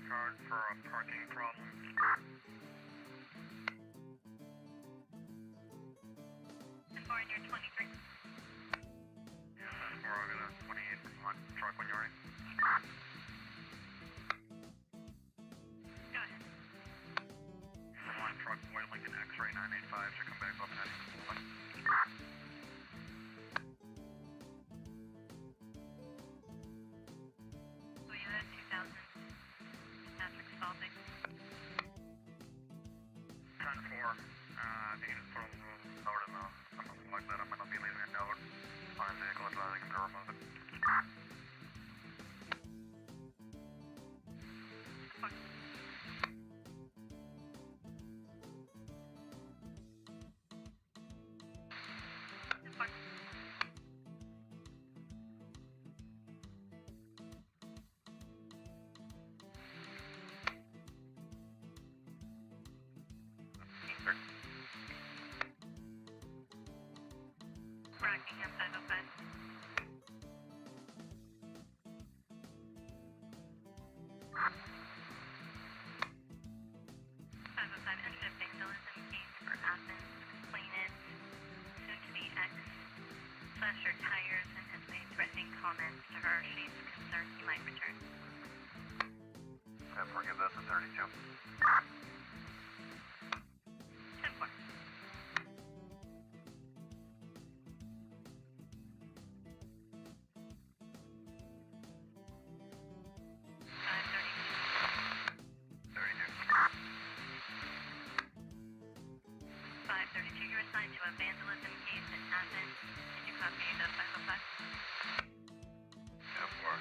card for a parking problem. Four in your 23. Yeah, that's 4 over the 28. On truck when you're ready. Go ahead. One truck, white Lincoln X-ray 985 should come back up and heading to 1. Toyota 2000. Patrick Spalding. 10-4. If you can just put a little note in the, something like that, I might not be leaving a note on his vehicle as well, they can remove it. Rockingham 505. 505 enter vandalism case for Athens. Complainant, soon to be ex, slashed her tires and has made threatening comments to her. She's concerned he might return. Yeah, forgive this at 32. 10-4. You're assigned to a vandalism case in Athens. Did you copy the 505? Yeah, 4.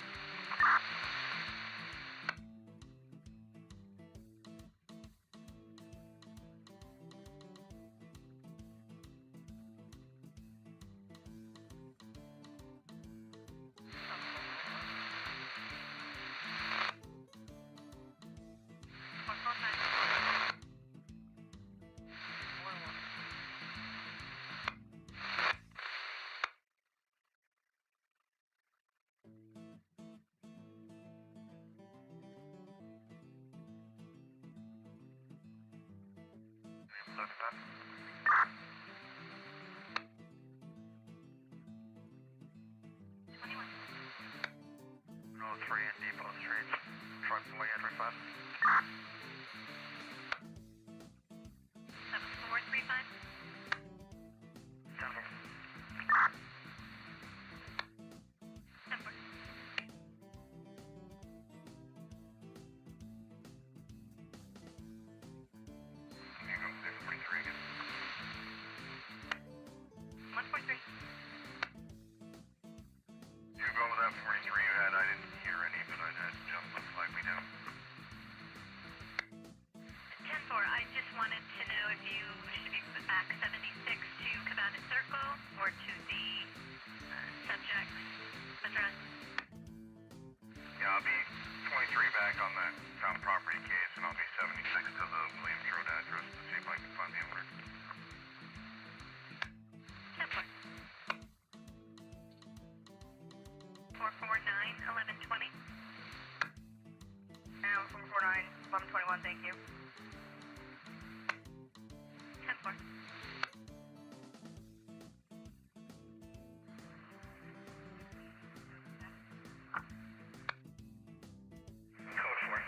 Look at that. No 3 in Depot Street. Truck away at 35. 7435. 10-4. 10-4. You go to 43 again. 143. You go with that 43 you had. I didn't hear any, but I had jump looks like we do. 10-4. I just wanted to know if you should be back 76 to Cabana Circle or to the subject's address. Yeah, I'll be 23 back on that town property case, and I'll be 76 to the Williams Road address to see if I can find the owner. 10-4. 449 1120. And 449 1121, thank you. 10-4. Code 4.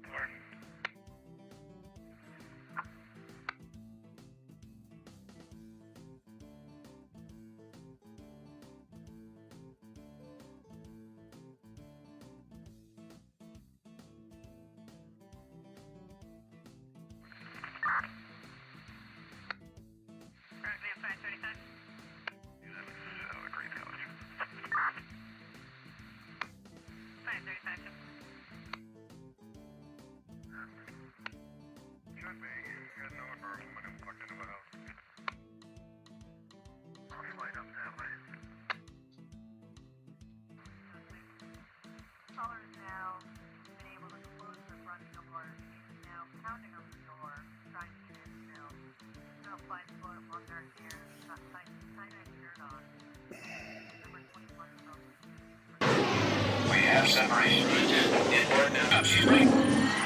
4. Rockingham 535. That's a great college. 535. Should be. You guys know if our woman is plugged into a house. I'll slide up that way. Caller is now been able to close the front door. He's now pounding on the door, trying to get in still. Still 5 foot, long dark hair, got tie-dye shirt on. Number 21 is on. We have separation. Inboard now. Excuse me.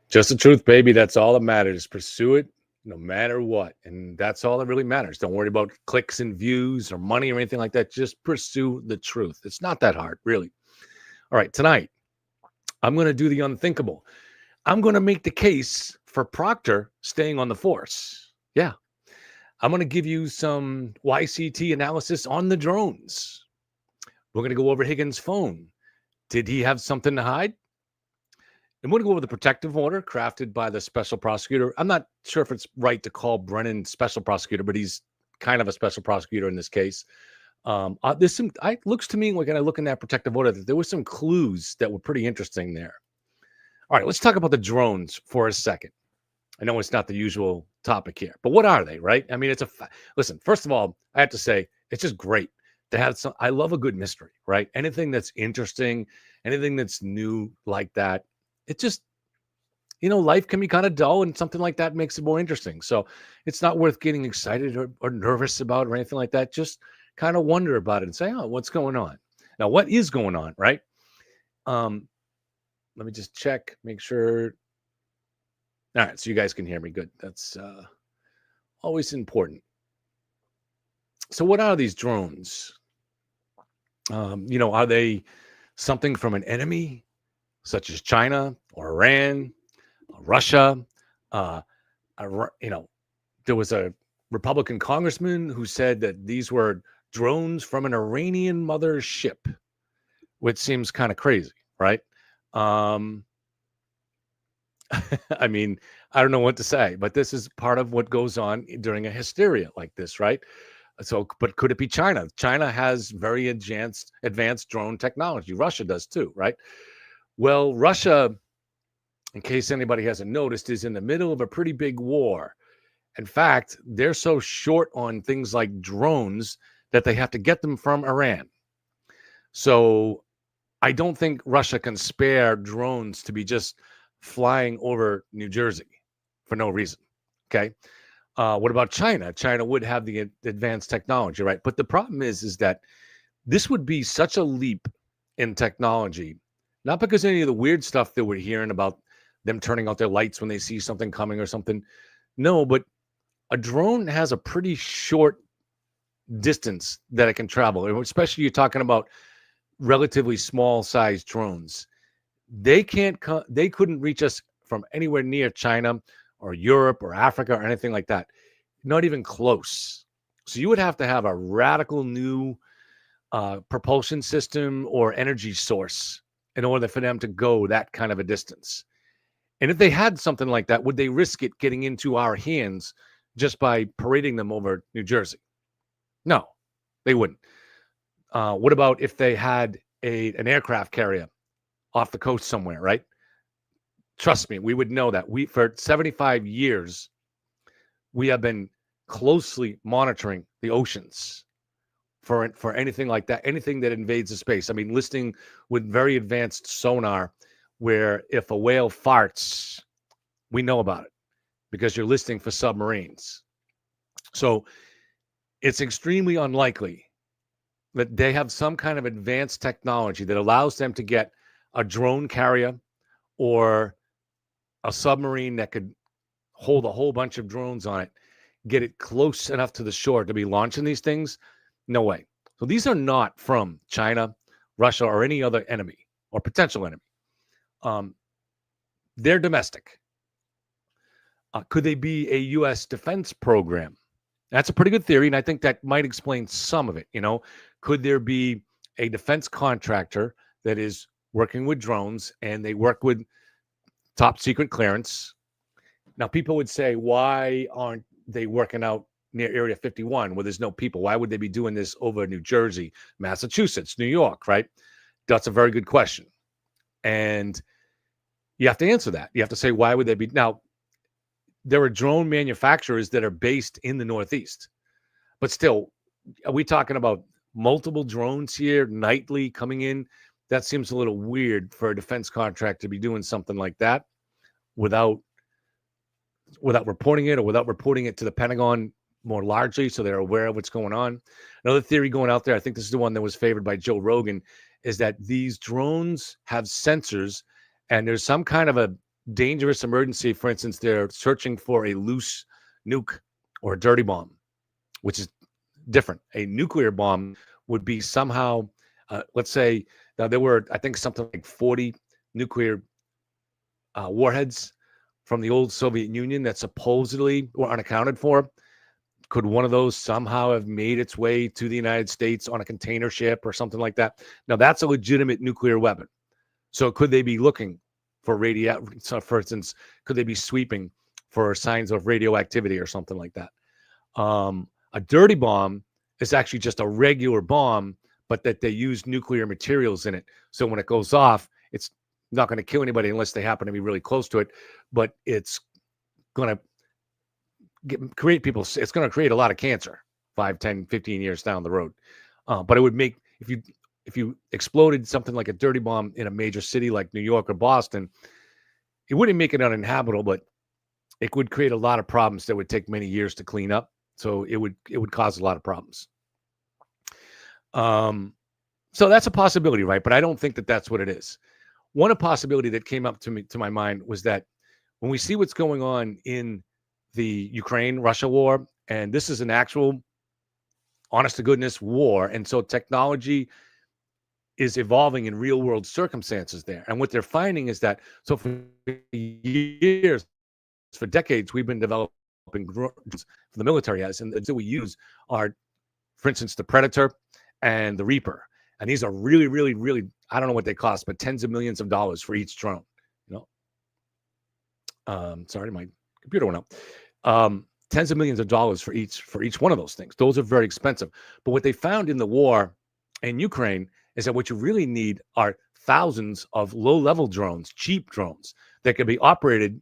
Just the truth, baby. That's all that matters. Pursue it no matter what. And that's all that really matters. Don't worry about clicks and views or money or anything like that. Just pursue the truth. It's not that hard, really. All right, tonight, I'm going to do the unthinkable. I'm going to make the case for Proctor staying on the force. Yeah. I'm going to give you some YCT analysis on the drones. We're going to go over Higgins' phone. Did he have something to hide? And we're going to go over the protective order crafted by the special prosecutor. I'm not sure if it's right to call Brennan special prosecutor, but he's kind of a special prosecutor in this case. There's some. It looks to me like when I look in that protective order that there were some clues that were pretty interesting there. All right, let's talk about the drones for a second. I know it's not the usual topic here, but what are they, right? I mean, listen, first of all, I have to say, it's just great to have some. I love a good mystery, right? Anything that's interesting, anything that's new like that. It just, life can be kind of dull, and something like that makes it more interesting. So it's not worth getting excited or nervous about or anything like that. Just kind of wonder about it and say, oh, what's going on? Now, what is going on, right? Let me just check, make sure. All right, so you guys can hear me. Good. That's always important. So what are these drones? Are they something from an enemy, such as China or Iran, Russia? There was a Republican congressman who said that these were drones from an Iranian mother ship, which seems kind of crazy, right? I mean, I don't know what to say, but this is part of what goes on during a hysteria like this, right? So, but could it be China? China has very advanced drone technology. Russia does too, right? Well, Russia, in case anybody hasn't noticed, is in the middle of a pretty big war. In fact, they're so short on things like drones that they have to get them from Iran. So I don't think Russia can spare drones to be just flying over New Jersey for no reason. Okay. What about China? China would have the advanced technology, right? But the problem is that this would be such a leap in technology, not because any of the weird stuff that we're hearing about them turning out their lights when they see something coming or something. No, but a drone has a pretty short distance that it can travel, especially you're talking about relatively small sized drones. They couldn't reach us from anywhere near China or Europe or Africa or anything like that. Not even close. So you would have to have a radical new propulsion system or energy source in order for them to go that kind of a distance. And if they had something like that, would they risk it getting into our hands just by parading them over New Jersey? No, they wouldn't. What about if they had an aircraft carrier off the coast somewhere, right? Trust me, we would know that. For 75 years, we have been closely monitoring the oceans for anything like that, anything that invades the space. I mean, listening with very advanced sonar, where if a whale farts, we know about it because you're listening for submarines. So it's extremely unlikely that they have some kind of advanced technology that allows them to get a drone carrier or a submarine that could hold a whole bunch of drones on it, get it close enough to the shore to be launching these things. No way. So these are not from China, Russia, or any other enemy or potential enemy. They're domestic. Could they be a U.S. defense program? That's a pretty good theory, and I think that might explain some of it. Could there be a defense contractor that is working with drones and they work with top secret clearance? Now, people would say, why aren't they working out near Area 51 where there's no people? Why would they be doing this over New Jersey, Massachusetts, New York, right? That's a very good question. And you have to answer that. You have to say, why would they be? Now, there are drone manufacturers that are based in the Northeast. But still, are we talking about multiple drones here nightly coming in? That seems a little weird for a defense contract to be doing something like that without reporting it, or without reporting it to the Pentagon more largely so they're aware of what's going on. Another theory going out there, I think this is the one that was favored by Joe Rogan, is that these drones have sensors and there's some kind of a dangerous emergency, for instance, they're searching for a loose nuke or a dirty bomb, which is different. A nuclear bomb would be somehow, let's say, now there were, I think, something like 40 nuclear warheads from the old Soviet Union that supposedly were unaccounted for. Could one of those somehow have made its way to the United States on a container ship or something like that? Now, that's a legitimate nuclear weapon. So could they be looking for so for instance, could they be sweeping for signs of radioactivity or something like that? A dirty bomb is actually just a regular bomb, but that they use nuclear materials in it. So when it goes off, it's not going to kill anybody unless they happen to be really close to it, but it's going to create people. It's going to create a lot of cancer 5, 10, 15 years down the road. But it would make, if you exploded something like a dirty bomb in a major city like New York or Boston, it wouldn't make it uninhabitable, but it would create a lot of problems that would take many years to clean up. So it would cause a lot of problems. So that's a possibility, right? But I don't think that that's what it is. One possibility that came up to my mind was that when we see what's going on in the Ukraine-Russia war, and this is an actual, honest-to-goodness war, and so technology is evolving in real-world circumstances there. And what they're finding is that, so for years, for decades, we've been developing drones for the military as, and that we use are, for instance, the Predator and the Reaper. And these are really, really, really, I don't know what they cost, but tens of millions of dollars for each drone. Sorry, my computer went up. Tens of millions of dollars for each one of those things. Those are very expensive. But what they found in the war in Ukraine is that what you really need are thousands of low-level drones, cheap drones that can be operated,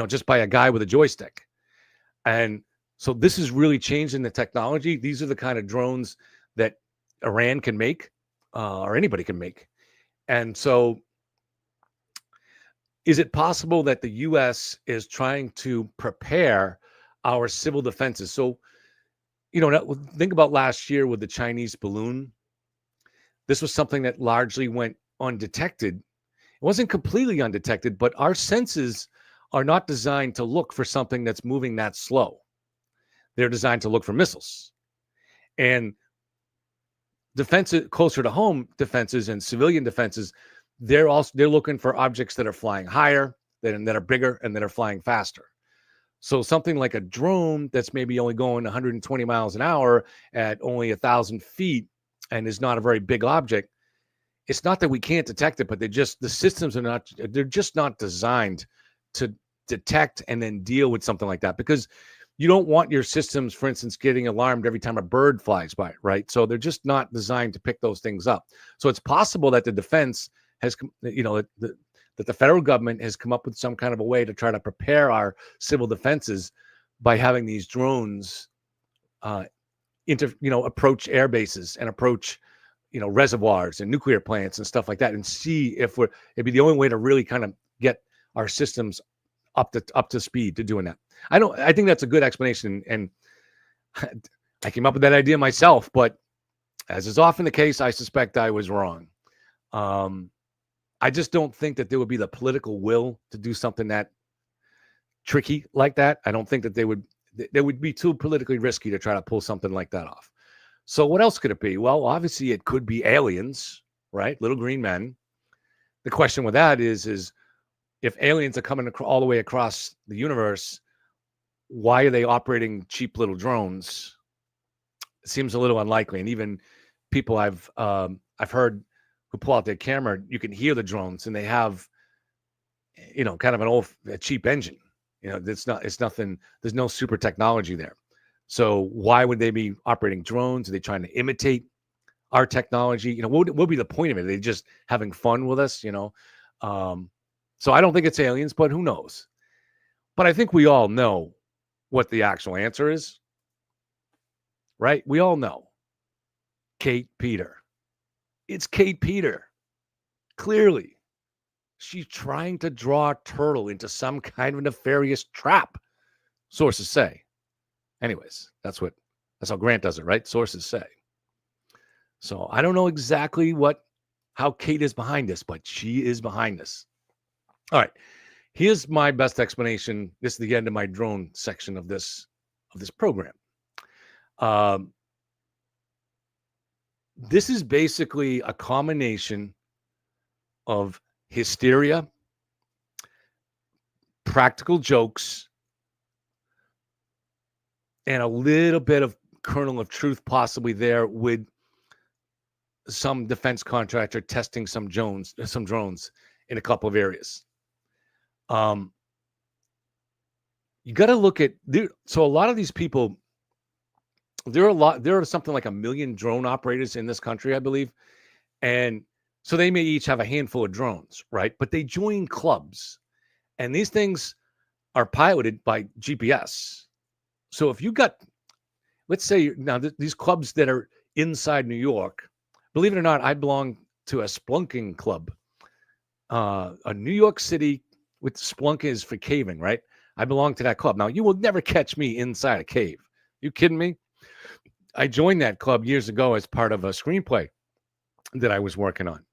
just by a guy with a joystick. And so this is really changing the technology. These are the kind of drones that Iran can make, or anybody can make. And so is it possible that the U.S. is trying to prepare our civil defenses? So, think about last year with the Chinese balloon. This was something that largely went undetected. It wasn't completely undetected, but our senses are not designed to look for something that's moving that slow. They're designed to look for missiles. And defenses, closer to home defenses and civilian defenses, they're looking for objects that are flying higher, that are bigger, and that are flying faster. So something like a drone that's maybe only going 120 miles an hour at only 1,000 feet and is not a very big object, it's not that we can't detect it, but the systems they're just not designed to detect and then deal with something like that, because you don't want your systems, for instance, getting alarmed every time a bird flies by, right? So they're just not designed to pick those things up. So it's possible that the defense has, that the federal government has come up with some kind of a way to try to prepare our civil defenses by having these drones, approach air bases and approach, reservoirs and nuclear plants and stuff like that, and see if it'd be the only way to really kind of get our systems up to speed to doing that. I think that's a good explanation, and I came up with that idea myself, but as is often the case, I suspect I was wrong. I just don't think that there would be the political will to do something that tricky like that. I don't think that they would be too politically risky to try to pull something like that off. So what else could it be? Well, obviously it could be aliens, right? Little green men. The question with that is if aliens are coming all the way across the universe, why are they operating cheap little drones? It seems a little unlikely. And even people I've heard who pull out their camera, you can hear the drones, and they have, kind of a cheap engine. It's nothing. There's no super technology there. So why would they be operating drones? Are they trying to imitate our technology? What would be the point of it? Are they just having fun with us? So I don't think it's aliens, but who knows? But I think we all know what the actual answer is, right? We all know. Kate Peter. It's Kate Peter. Clearly, she's trying to draw a turtle into some kind of nefarious trap, sources say. Anyways, that's how Grant does it, right? Sources say. So I don't know exactly how Kate is behind this, but she is behind this. All right. Here's my best explanation. This is the end of my drone section of this program. This is basically a combination of hysteria, practical jokes, and a little bit of kernel of truth possibly there with some defense contractor testing some drones in a couple of areas. You got to look at there. So a lot of these people, there are something like 1 million drone operators in this country, I believe. And so they may each have a handful of drones, right? But they join clubs, and these things are piloted by GPS. So if you got, let's say now these clubs that are inside New York, believe it or not, I belong to a splunking club, a New York City with Splunk is for caving, right? I belong to that club. Now, you will never catch me inside a cave. You kidding me? I joined that club years ago as part of a screenplay that I was working on.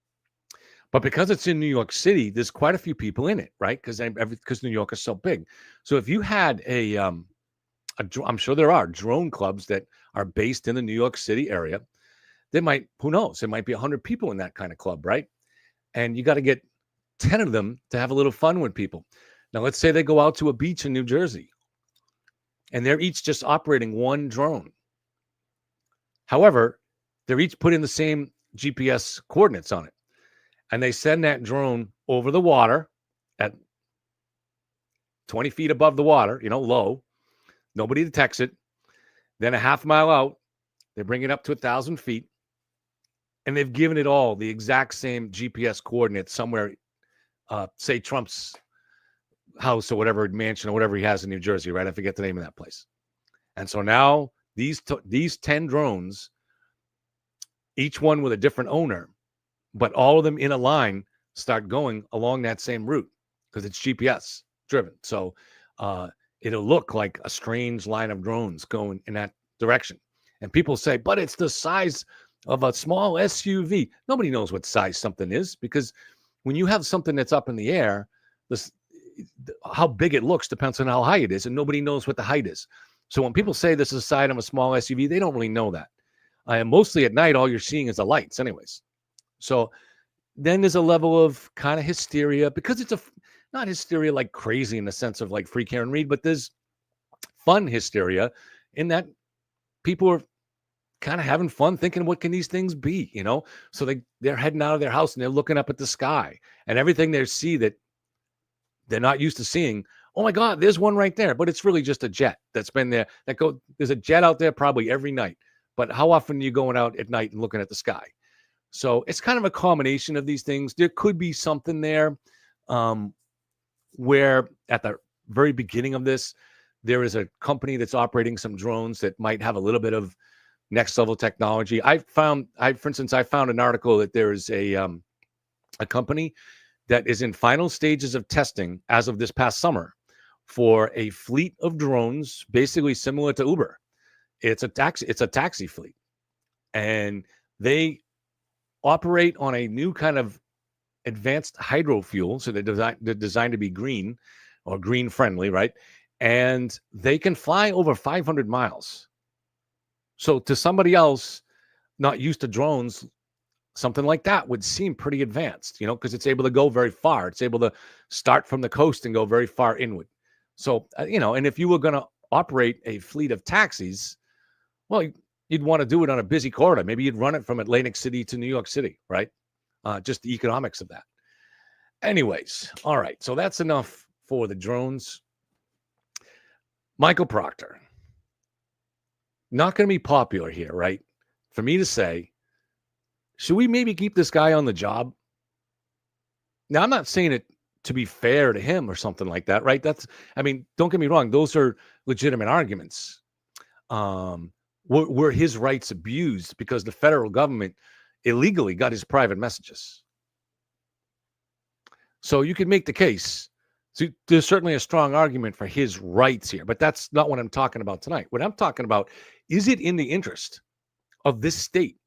But because it's in New York City, there's quite a few people in it, right? Because New York is so big. So if you had I'm sure there are drone clubs that are based in the New York City area. There might, who knows? There might be 100 people in that kind of club, right? And you got to get 10 of them to have a little fun with people. Now, let's say they go out to a beach in New Jersey, and they're each just operating one drone. However, they're each putting the same GPS coordinates on it. And they send that drone over the water at 20 feet above the water, low. Nobody detects it. Then a half mile out, they bring it up to 1,000 feet. And they've given it all the exact same GPS coordinates somewhere, say Trump's house or whatever, mansion or whatever he has in New Jersey, right? I forget the name of that place. And so now these 10 drones, each one with a different owner, but all of them in a line start going along that same route because it's GPS driven. So it'll look like a strange line of drones going in that direction. And people say, but it's the size of a small SUV. Nobody knows what size something is, because when you have something that's up in the air, how big it looks depends on how high it is, and nobody knows what the height is. So when people say this is the size of a small SUV, they don't really know that. And mostly at night, all you're seeing is the lights anyways. So then there's a level of kind of hysteria, because it's not hysteria like crazy in the sense of like Free Karen Reed, but there's fun hysteria in that people are kind of having fun thinking, what can these things be, So they're heading out of their house and they're looking up at the sky, and everything they see that they're not used to seeing. Oh my God, there's one right there, but it's really just a jet that's been there. There's a jet out there probably every night, but how often are you going out at night and looking at the sky? So it's kind of a combination of these things. There could be something there where at the very beginning of this, there is a company that's operating some drones that might have a little bit of next level technology. For instance, I found an article that there is a company that is in final stages of testing as of this past summer for a fleet of drones, basically similar to Uber. It's a taxi fleet, and they operate on a new kind of advanced hydro fuel. So they're designed to be green or green friendly, right? And they can fly over 500 miles. So to somebody else not used to drones, something like that would seem pretty advanced, because it's able to go very far. It's able to start from the coast and go very far inward. So, and if you were going to operate a fleet of taxis, well, you'd want to do it on a busy corridor. Maybe you'd run it from Atlantic City to New York City, right? Just the economics of that. Anyways, all right. So that's enough for the drones. Michael Proctor. Not going to be popular here, right? For me to say, should we maybe keep this guy on the job? Now, I'm not saying it to be fair to him or something like that, right? Don't get me wrong. Those are legitimate arguments. Were his rights abused because the federal government illegally got his private messages? So you could make the case. So there's certainly a strong argument for his rights here, but that's not what I'm talking about tonight. What I'm talking about, is it in the interest of this state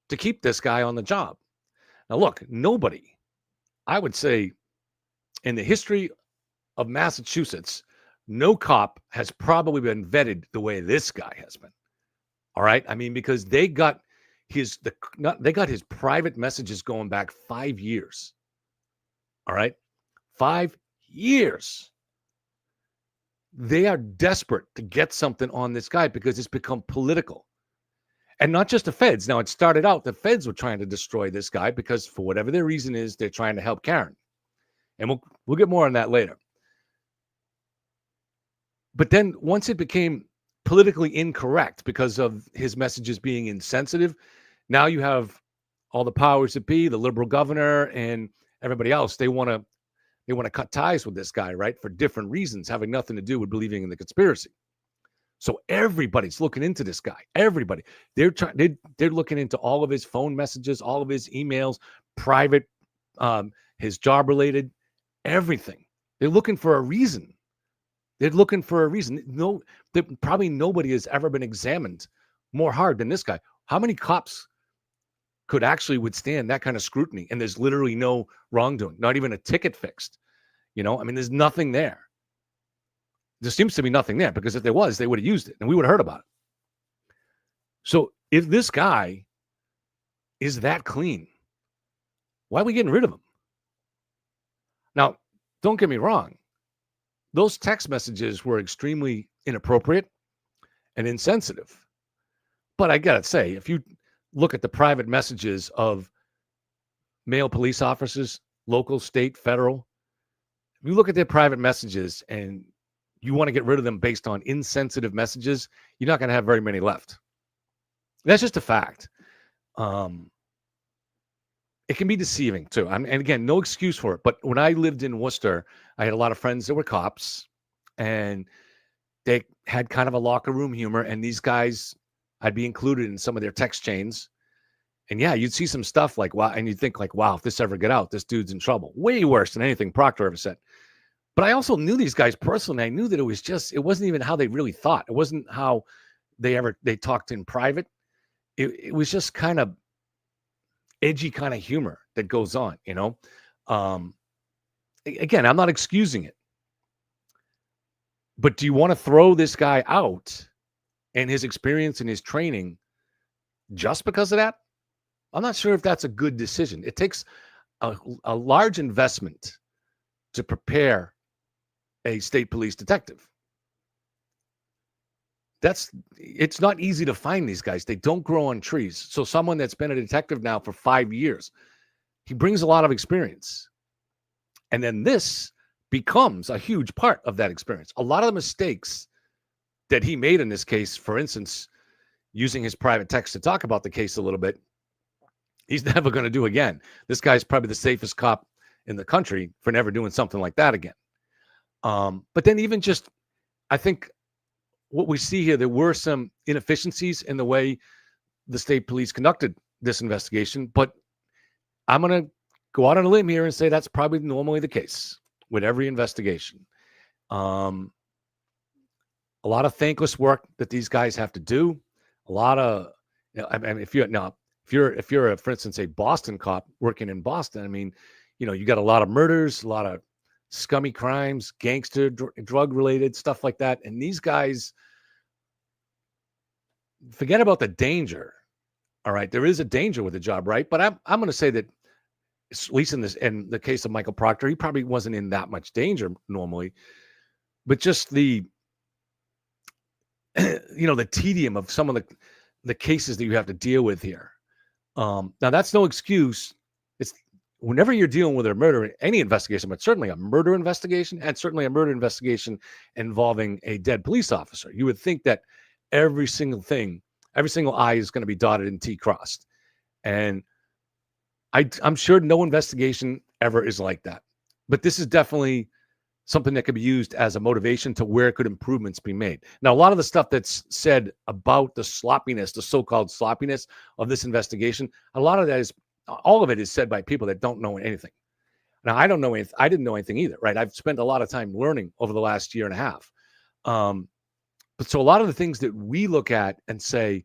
to keep this guy on the job? Now, look, nobody, I would say, in the history of Massachusetts, no cop has probably been vetted the way this guy has been. All right. I mean, because they got his private messages going back 5 years. All right. 5 years. They are desperate to get something on this guy because it's become political. And not just the feds. Now, it started out, the feds were trying to destroy this guy because for whatever their reason is, they're trying to help Karen. And we'll get more on that later. But then once it became politically incorrect because of his messages being insensitive, now you have all the powers that be, the liberal governor and everybody else. They want to cut ties with this guy, right? For different reasons, having nothing to do with believing in the conspiracy. So everybody's looking into this guy. Everybody. They're looking into all of his phone messages, all of his emails, private, his job related, everything. They're looking for a reason. No, probably nobody has ever been examined more hard than this guy. How many cops could actually withstand that kind of scrutiny? And there's literally no wrongdoing, not even a ticket fixed. I mean, there's nothing there. There seems to be nothing there because if there was, they would have used it and we would have heard about it. So if this guy is that clean, why are we getting rid of him? Now, don't get me wrong. Those text messages were extremely inappropriate and insensitive. But I got to say, if you look at the private messages of male police officers, local, state, federal, if you look at their private messages and you want to get rid of them based on insensitive messages, you're not going to have very many left. That's just a fact. It can be deceiving too. And again, no excuse for it. But when I lived in Worcester, I had a lot of friends that were cops and they had kind of a locker room humor. And these guys, I'd be included in some of their text chains. And yeah, you'd see some stuff like, wow. And you'd think like, wow, if this ever get out, this dude's in trouble. Way worse than anything Proctor ever said. But I also knew these guys personally. I knew that it wasn't even how they really thought. It wasn't how they talked in private. It was just kind of edgy kind of humor that goes on, Again, I'm not excusing it. But do you want to throw this guy out and his experience and his training just because of that? I'm not sure if that's a good decision. It takes a large investment to prepare a state police detective. It's not easy to find these guys. They don't grow on trees. So someone that's been a detective now for 5 years, he brings a lot of experience. And then this becomes a huge part of that experience. A lot of the mistakes that he made in this case, for instance, using his private text to talk about the case a little bit, he's never going to do again. This guy's probably the safest cop in the country for never doing something like that again. But then even just, I think what we see here, there were some inefficiencies in the way the state police conducted this investigation, but I'm going to go out on a limb here and say that's probably normally the case with every investigation. A lot of thankless work that these guys have to do. A lot of, I mean, if you're for instance, a Boston cop working in Boston, I mean, you got a lot of murders, a lot of scummy crimes, gangster, drug related stuff like that. And these guys, forget about the danger. All right. There is a danger with the job, right? But I'm going to say that at least in the case of Michael Proctor, he probably wasn't in that much danger normally, but just the, the tedium of some of the cases that you have to deal with here. Now that's no excuse. It's whenever you're dealing with a murder, any investigation, but certainly a murder investigation and certainly a murder investigation involving a dead police officer, you would think that every single I is going to be dotted and T crossed. And I'm sure no investigation ever is like that. But this is definitely something that could be used as a motivation to where could improvements be made. Now, a lot of the stuff that's said about the sloppiness, the so-called sloppiness of this investigation, all of it is said by people that don't know anything. Now, I didn't know anything either, right? I've spent a lot of time learning over the last year and a half. But so a lot of the things that we look at and say,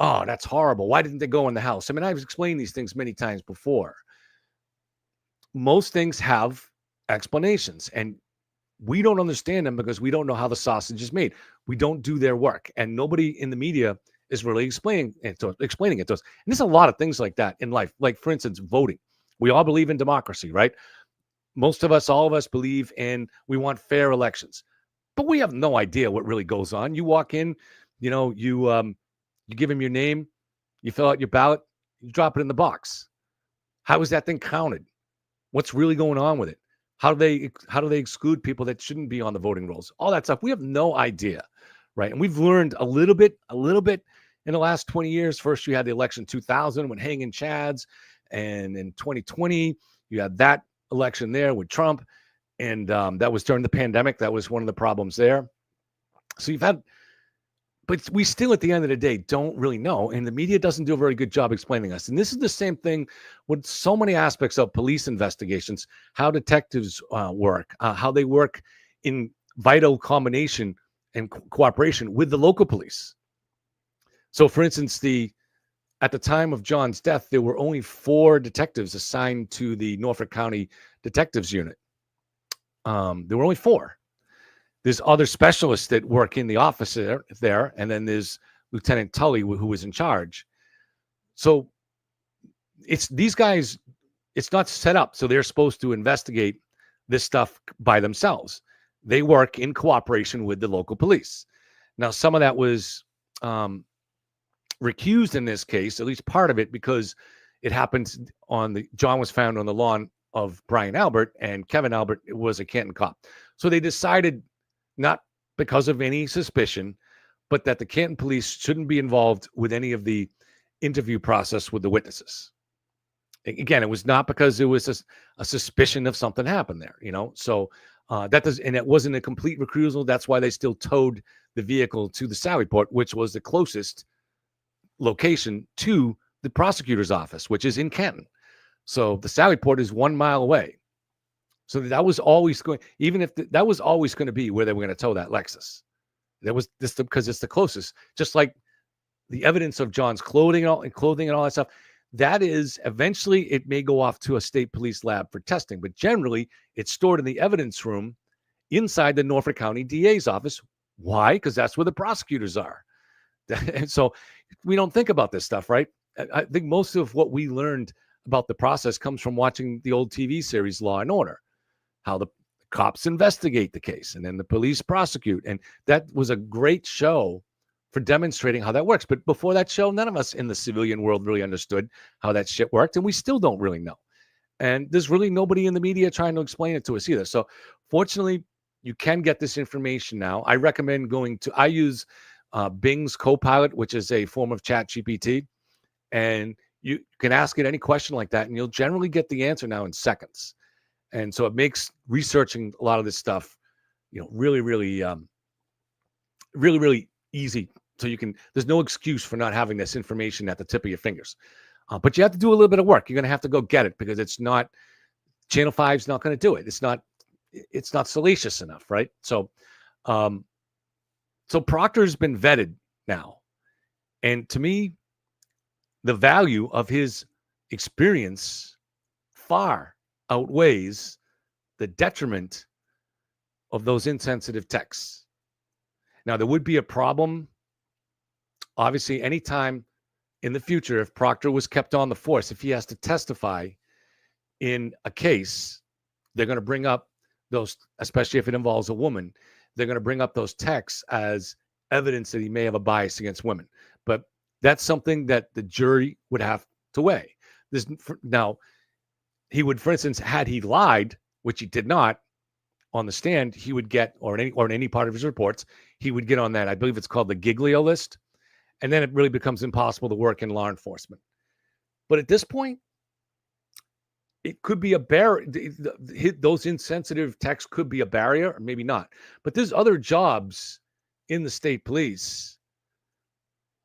oh, that's horrible. Why didn't they go in the house? I mean, I've explained these things many times before. Most things have explanations. And We don't understand them because we don't know how the sausage is made. We don't do their work, and nobody in the media is really explaining it to us. And there's a lot of things like that in life. Like, for instance, voting. We all believe in democracy, right? Most of us, all of us believe in, we want fair elections, but we have no idea what really goes on. You walk in, you give them your name, you fill out your ballot, you drop it in the box. How is that thing counted? What's really going on with it? How do they exclude people that shouldn't be on the voting rolls? All that stuff. We have no idea, right? And we've learned a little bit in the last 20 years. First, you had the election 2000 when hanging chads, and in 2020 you had that election there with Trump, and that was during the pandemic. That was one of the problems there. So you've had, but we still, at the end of the day, don't really know, and the media doesn't do a very good job explaining us. And this is the same thing with so many aspects of police investigations, how detectives work, how they work in vital combination and cooperation with the local police. So, for instance, at the time of John's death, there were only 4 detectives assigned to the Norfolk County Detectives Unit. There were only 4. There's other specialists that work in the office there, and then there's Lieutenant Tully, who was in charge. So it's these guys, it's not set up so they're supposed to investigate this stuff by themselves. They work in cooperation with the local police. Now, some of that was recused in this case, at least part of it, because it happened John was found on the lawn of Brian Albert, and Kevin Albert was a Canton cop. So they decided, not because of any suspicion, but that the Canton police shouldn't be involved with any of the interview process with the witnesses. Again, it was not because there was a suspicion of something happened there, So and it wasn't a complete recusal. That's why they still towed the vehicle to the Sallyport, which was the closest location to the prosecutor's office, which is in Canton. So the Sallyport is 1 mile away. So that was always going, even if that was always going to be where they were going to tow that Lexus. That was just because it's the closest. Just like the evidence of John's clothing and all that stuff. That is, eventually it may go off to a state police lab for testing, but generally it's stored in the evidence room inside the Norfolk County DA's office. Why? Because that's where the prosecutors are. And so we don't think about this stuff, right? I think most of what we learned about the process comes from watching the old TV series Law and Order, how the cops investigate the case and then the police prosecute. And that was a great show for demonstrating how that works. But before that show, none of us in the civilian world really understood how that shit worked. And we still don't really know. And there's really nobody in the media trying to explain it to us either. So fortunately, you can get this information now. I recommend I use Bing's Copilot, which is a form of Chat GPT. And you can ask it any question like that, and you'll generally get the answer now in seconds. And so it makes researching a lot of this stuff, really, really, really, really easy. So there's no excuse for not having this information at the tip of your fingers. But you have to do a little bit of work. You're going to have to go get it because Channel 5's not going to do it. It's not salacious enough, right? So Proctor's been vetted now. And to me, the value of his experience far outweighs the detriment of those insensitive texts. Now, there would be a problem, obviously, anytime in the future, if Proctor was kept on the force, if he has to testify in a case, they're going to bring up those, especially if it involves a woman, they're going to bring up those texts as evidence that he may have a bias against women. But that's something that the jury would have to weigh. Now, he would, for instance, had he lied, which he did not, on the stand, he would get, or in any part of his reports, he would get on that. I believe it's called the Giglio list. And then it really becomes impossible to work in law enforcement. But at this point, it could be a barrier. Those insensitive texts could be a barrier, or maybe not. But there's other jobs in the state police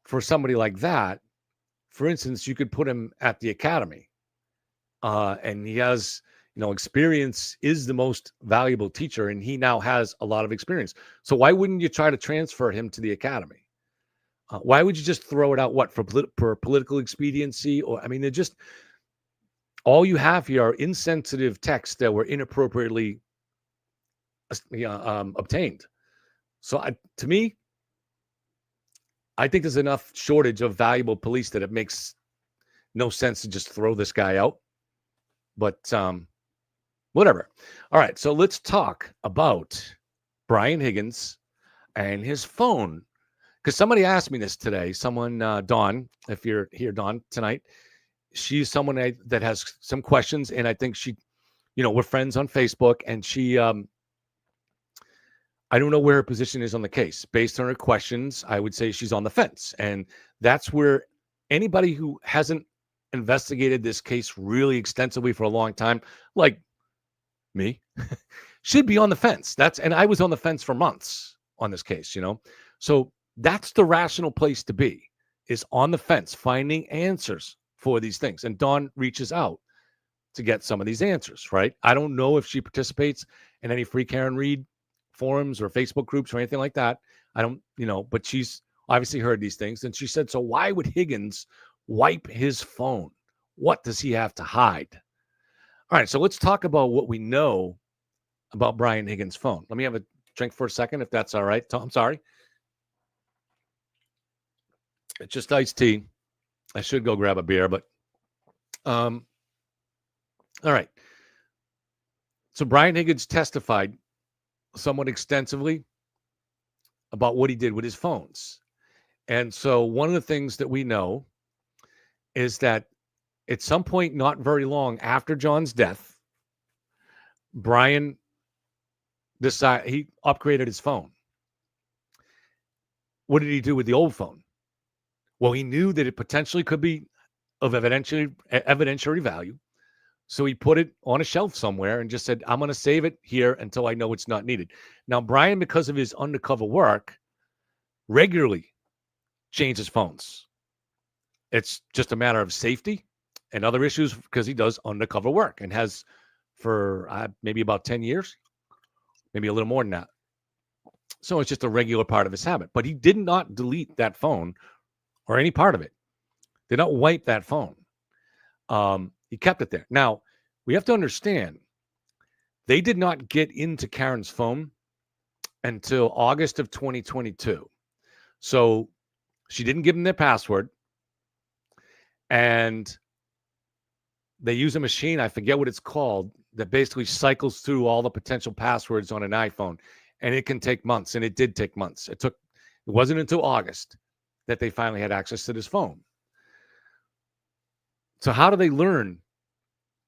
for somebody like that. For instance, you could put him at the academy. And he has, experience is the most valuable teacher, and he now has a lot of experience. So why wouldn't you try to transfer him to the academy? Why would you just throw it out? What, for political expediency? Or, they're just, all you have here are insensitive texts that were inappropriately obtained. So to me, I think there's enough shortage of valuable police that it makes no sense to just throw this guy out. But whatever. All right, so let's talk about Brian Higgins and his phone. Because somebody asked me this today. Someone, Dawn, if you're here, Dawn, tonight, she's someone that has some questions, and I think she, we're friends on Facebook, and she, I don't know where her position is on the case. Based on her questions, I would say she's on the fence, and that's where anybody who hasn't investigated this case really extensively for a long time, like me, should be on the fence. And I was on the fence for months on this case, So that's the rational place to be, is on the fence, finding answers for these things. And Dawn reaches out to get some of these answers, right? I don't know if she participates in any Free Karen Read forums or Facebook groups or anything like that. I don't, but she's obviously heard these things. And she said, so why would Higgins wipe his phone? What does he have to hide? All right, so let's talk about what we know about Brian Higgins' phone. Let me have a drink for a second, if that's all right. I'm sorry. It's just iced tea. I should go grab a beer, but all right. So Brian Higgins testified somewhat extensively about what he did with his phones. And so one of the things that we know is that at some point, not very long after John's death, Brian decided he upgraded his phone. What did he do with the old phone? Well, he knew that it potentially could be of evidentiary value. So he put it on a shelf somewhere and just said, I'm going to save it here until I know it's not needed. Now, Brian, because of his undercover work, regularly changes phones. It's just a matter of safety and other issues because he does undercover work and has for maybe about 10 years, maybe a little more than that. So it's just a regular part of his habit. But he did not delete that phone or any part of it. Did not wipe that phone. He kept it there. Now, we have to understand, they did not get into Karen's phone until August of 2022. So she didn't give them their password. And they use a machine, I forget what it's called, that basically cycles through all the potential passwords on an iPhone. And it can take months. And it did take months. It wasn't until August that they finally had access to this phone. So how do they learn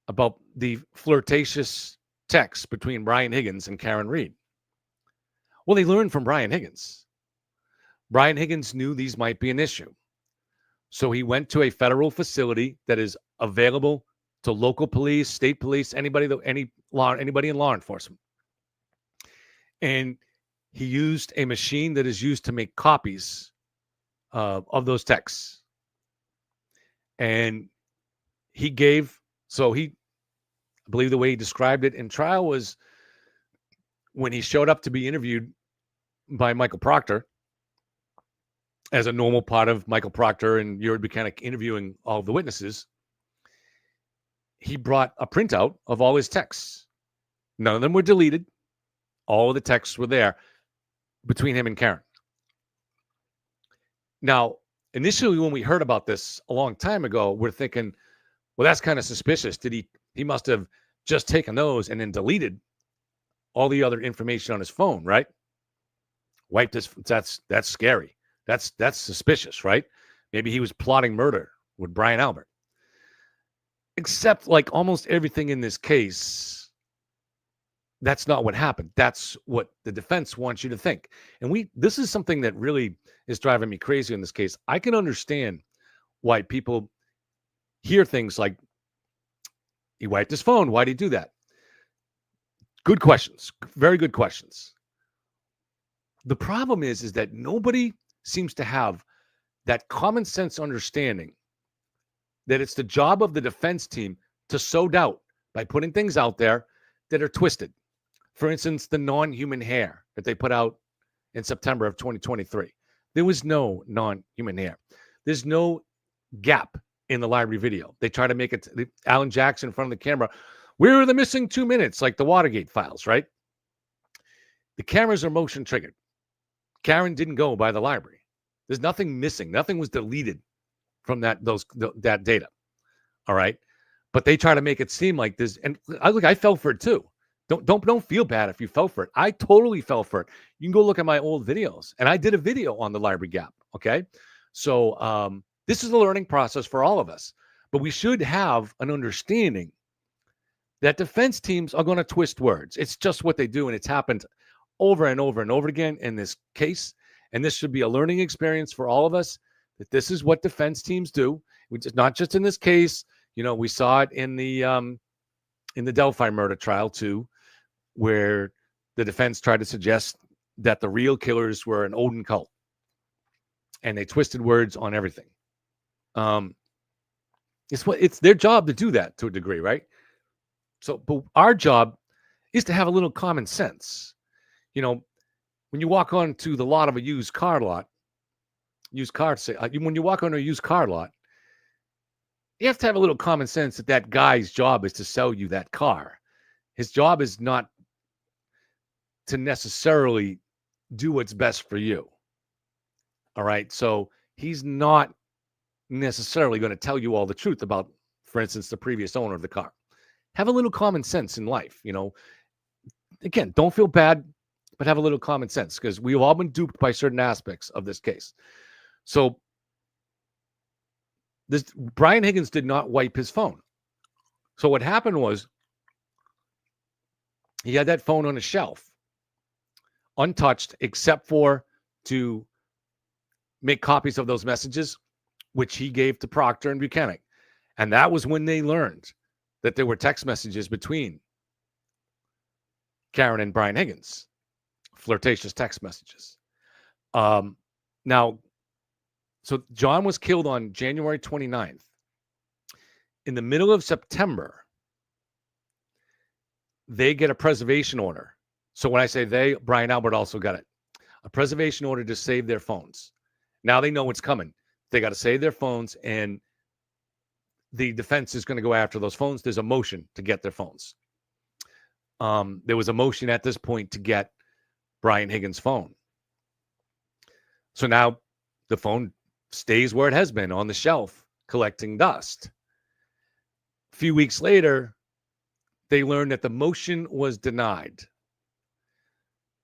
about the flirtatious texts between Brian Higgins and Karen Read? Well, they learned from Brian Higgins. Brian Higgins knew these might be an issue. So he went to a federal facility that is available to local police, state police, anybody in law enforcement. And he used a machine that is used to make copies of those texts. And I believe the way he described it in trial was when he showed up to be interviewed by Michael Proctor as a normal part of Michael Proctor and Uri Buchanan interviewing all of the witnesses, he brought a printout of all his texts. None of them were deleted. All of the texts were there between him and Karen. Now, initially, when we heard about this a long time ago, we're thinking, well, that's kind of suspicious. He must have just taken those and then deleted all the other information on his phone, right? Wiped his, that's scary. That's suspicious, right? Maybe he was plotting murder with Brian Albert. Except like almost everything in this case, that's not what happened. That's what the defense wants you to think. And this is something that really is driving me crazy in this case. I can understand why people hear things like, he wiped his phone. Why did he do that? Good questions. Very good questions. The problem is that nobody seems to have that common sense understanding that it's the job of the defense team to sow doubt by putting things out there that are twisted. For instance, the non-human hair that they put out in September of 2023. There was no non-human hair. There's no gap in the library video. They try to make it Alan Jackson in front of the camera. Where are the missing 2 minutes, like the Watergate files, right? The cameras are motion triggered. Karen didn't go by the library. There's nothing missing. Nothing was deleted from that data. All right. But they try to make it seem like this. And I fell for it too. Don't feel bad if you fell for it. I totally fell for it. You can go look at my old videos. And I did a video on the library gap. Okay. So this is a learning process for all of us. But we should have an understanding that defense teams are going to twist words. It's just what they do. And it's happened over and over and over again in this case. And this should be a learning experience for all of us, that this is what defense teams do. Which is not just in this case. You know, we saw it in the Delphi murder trial too, where the defense tried to suggest that the real killers were an Odin cult, and they twisted words on everything. It's their job to do that to a degree, right? So, but our job is to have a little common sense. You know, when you walk onto the lot of a used car lot, when you walk on a used car lot, you have to have a little common sense that guy's job is to sell you that car. His job is not to necessarily do what's best for you. All right. So he's not necessarily going to tell you all the truth about, for instance, the previous owner of the car. Have a little common sense in life. You know, again, don't feel bad, but have a little common sense, because we've all been duped by certain aspects of this case. So Brian Higgins did not wipe his phone. So what happened was he had that phone on a shelf, untouched, except for to make copies of those messages, which he gave to Proctor and Buchanan. And that was when they learned that there were text messages between Karen and Brian Higgins, flirtatious text messages. Now, so John was killed on January 29th. In the middle of September, they get a preservation order. So when I say they, Brian Albert also got it. A preservation order to save their phones. Now they know what's coming. They got to save their phones, and the defense is going to go after those phones. There's a motion to get their phones. There was a motion at this point to get Brian Higgins' phone. So now the phone stays where it has been, on the shelf, collecting dust. A few weeks later, they learned that the motion was denied.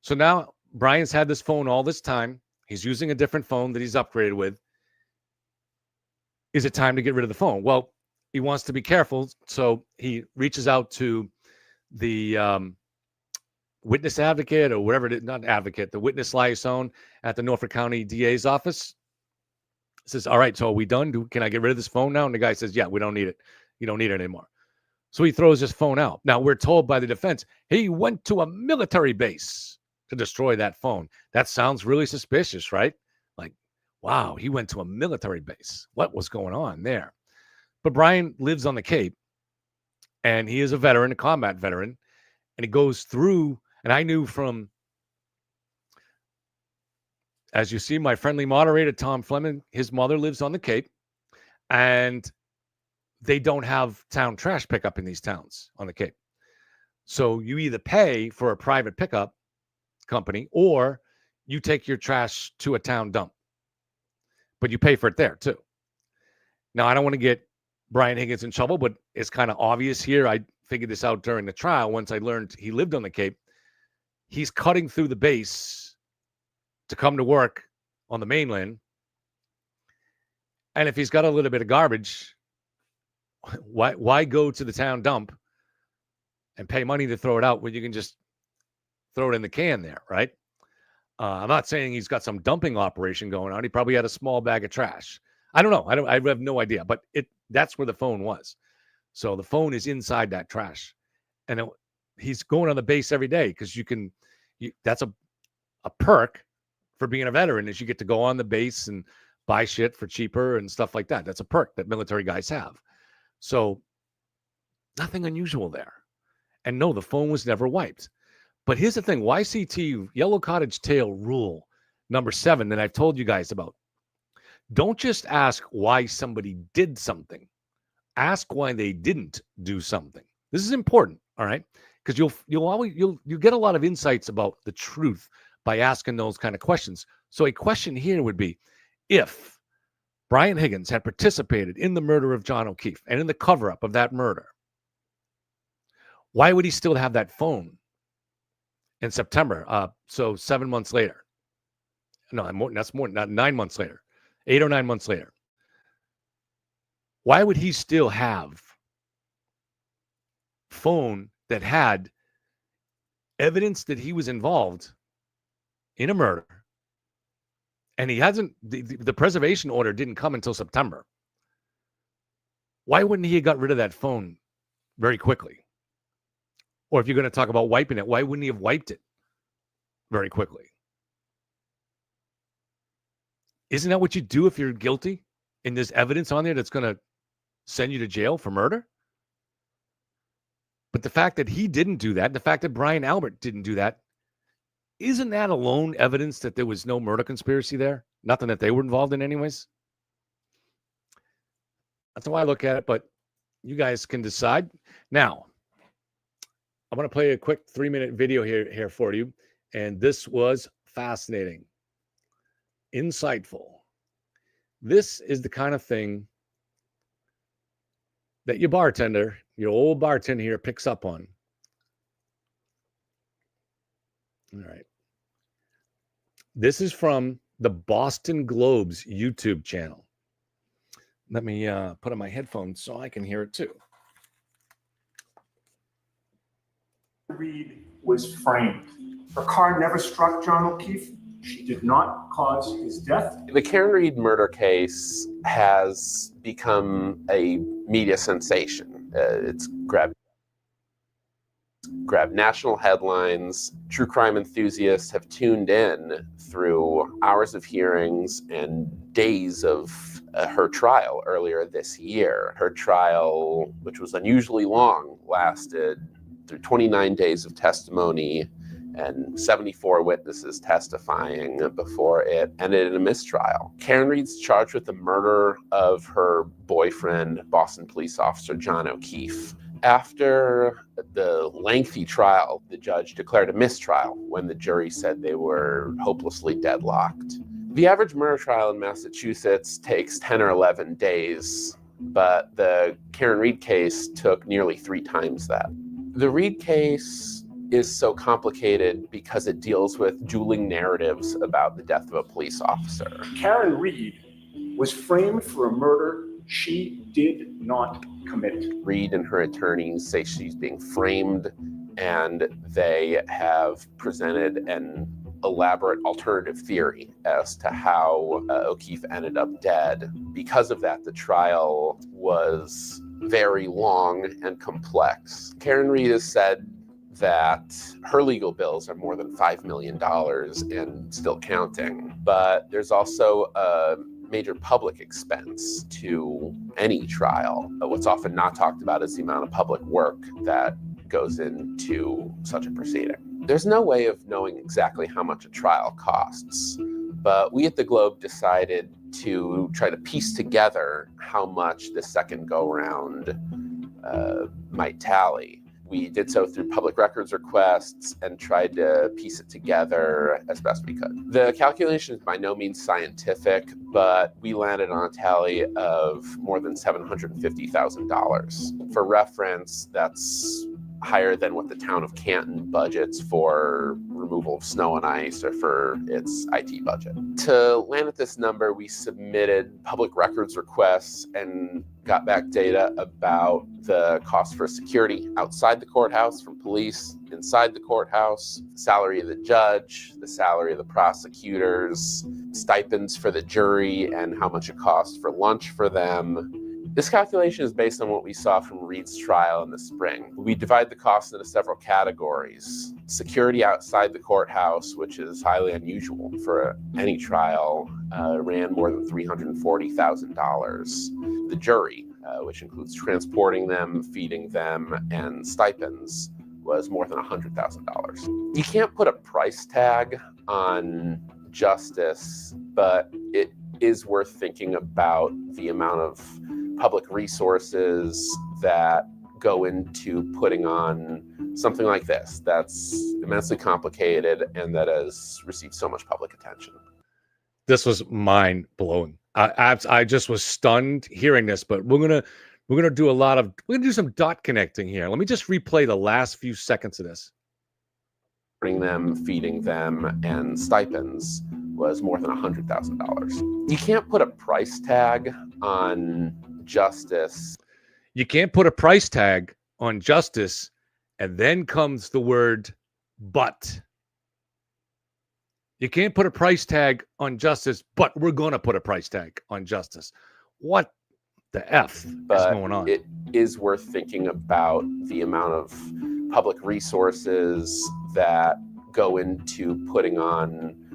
So now Brian's had this phone all this time. He's using a different phone that he's upgraded with. Is it time to get rid of the phone? Well, he wants to be careful, so he reaches out to the witness advocate, or whatever it is, not advocate, the witness liaison at the Norfolk County DA's office. Says, all right, so are we done? Can I get rid of this phone now? And the guy says, yeah, we don't need it. You don't need it anymore. So he throws his phone out. Now, we're told by the defense, he went to a military base to destroy that phone. That sounds really suspicious, right? Like, wow, he went to a military base. What was going on there? But Brian lives on the Cape, and he is a veteran, a combat veteran, and he goes through, and I knew from, as you see, my friendly moderator, Tom Fleming, his mother lives on the Cape, and they don't have town trash pickup in these towns on the Cape. So you either pay for a private pickup company, or you take your trash to a town dump. But you pay for it there too. Now, I don't want to get Brian Higgins in trouble, but it's kind of obvious here. I figured this out during the trial once I learned he lived on the Cape. He's cutting through the base to come to work on the mainland. And if he's got a little bit of garbage, why go to the town dump and pay money to throw it out when you can just throw it in the can there, right? I'm not saying he's got some dumping operation going on. He probably had a small bag of trash. I don't know. I have no idea, but that's where the phone was. So the phone is inside that trash. And he's going on the base every day, because that's a perk for being a veteran, is you get to go on the base and buy shit for cheaper and stuff like that. That's a perk that military guys have. So nothing unusual there. And no, the phone was never wiped. But here's the thing, YCT, Yellow Cottage Tale rule number 7 that I've told you guys about. Don't just ask why somebody did something. Ask why they didn't do something. This is important, all right? because you'll get a lot of insights about the truth by asking those kind of questions. So a question here would be, if Brian Higgins had participated in the murder of John O'Keefe and in the cover-up of that murder, why would he still have that phone in September? So 7 months later. No, that's more, not 9 months later, 8 or 9 months later. Why would he still have phone that had evidence that he was involved in a murder? And he hasn't, the preservation order didn't come until September. Why wouldn't he have got rid of that phone very quickly? Or if you're going to talk about wiping it, why wouldn't he have wiped it very quickly? Isn't that what you do if you're guilty and there's evidence on there that's going to send you to jail for murder? But the fact that he didn't do that, the fact that Brian Albert didn't do that, isn't that alone evidence that there was no murder conspiracy there? Nothing that they were involved in anyways? That's how I look at it, but you guys can decide. Now, I'm going to play a quick 3-minute video here for you, and this was fascinating, insightful. This is the kind of thing that your bartender, your old bartender here, picks up on. All right. This is from the Boston Globe's YouTube channel. Let me put on my headphones so I can hear it too. Reed was framed. Her car never struck John O'Keefe. She did not cause his death. The Karen Reed murder case has become a media sensation. It's grabbed national headlines. True crime enthusiasts have tuned in through hours of hearings and days of her trial earlier this year. Her trial, which was unusually long, lasted through 29 days of testimony and 74 witnesses testifying before it ended in a mistrial. Karen Reed's charged with the murder of her boyfriend, Boston police officer John O'Keefe. After the lengthy trial, the judge declared a mistrial when the jury said they were hopelessly deadlocked. The average murder trial in Massachusetts takes 10 or 11 days, but the Karen Reed case took nearly 3 times that. The Reed case is so complicated because it deals with dueling narratives about the death of a police officer. Karen Reed was framed for a murder she did not commit. Reed and her attorneys say she's being framed, and they have presented an elaborate alternative theory as to how O'Keefe ended up dead. Because of that, the trial was very long and complex. Karen Reed has said that her legal bills are more than $5 million and still counting. But there's also a major public expense to any trial. What's often not talked about is the amount of public work that goes into such a proceeding. There's no way of knowing exactly how much a trial costs, but we at the Globe decided to try to piece together how much the second go-round might tally. We did so through public records requests and tried to piece it together as best we could. The calculation is by no means scientific, but we landed on a tally of more than $750,000. For reference, that's higher than what the town of Canton budgets for removal of snow and ice or for its IT budget. To land at this number, we submitted public records requests and got back data about the cost for security outside the courthouse from police, inside the courthouse, the salary of the judge, the salary of the prosecutors, stipends for the jury, and how much it costs for lunch for them. This calculation is based on what we saw from Reed's trial in the spring. We divide the cost into several categories. Security outside the courthouse, which is highly unusual for any trial, ran more than $340,000. The jury, which includes transporting them, feeding them, and stipends, was more than $100,000. You can't put a price tag on justice, but it is worth thinking about the amount of public resources that go into putting on something like this that's immensely complicated and that has received so much public attention. This was mind blowing. I just was stunned hearing this, but we're gonna do some dot connecting here. Let me just replay the last few seconds of this. Them, feeding them, and stipends was more than $100,000. You can't put a price tag on justice. You can't put a price tag on justice, and then comes the word but. You can't put a price tag on justice, but we're going to put a price tag on justice. What the F is going on? It is worth thinking about the amount of public resources that go into putting on.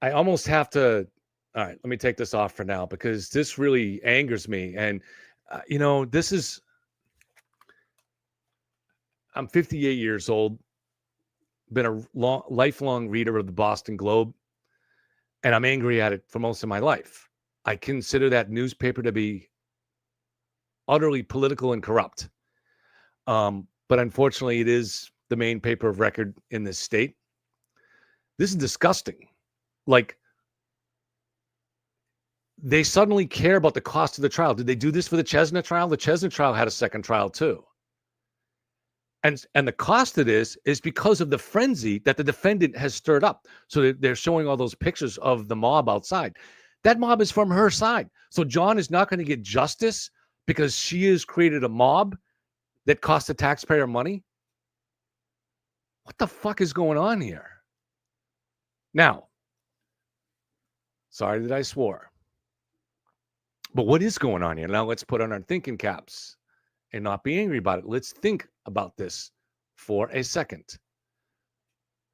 I almost have to. All right, let me take this off for now because this really angers me. And, I'm 58 years old, been a lifelong reader of the Boston Globe, and I'm angry at it for most of my life. I consider that newspaper to be utterly political and corrupt. But unfortunately, it is the main paper of record in this state. This is disgusting. Like, they suddenly care about the cost of the trial. Did they do this for the Chesna trial? The Chesna trial had a second trial too. And the cost of this is because of the frenzy that the defendant has stirred up. So they're showing all those pictures of the mob outside. That mob is from her side. So John is not going to get justice because she has created a mob that costs the taxpayer money. What the fuck is going on here? Now, sorry that I swore. But what is going on here? Now let's put on our thinking caps and not be angry about it. Let's think about this for a second.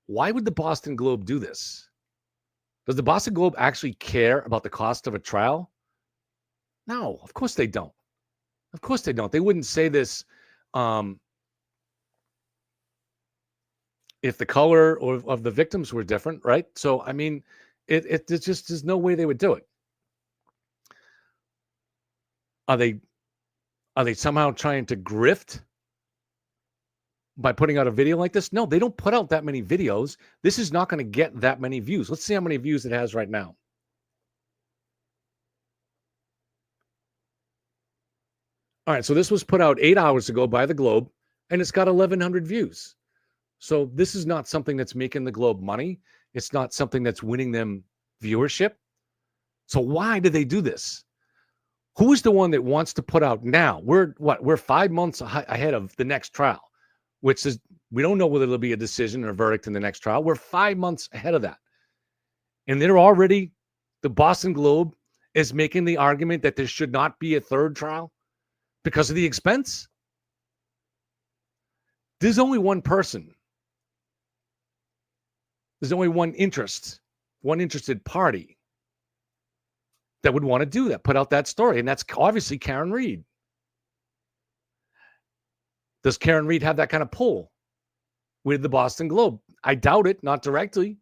Why would the Boston Globe do this? Does the Boston Globe actually care about the cost of a trial? No, of course they don't. Of course they don't. They wouldn't say this if the color of the victims were different, right? So, I mean, it just there's no way they would do it. Are they somehow trying to grift by putting out a video like this? No, they don't put out that many videos. This is not going to get that many views. Let's see how many views it has right now. All right, so this was put out 8 hours ago by the Globe, and it's got 1,100 views. So this is not something that's making the Globe money. It's not something that's winning them viewership. So why do they do this? Who is the one that wants to put out now? We're 5 months ahead of the next trial, which is, we don't know whether there'll be a decision or a verdict in the next trial. We're 5 months ahead of that. And they're already, the Boston Globe is making the argument that there should not be a third trial because of the expense. There's only one person. There's only one interested party that would want to do that, put out that story. And that's obviously Karen Reed. Does Karen Reed have that kind of pull with the Boston Globe? I doubt it, not directly,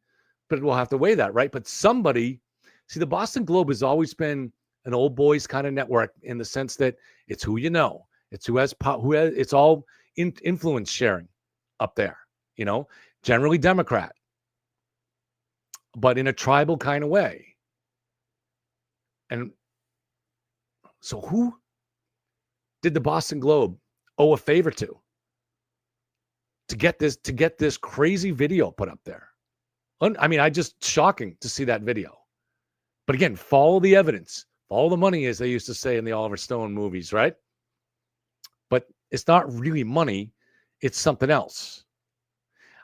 but we'll have to weigh that, right? But somebody, see, the Boston Globe has always been an old boys kind of network in the sense that it's who you know. It's it's all influence sharing up there, generally Democrat, but in a tribal kind of way. And so who did the Boston Globe owe a favor to get this crazy video put up there? I mean, shocking to see that video. But again, follow the evidence, follow the money, as they used to say in the Oliver Stone movies, right? But it's not really money, it's something else.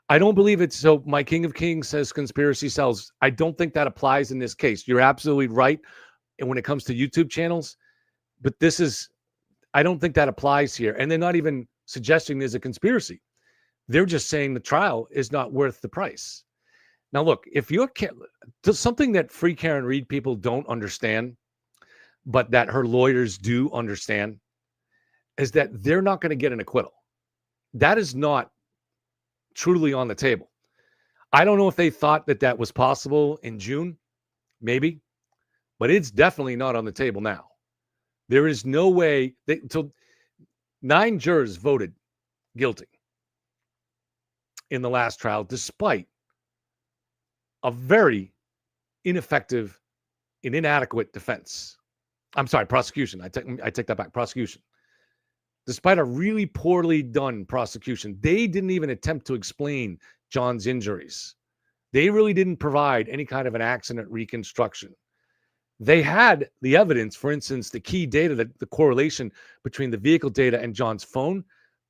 I don't believe it's so. My King of Kings says conspiracy sells. I don't think that applies in this case. You're absolutely right. And when it comes to YouTube channels, but I don't think that applies here. And they're not even suggesting there's a conspiracy. They're just saying the trial is not worth the price. Now, look, if you're something that Free Karen Reed people don't understand, but that her lawyers do understand, is that they're not going to get an acquittal. That is not truly on the table. I don't know if they thought that was possible in June, maybe. But it's definitely not on the table now. There is no way. 9 jurors voted guilty. in the last trial, despite a very ineffective and inadequate defense. I'm sorry, prosecution. I take that back. Prosecution. Despite a really poorly done prosecution, they didn't even attempt to explain John's injuries. They really didn't provide any kind of an accident reconstruction. They had the evidence, for instance, the key data, the correlation between the vehicle data and John's phone,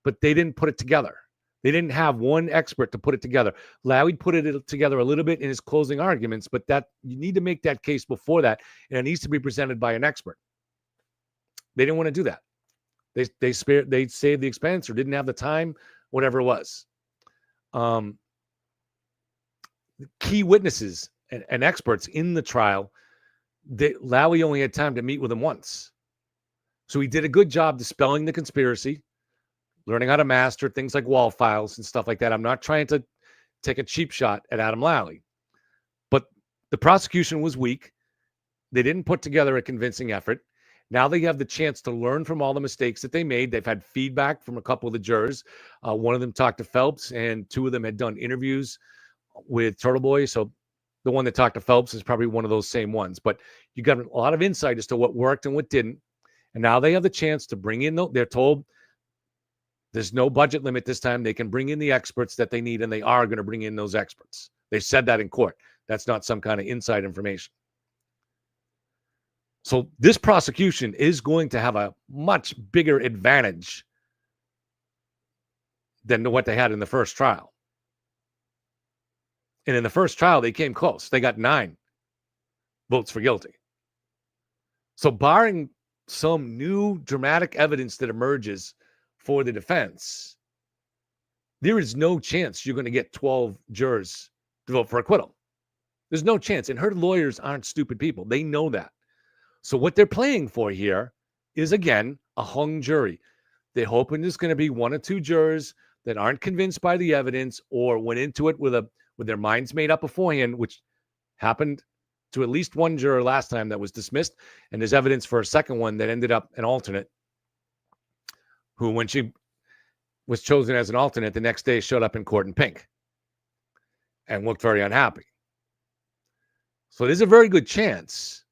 but they didn't put it together. They didn't have one expert to put it together. Lowy put it together a little bit in his closing arguments, but that you need to make that case before that, and it needs to be presented by an expert. They didn't want to do that. They saved the expense or didn't have the time, whatever it was. Key witnesses and experts in the trial, Lowy only had time to meet with them once. So he did a good job dispelling the conspiracy, learning how to master things like wall files and stuff like that. I'm not trying to take a cheap shot at Adam Lowy, but the prosecution was weak. They didn't put together a convincing effort. Now they have the chance to learn from all the mistakes that they made. They've had feedback from a couple of the jurors. One of them talked to Phelps, and two of them had done interviews with Turtle Boy. So the one that talked to Phelps is probably one of those same ones. But you got a lot of insight as to what worked and what didn't. And now they have the chance to bring in, they're told there's no budget limit this time. They can bring in the experts that they need, and they are going to bring in those experts. They said that in court. That's not some kind of inside information. So this prosecution is going to have a much bigger advantage than what they had in the first trial. And in the first trial, they came close. They got 9 votes for guilty. So barring some new dramatic evidence that emerges for the defense, there is no chance you're going to get 12 jurors to vote for acquittal. There's no chance. And her lawyers aren't stupid people. They know that. So what they're playing for here is, again, a hung jury. They're hoping there's going to be 1 or 2 jurors that aren't convinced by the evidence or went into it with their minds made up beforehand, which happened to at least one juror last time that was dismissed. And there's evidence for a second one that ended up an alternate, who, when she was chosen as an alternate, the next day showed up in court in pink and looked very unhappy. So there's a very good chance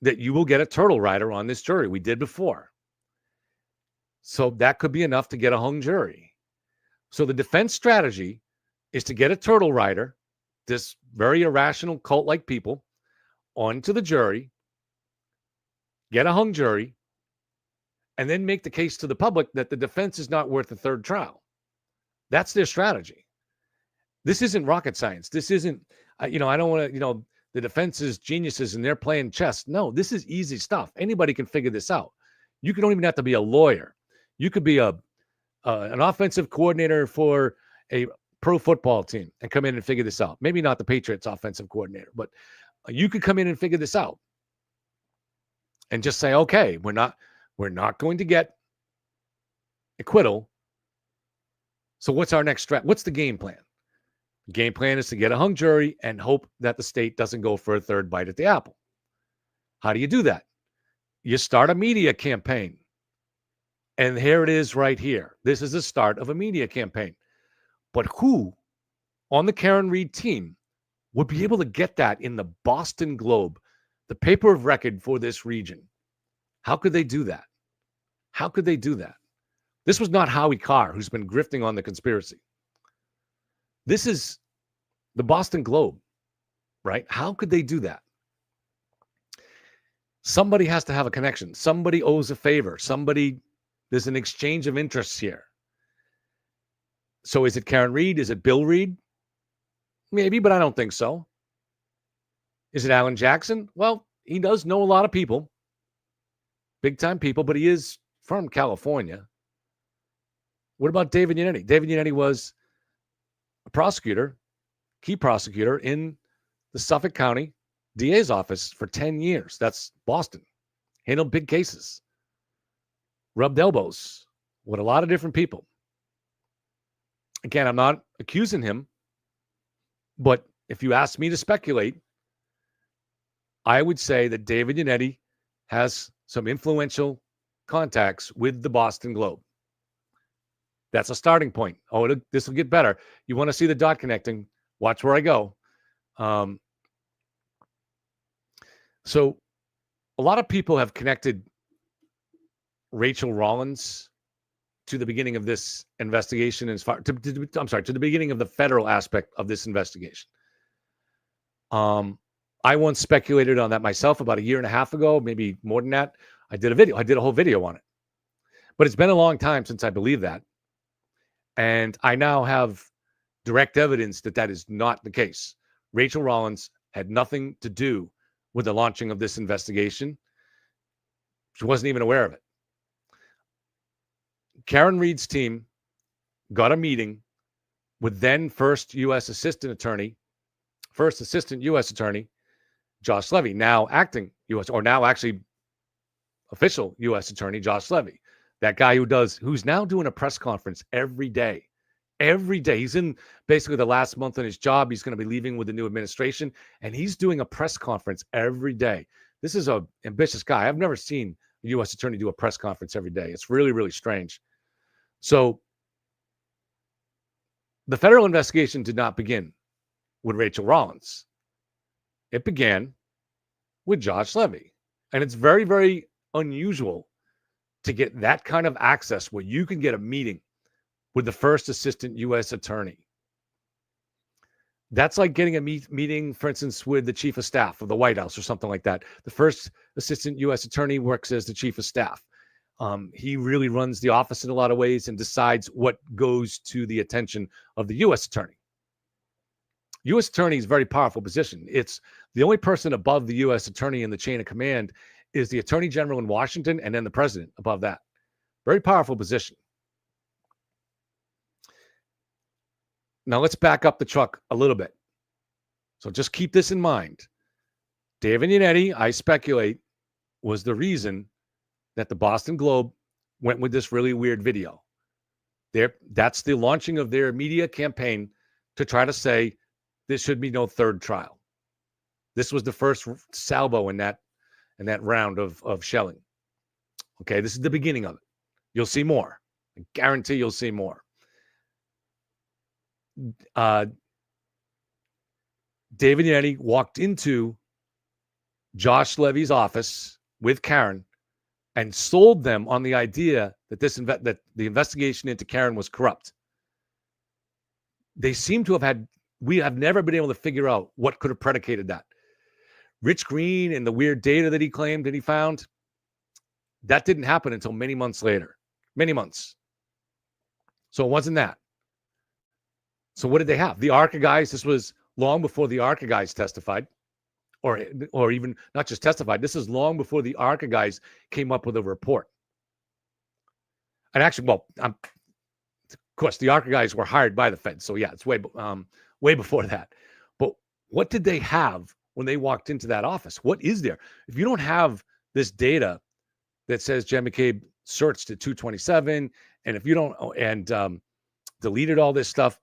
that you will get a turtle rider on this jury. We did before. So that could be enough to get a hung jury. So the defense strategy is to get a turtle rider, this very irrational cult-like people, onto the jury, get a hung jury, and then make the case to the public that the defense is not worth a third trial. That's their strategy. This isn't rocket science. This isn't, I don't want to, the defense is geniuses and they're playing chess. No, this is easy stuff. Anybody can figure this out. You don't even have to be a lawyer. You could be an offensive coordinator for a pro football team and come in and figure this out. Maybe not the Patriots offensive coordinator, but you could come in and figure this out and just say, okay, we're not going to get acquittal. So what's our next strat? What's the game plan? The game plan is to get a hung jury and hope that the state doesn't go for a third bite at the apple. How do you do that? You start a media campaign. And here it is right here. This is the start of a media campaign. But who on the Karen Reed team would be able to get that in the Boston Globe, the paper of record for this region? How could they do that? How could they do that? This was not Howie Carr, who's been grifting on the conspiracy. This is the Boston Globe, right? How could they do that? Somebody has to have a connection. Somebody owes a favor. There's an exchange of interests here. So is it Karen Reed? Is it Bill Reed? Maybe, but I don't think so. Is it Alan Jackson? Well, he does know a lot of people, big time people, but he is from California. What about David Yannetti? David Yannetti was a prosecutor, key prosecutor in the Suffolk County DA's office for 10 years. That's Boston. Handled big cases. Rubbed elbows with a lot of different people. Again, I'm not accusing him, but if you ask me to speculate, I would say that David Yannetti has some influential contacts with the Boston Globe. That's a starting point. Oh, this will get better. You want to see the dot connecting? Watch where I go. So a lot of people have connected Rachel Rollins to the beginning of this investigation, to the beginning of the federal aspect of this investigation. I once speculated on that myself about a year and a half ago, maybe more than that. I did a whole video on it. But it's been a long time since I believed that. And I now have direct evidence that that is not the case. Rachel Rollins had nothing to do with the launching of this investigation. She wasn't even aware of it. Karen Reed's team got a meeting with then first assistant U.S. attorney, Josh Levy, now acting U.S. or now actually official U.S. attorney, Josh Levy, that guy who's now doing a press conference every day. Every day. He's in basically the last month in his job. He's going to be leaving with the new administration, and he's doing a press conference every day. This is an ambitious guy. I've never seen a U.S. attorney do a press conference every day. It's really, really strange. So the federal investigation did not begin with Rachel Rollins. It began with Josh Levy. And it's very, very unusual to get that kind of access where you can get a meeting with the first assistant U.S. attorney. That's like getting a meeting, for instance, with the chief of staff of the White House or something like that. The first assistant U.S. attorney works as the chief of staff. He really runs the office in a lot of ways and decides what goes to the attention of the U.S. attorney. U.S. attorney is a very powerful position. It's the only person above the U.S. attorney in the chain of command is the attorney general in Washington and then the president above that. Very powerful position. Now let's back up the truck a little bit. So just keep this in mind. David Yannetti, I speculate, was the reason that the Boston Globe went with this really weird video. That's the launching of their media campaign to try to say there should be no third trial. This was the first salvo in that round of shelling. Okay, this is the beginning of it. You'll see more. I guarantee you'll see more. David Yannetti walked into Josh Levy's office with Karen and sold them on the idea that that the investigation into Karen was corrupt. They seem to have we have never been able to figure out what could have predicated that. Rich Green and the weird data that he claimed that he found, that didn't happen until many months later. Many months. So it wasn't that. So what did they have? The ARCA guys, this was long before the ARCA guys testified, or even not just testified. This is long before the ARCA guys came up with a report. And actually, of course, the ARCA guys were hired by the Fed. So yeah, it's way before that. But what did they have when they walked into that office? What is there? If you don't have this data that says Jen McCabe searched at 227, and if you don't, and deleted all this stuff,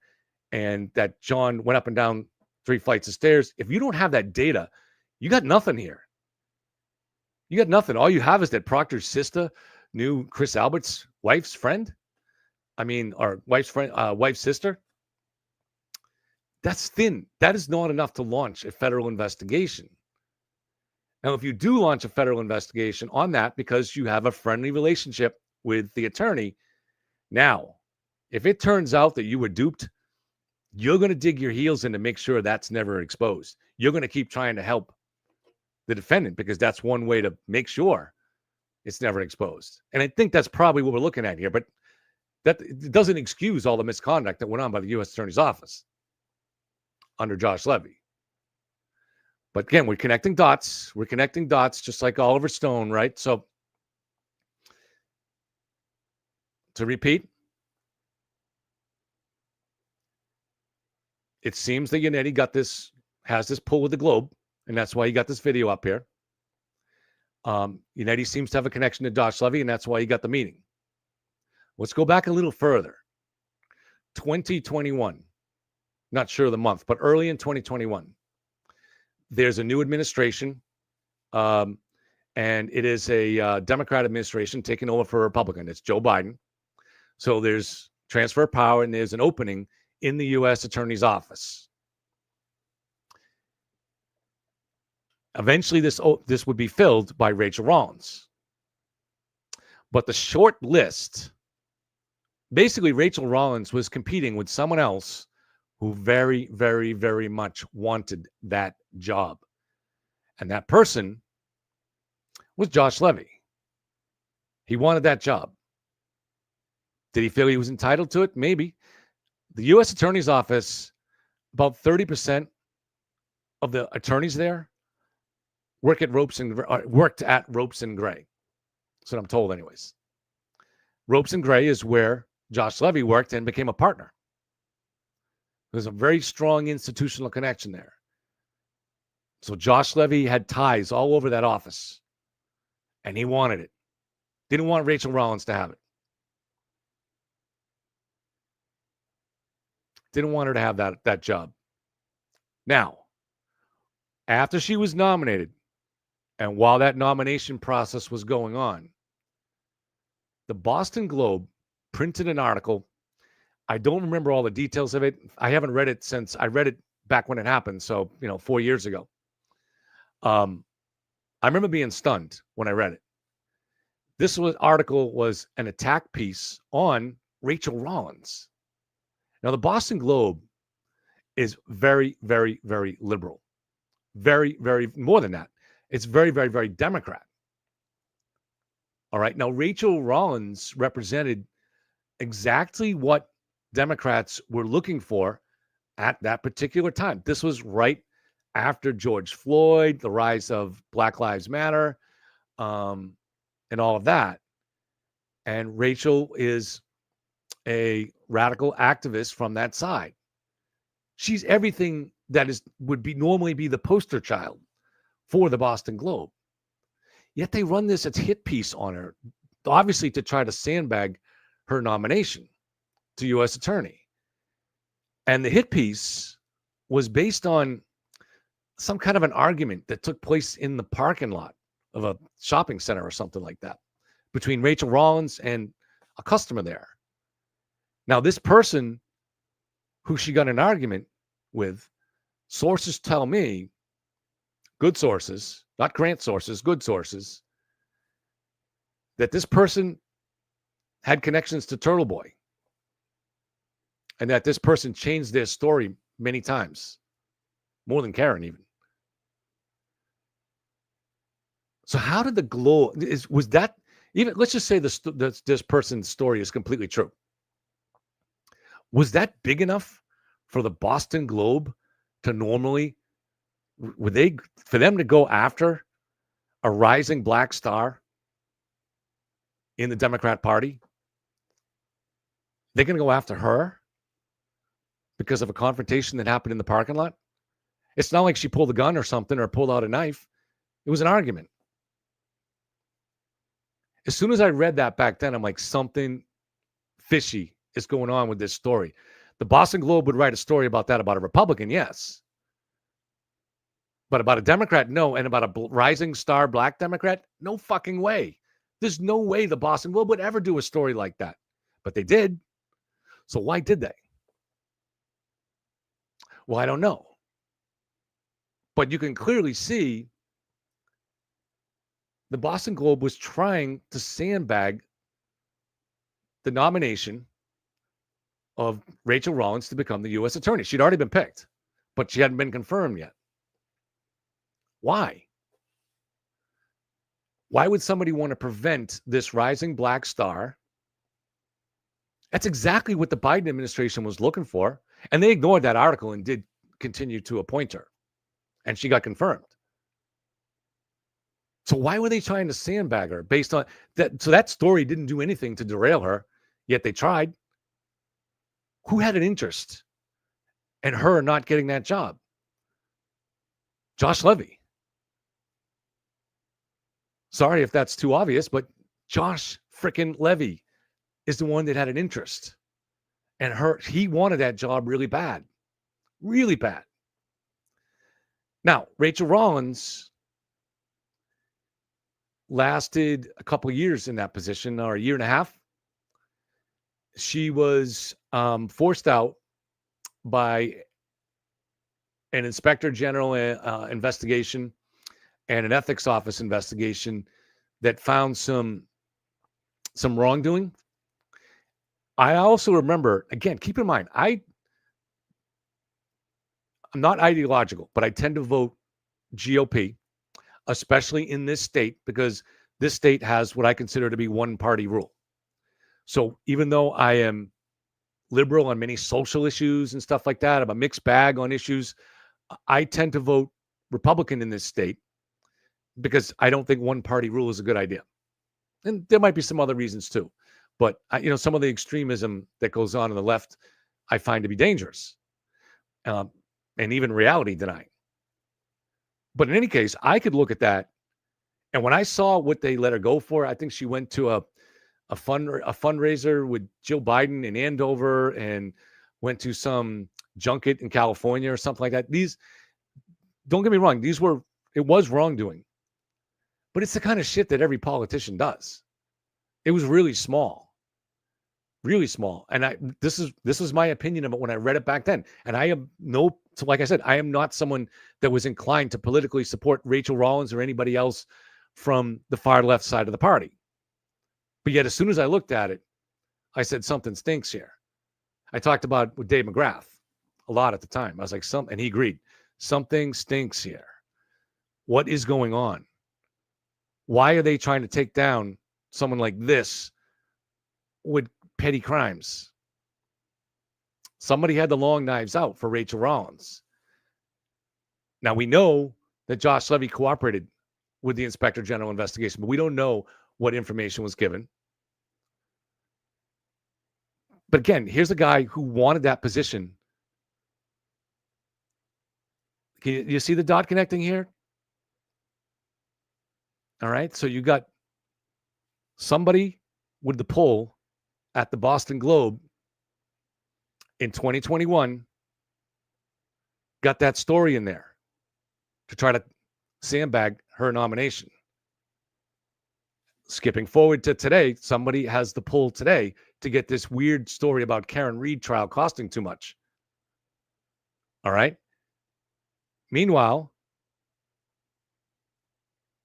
and that John went up and down 3 flights of stairs, if you don't have that data, you got nothing here. You got nothing. All you have is that Proctor's sister knew Chris Albert's wife's friend. Or wife's sister. That's thin. That is not enough to launch a federal investigation. Now, if you do launch a federal investigation on that because you have a friendly relationship with the attorney, now, if it turns out that you were duped, you're going to dig your heels in to make sure that's never exposed. You're going to keep trying to help the defendant because that's one way to make sure it's never exposed. And I think that's probably what we're looking at here, but that doesn't excuse all the misconduct that went on by the U.S. Attorney's Office under Josh Levy. But again, we're connecting dots. We're connecting dots just like Oliver Stone, right? So to repeat, it seems that Yannetti has this pull with the Globe, and that's why he got this video up here. Yannetti seems to have a connection to Josh Levy, and that's why he got the meeting. Let's go back a little further. 2021. Not sure of the month, but early in 2021. There's a new administration, and it is a Democrat administration taking over for a Republican. It's Joe Biden. So there's transfer of power, and there's an opening in the U.S. Attorney's Office. Eventually, this would be filled by Rachel Rollins. But the short list, basically, Rachel Rollins was competing with someone else who very, very, very much wanted that job. And that person was Josh Levy. He wanted that job. Did he feel he was entitled to it? Maybe. The U.S. Attorney's Office, about 30% of the attorneys there worked at Ropes and Gray. That's what I'm told anyways. Ropes and Gray is where Josh Levy worked and became a partner. There's a very strong institutional connection there. So Josh Levy had ties all over that office, and he wanted it. Didn't want Rachel Rollins to have it. Didn't want her to have that job. Now, after she was nominated, and while that nomination process was going on, the Boston Globe printed an article. I don't remember all the details of it. I haven't read it since I read it back when it happened. So, 4 years ago. I remember being stunned when I read it. This article was an attack piece on Rachel Rollins. Now, the Boston Globe is very, very, very liberal. Very, very, more than that. It's very, very, very Democrat. All right. Now, Rachel Rollins represented exactly what Democrats were looking for at that particular time. This was right after George Floyd, the rise of Black Lives Matter, and all of that. And Rachel is a radical activist from that side. She's everything that would normally be the poster child for the Boston Globe. Yet they run this hit piece on her, obviously to try to sandbag her nomination to U.S. Attorney. And the hit piece was based on some kind of an argument that took place in the parking lot of a shopping center or something like that between Rachel Rollins and a customer there. Now, this person who she got an argument with, sources tell me, good sources, not grant sources, good sources, that this person had connections to Turtle Boy and that this person changed their story many times, more than Karen even. So how did the Globe, was that, even, let's just say this person's story is completely true. Was that big enough for the Boston Globe to normally, for them to go after a rising black star in the Democrat Party? They're going to go after her because of a confrontation that happened in the parking lot? It's not like she pulled a gun or something or pulled out a knife. It was an argument. As soon as I read that back then, I'm like, something fishy is going on with this story. The Boston Globe would write a story about that, about a Republican, yes. But about a Democrat, no. And about a rising star black Democrat, no fucking way. There's no way the Boston Globe would ever do a story like that. But they did. So why did they? Well, I don't know. But you can clearly see the Boston Globe was trying to sandbag the nomination of Rachel Rollins to become the U.S. Attorney. She'd already been picked, but she hadn't been confirmed yet. Why? Why would somebody want to prevent this rising black star? That's exactly what the Biden administration was looking for. And they ignored that article and did continue to appoint her. And she got confirmed. So why were they trying to sandbag her based on that? So that story didn't do anything to derail her, yet they tried. Who had an interest in her not getting that job? Josh Levy. Sorry if that's too obvious, but Josh frickin' Levy is the one that had an interest. And he wanted that job really bad. Really bad. Now, Rachel Rollins lasted a couple of years in that position, or a year and a half. she was forced out by an inspector general investigation and an ethics office investigation that found some wrongdoing. I also remember, again, keep in mind, I'm not ideological, but I tend to vote GOP, especially in this state, because this state has what I consider to be one-party rule. So even though I am liberal on many social issues and stuff like that, I'm a mixed bag on issues, I tend to vote Republican in this state because I don't think one-party rule is a good idea. And there might be some other reasons too. But, some of the extremism that goes on the left, I find to be dangerous and even reality denying. But in any case, I could look at that. And when I saw what they let her go for, I think she went to a fundraiser with Jill Biden in Andover and went to some junket in California or something like that. Don't get me wrong, it was wrongdoing. But it's the kind of shit that every politician does. It was really small. Really small. And this was my opinion of it when I read it back then. And like I said, I am not someone that was inclined to politically support Rachel Rollins or anybody else from the far left side of the party. But yet, as soon as I looked at it, I said, something stinks here. I talked about with Dave McGrath a lot at the time. I was like, and he agreed, something stinks here. What is going on? Why are they trying to take down someone like this with petty crimes? Somebody had the long knives out for Rachel Rollins. Now, we know that Josh Levy cooperated with the Inspector General investigation, but we don't know what information was given. But again, here's a guy who wanted that position. Can you see the dot connecting here? All right. So you got somebody with the pull at the Boston Globe in 2021, got that story in there to try to sandbag her nomination. Skipping forward to today, somebody has the pull today to get this weird story about Karen Reed trial costing too much. All right. Meanwhile,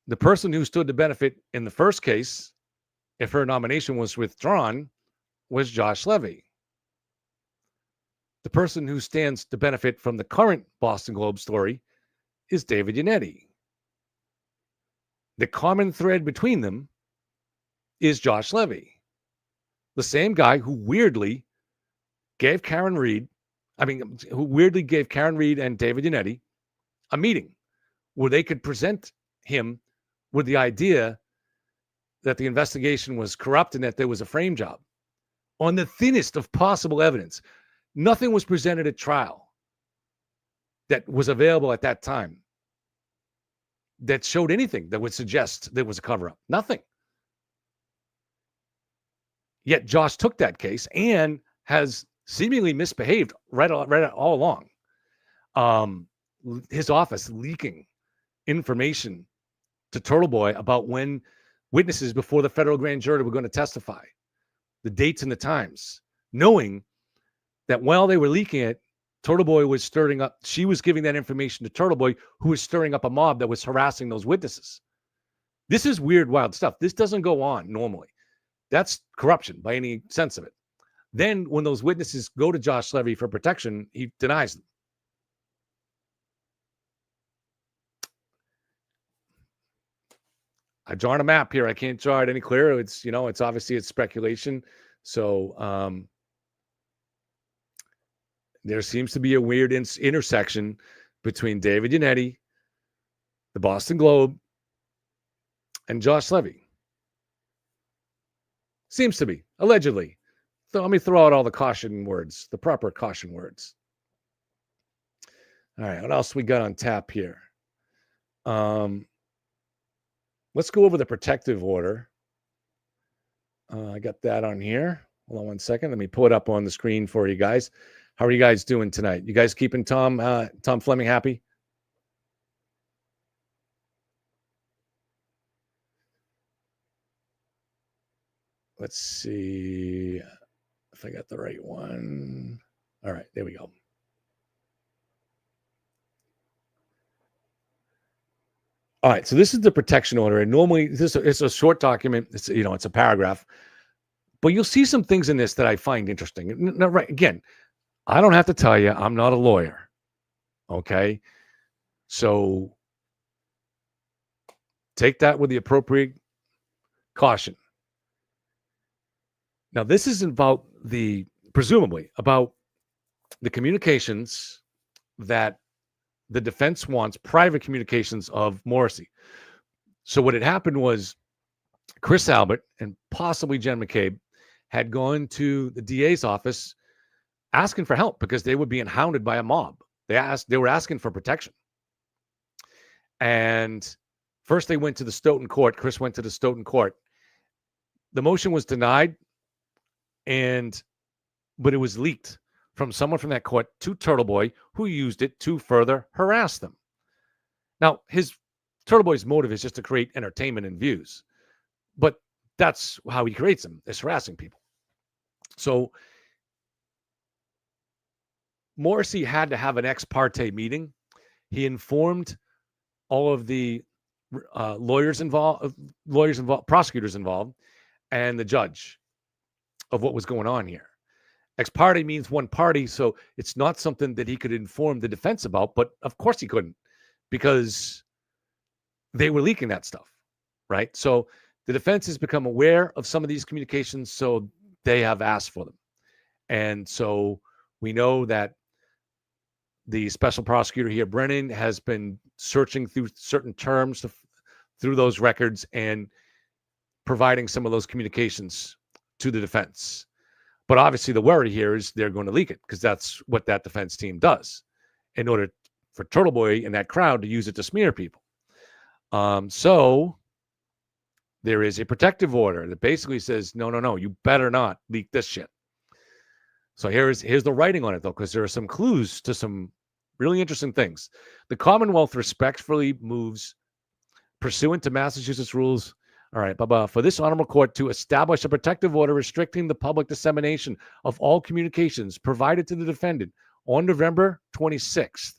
the person who stood to benefit in the first case, if her nomination was withdrawn, was Josh Levy. The person who stands to benefit from the current Boston Globe story is David Yannetti. The common thread between them is Josh Levy, the same guy who weirdly gave Karen Reed and David Yannetti a meeting where they could present him with the idea that the investigation was corrupt and that there was a frame job on the thinnest of possible evidence. Nothing was presented at trial that was available at that time that showed anything that would suggest there was a cover-up. Nothing. Yet Josh took that case and has seemingly misbehaved right all along. His office leaking information to Turtle Boy about when witnesses before the federal grand jury were going to testify, the dates and the times, knowing that while they were leaking it, Turtle Boy was stirring up. She was giving that information to Turtle Boy, who was stirring up a mob that was harassing those witnesses. This is weird, wild stuff. This doesn't go on normally. That's corruption by any sense of it. Then when those witnesses go to Josh Levy for protection, he denies them. I drawn a map here. I can't draw it any clearer. It's obviously it's speculation. So there seems to be a weird intersection between David Yannetti, the Boston Globe, and Josh Levy. Seems to be, allegedly. So let me throw out all the caution words, the proper caution words. All right, what else we got on tap here? Let's go over the protective order. I got that on here. Hold on one second. Let me pull it up on the screen for you guys. How are you guys doing tonight? You guys keeping Tom Fleming happy? Let's see. if I got the right one. All right, there we go. All right, so this is the protection order, and normally it's a short document. It's it's a paragraph, but you'll see some things in this that I find interesting. Now, right, again, I don't have to tell you, I'm not a lawyer. Okay, so take that with the appropriate caution. Now, this is about presumably about the communications that the defense wants, private communications of Morrissey. So what had happened was Chris Albert and possibly Jen McCabe had gone to the DA's office asking for help because they were being hounded by a mob. They were asking for protection. And first they went to the Stoughton court. Chris went to the Stoughton court. The motion was denied, but it was leaked from someone from that court to Turtle Boy, who used it to further harass them. Now, Turtle Boy's motive is just to create entertainment and views, but that's how he creates them, is harassing people. So Morrissey had to have an ex parte meeting. He informed all of the prosecutors involved, and the judge of what was going on here. Ex parte means one party, so it's not something that he could inform the defense about, but of course he couldn't because they were leaking that stuff, right? So the defense has become aware of some of these communications, so they have asked for them. And so we know that the special prosecutor here, Brennan, has been searching through certain terms through those records and providing some of those communications to the defense. But obviously the worry here is they're going to leak it because that's what that defense team does in order for Turtle Boy and that crowd to use it to smear people. So there is a protective order that basically says, no, you better not leak this shit. So here's the writing on it, though, because there are some clues to some really interesting things. The Commonwealth respectfully moves, pursuant to Massachusetts rules, for this honorable court to establish a protective order restricting the public dissemination of all communications provided to the defendant on November 26th.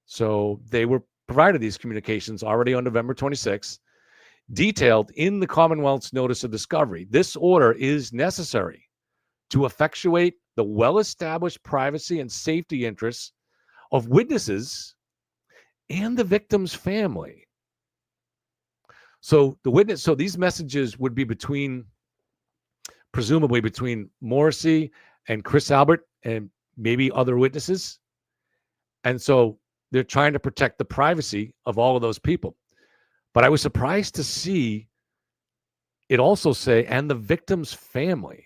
So they were provided these communications already on November 26th, detailed in the Commonwealth's notice of discovery. This order is necessary to effectuate the well-established privacy and safety interests of witnesses and the victim's family. So these messages would be presumably between Morrissey and Chris Albert and maybe other witnesses. And so they're trying to protect the privacy of all of those people. But I was surprised to see it also say, and the victim's family.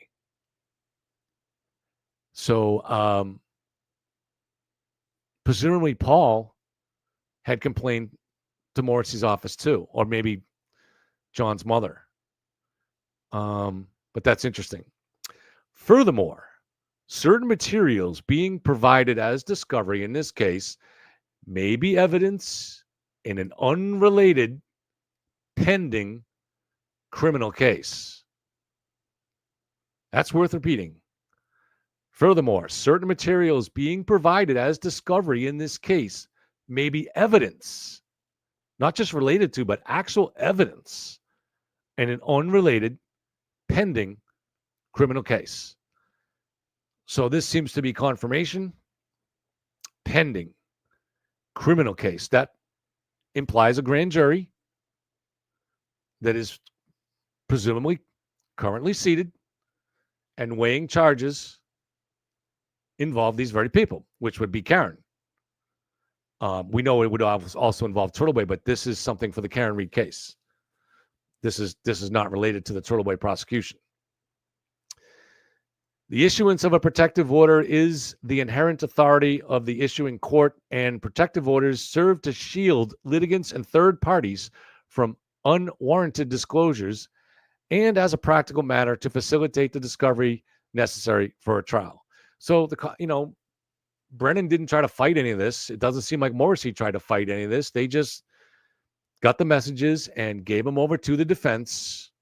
So presumably Paul had complained to Morrissey's office too, or maybe John's mother. But that's interesting. Furthermore, certain materials being provided as discovery in this case may be evidence in an unrelated pending criminal case. That's worth repeating. Furthermore, certain materials being provided as discovery in this case may be evidence, not just related to, but actual evidence in an unrelated pending criminal case. So this seems to be confirmation. Pending criminal case. That implies a grand jury that is presumably currently seated and weighing charges involve these very people, which would be Karen. We know it would also involve Turtle Boy, but this is something for the Karen Reed case. This is not related to the Turtle Boy prosecution. The issuance of a protective order is the inherent authority of the issuing court, and protective orders serve to shield litigants and third parties from unwarranted disclosures and, as a practical matter, to facilitate the discovery necessary for a trial. So, Brennan didn't try to fight any of this. It doesn't seem like Morrissey tried to fight any of this. They just got the messages and gave them over to the defense,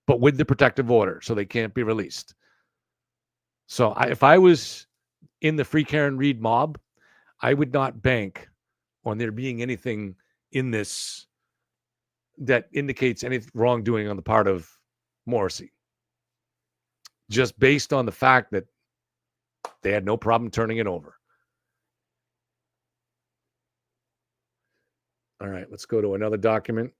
but with the protective order, so they can't be released. So if I was in the Free Karen Reed mob, I would not bank on there being anything in this that indicates any wrongdoing on the part of Morrissey. Just based on the fact that they had no problem turning it over. All right, let's go to another document.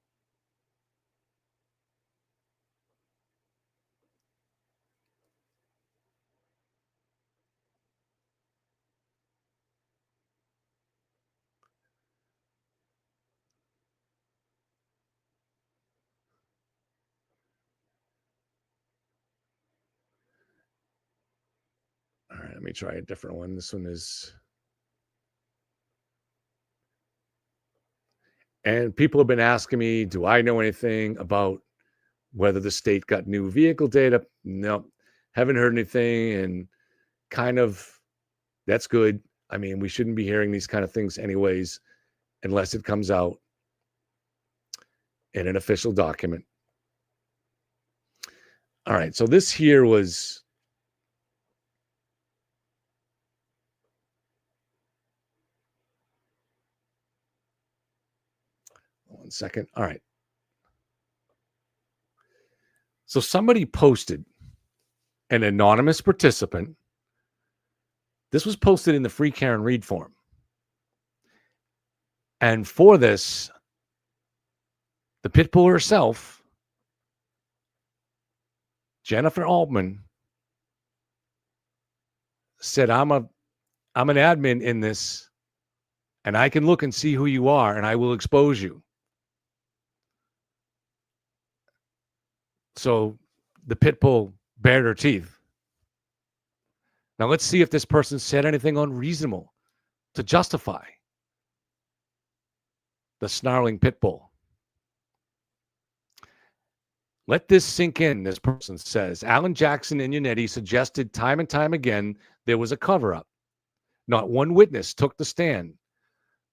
All right, let me try a different one. This one is... And people have been asking me, do I know anything about whether the state got new vehicle data? No, haven't heard anything. And kind of, that's good. I mean, we shouldn't be hearing these kind of things anyways, unless it comes out in an official document. All right, so this here was... One second. All right. So somebody posted, an anonymous participant. This was posted in the Free Karen Reed forum. And for this, the pit bull herself, Jennifer Altman, said, I'm an admin in this, and I can look and see who you are, and I will expose you. So the pit bull bared her teeth. Now let's see if this person said anything unreasonable to justify the snarling pit bull. Let this sink in, this person says. Alan Jackson and Yannetti suggested time and time again there was a cover-up. Not one witness took the stand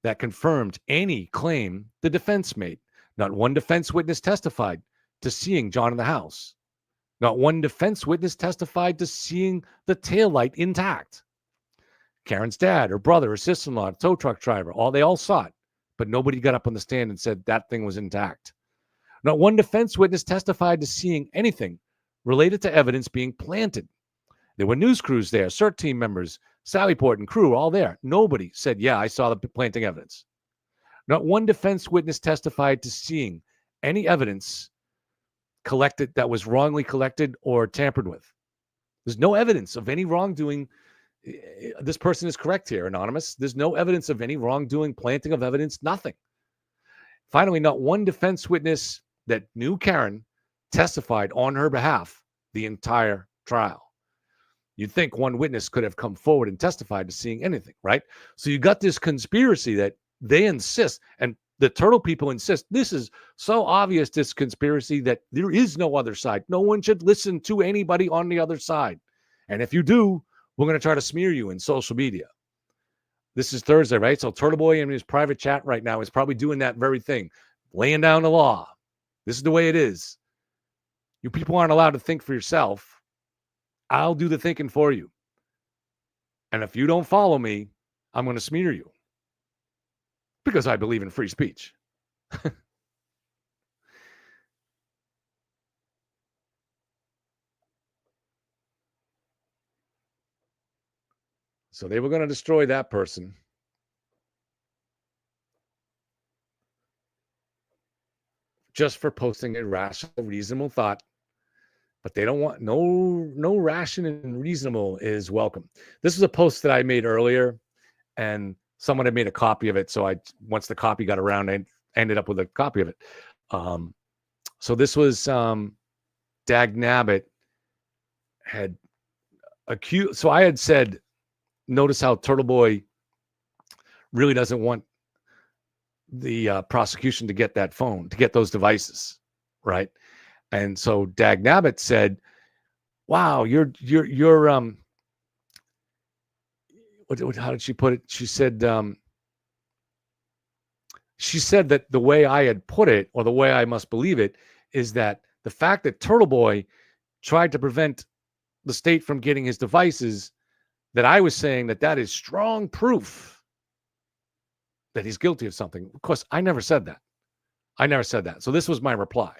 that confirmed any claim the defense made. Not one defense witness testified to seeing John in the house. Not one defense witness testified to seeing the taillight intact. Karen's dad, her brother, her sister-in-law, tow truck driver, they all saw it, but nobody got up on the stand and said that thing was intact. Not one defense witness testified to seeing anything related to evidence being planted. There were news crews there, CERT team members, Sallyport and crew, all there. Nobody said, yeah, I saw the planting evidence. Not one defense witness testified to seeing any evidence collected that was wrongly collected or tampered with. There's no evidence of any wrongdoing. This person is correct here, anonymous. There's no evidence of any wrongdoing, planting of evidence, nothing. Finally, not one defense witness that knew Karen testified on her behalf the entire trial. You'd think one witness could have come forward and testified to seeing anything, right? So you got this conspiracy that they insist, and the turtle people insist, this is so obvious, this conspiracy, that there is no other side. No one should listen to anybody on the other side. And if you do, we're going to try to smear you in social media. This is Thursday, right? So Turtle Boy in his private chat right now is probably doing that very thing, laying down the law. This is the way it is. You people aren't allowed to think for yourself. I'll do the thinking for you. And if you don't follow me, I'm going to smear you. Because I believe in free speech. So they were going to destroy that person. Just for posting a rational, reasonable thought. But they don't want, no rational and reasonable is welcome. This is a post that I made earlier, and someone had made a copy of it. So once the copy got around, I ended up with a copy of it. So this was Dag Nabbit had accused. So I had said, notice how Turtle Boy really doesn't want the prosecution to get that phone, to get those devices, right? And so Dag Nabbit said, wow, you're how did she put it? She said that the way I had put it, or the way I must believe it, is that the fact that Turtle Boy tried to prevent the state from getting his devices that I was saying that is strong proof that he's guilty of something. Of course, I never said that. So this was my reply.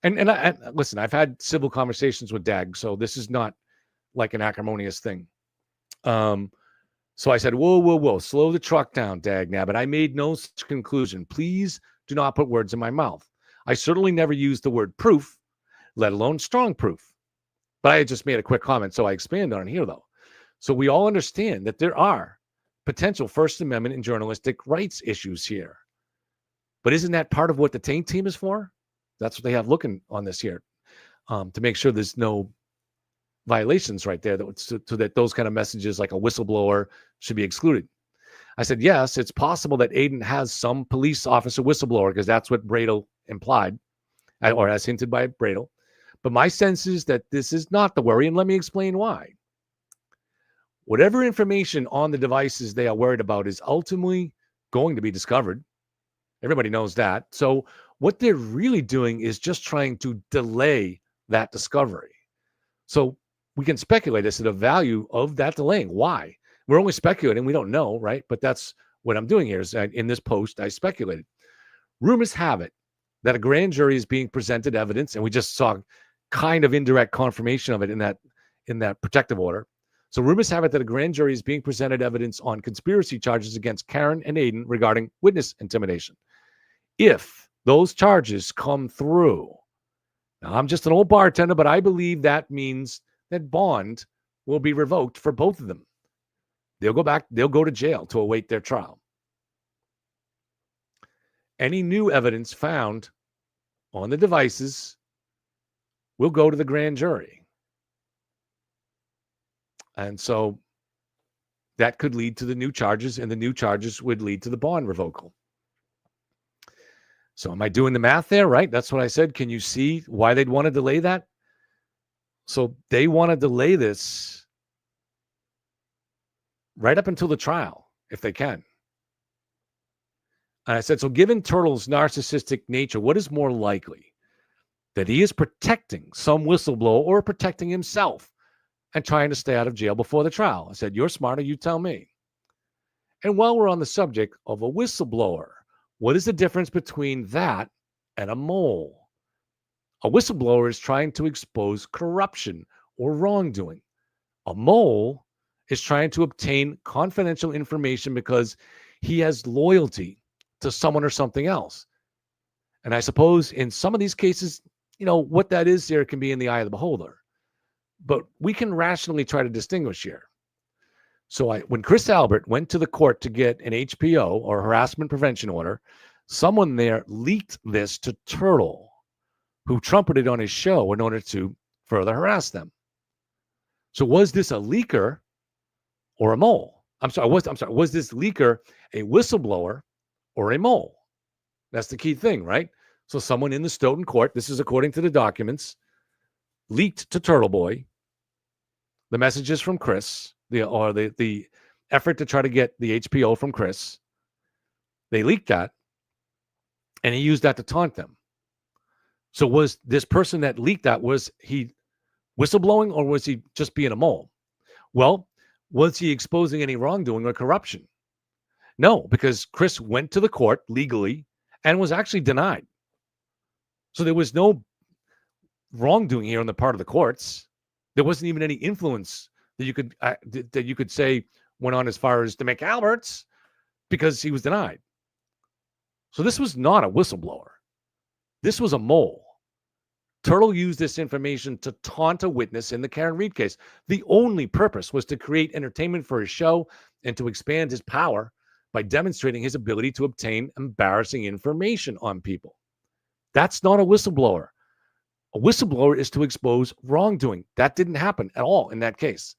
And listen, I've had civil conversations with DAG, so this is not like an acrimonious thing. So I said, whoa, slow the truck down, DAG Nabbit. I made no such conclusion. Please do not put words in my mouth. I certainly never used the word proof, let alone strong proof. But I had just made a quick comment, so I expand on it here, though. So we all understand that there are potential First Amendment and journalistic rights issues here. But isn't that part of what the Taint team is for? That's what they have looking on this here, to make sure there's no violations right there, so that those kind of messages like a whistleblower should be excluded. I said, yes, it's possible that Aiden has some police officer whistleblower, because that's what Bradel implied, or as hinted by Bradel. But my sense is that this is not the worry, and let me explain why. Whatever information on the devices they are worried about is ultimately going to be discovered. Everybody knows that. So what they're really doing is just trying to delay that discovery. So we can speculate as to the value of that delaying. Why? We're only speculating. We don't know, right? But that's what I'm doing here. Is in this post, I speculated. Rumors have it that a grand jury is being presented evidence, and we just saw kind of indirect confirmation of it in that protective order. So rumors have it that a grand jury is being presented evidence on conspiracy charges against Karen and Aiden regarding witness intimidation. If those charges come through, now I'm just an old bartender, but I believe that means that bond will be revoked for both of them. They'll go to jail to await their trial. Any new evidence found on the devices will go to the grand jury. And so that could lead to the new charges, and the new charges would lead to the bond revocal. So am I doing the math there, right? That's what I said. Can you see why they'd want to delay that? So they want to delay this right up until the trial, if they can. And I said, so given Turtle's narcissistic nature, what is more likely? That he is protecting some whistleblower or protecting himself and trying to stay out of jail before the trial? I said, you're smarter, you tell me. And while we're on the subject of a whistleblower, what is the difference between that and a mole? A whistleblower is trying to expose corruption or wrongdoing. A mole is trying to obtain confidential information because he has loyalty to someone or something else. And I suppose in some of these cases, what that is there can be in the eye of the beholder. But we can rationally try to distinguish here. So when Chris Albert went to the court to get an HPO, or harassment prevention order, someone there leaked this to Turtle, who trumpeted on his show in order to further harass them. So was this a leaker or a mole? Was this leaker a whistleblower or a mole? That's the key thing, right? So someone in the Stoughton court, this is according to the documents, leaked to Turtle Boy the messages from Chris, the effort to try to get the HPO from Chris. They leaked that, and he used that to taunt them. So was this person that leaked that, was he whistleblowing, or was he just being a mole? Well, was he exposing any wrongdoing or corruption? No, because Chris went to the court legally and was actually denied. So there was no wrongdoing here on the part of the courts. There wasn't even any influence that you could say went on as far as to make Alberts, because he was denied. So this was not a whistleblower. This was a mole. Turtle used this information to taunt a witness in the Karen Reed case. The only purpose was to create entertainment for his show and to expand his power by demonstrating his ability to obtain embarrassing information on people. That's not a whistleblower. A whistleblower is to expose wrongdoing. That didn't happen at all in that case.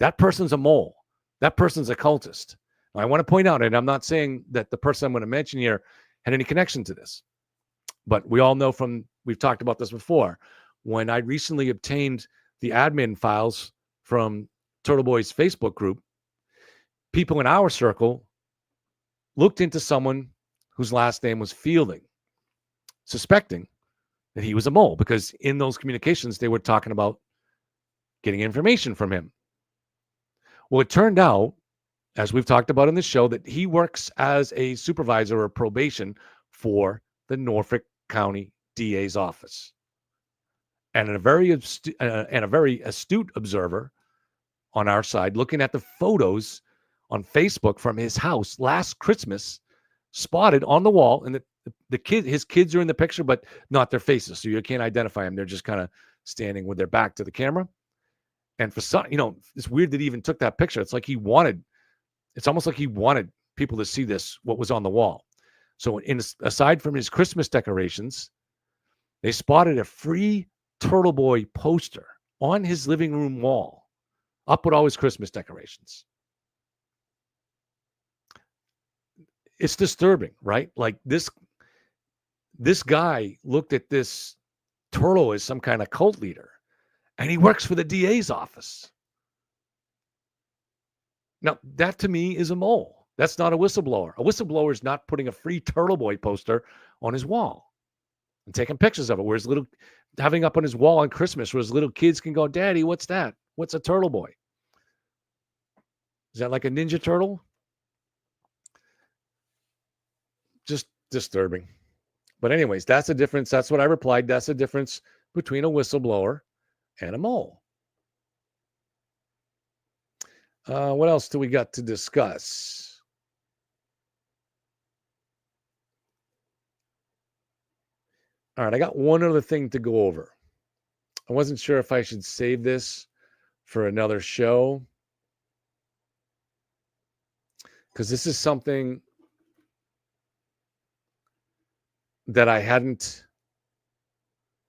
That person's a mole. That person's a cultist. Now, I want to point out, and I'm not saying that the person I'm going to mention here had any connection to this, but we all know we've talked about this before, when I recently obtained the admin files from Turtle Boy's Facebook group, people in our circle looked into someone whose last name was Fielding, suspecting that he was a mole, because in those communications, they were talking about getting information from him. Well, it turned out, as we've talked about in the show, that he works as a supervisor or probation for the Norfolk County DA's office. And a very astute observer on our side, looking at the photos on Facebook from his house last Christmas, spotted on the wall, and his kids are in the picture, but not their faces, so you can't identify them. They're just kind of standing with their back to the camera. And for some, it's weird that he even took that picture. It's almost like he wanted people to see what was on the wall. So aside from his Christmas decorations, they spotted a free Turtle Boy poster on his living room wall, up with all his Christmas decorations. It's disturbing, right? Like this guy looked at this turtle as some kind of cult leader, and he works for the DA's office. Now, that to me is a mole. That's not a whistleblower. A whistleblower is not putting a free Turtle Boy poster on his wall and taking pictures of it, having up on his wall on Christmas where his little kids can go, "Daddy, what's that? What's a Turtle Boy? Is that like a Ninja Turtle?" Just disturbing. But anyways, that's the difference. That's what I replied. That's the difference between a whistleblower and a mole. What else do we got to discuss? All right, I got one other thing to go over. I wasn't sure if I should save this for another show, because this is something that I hadn't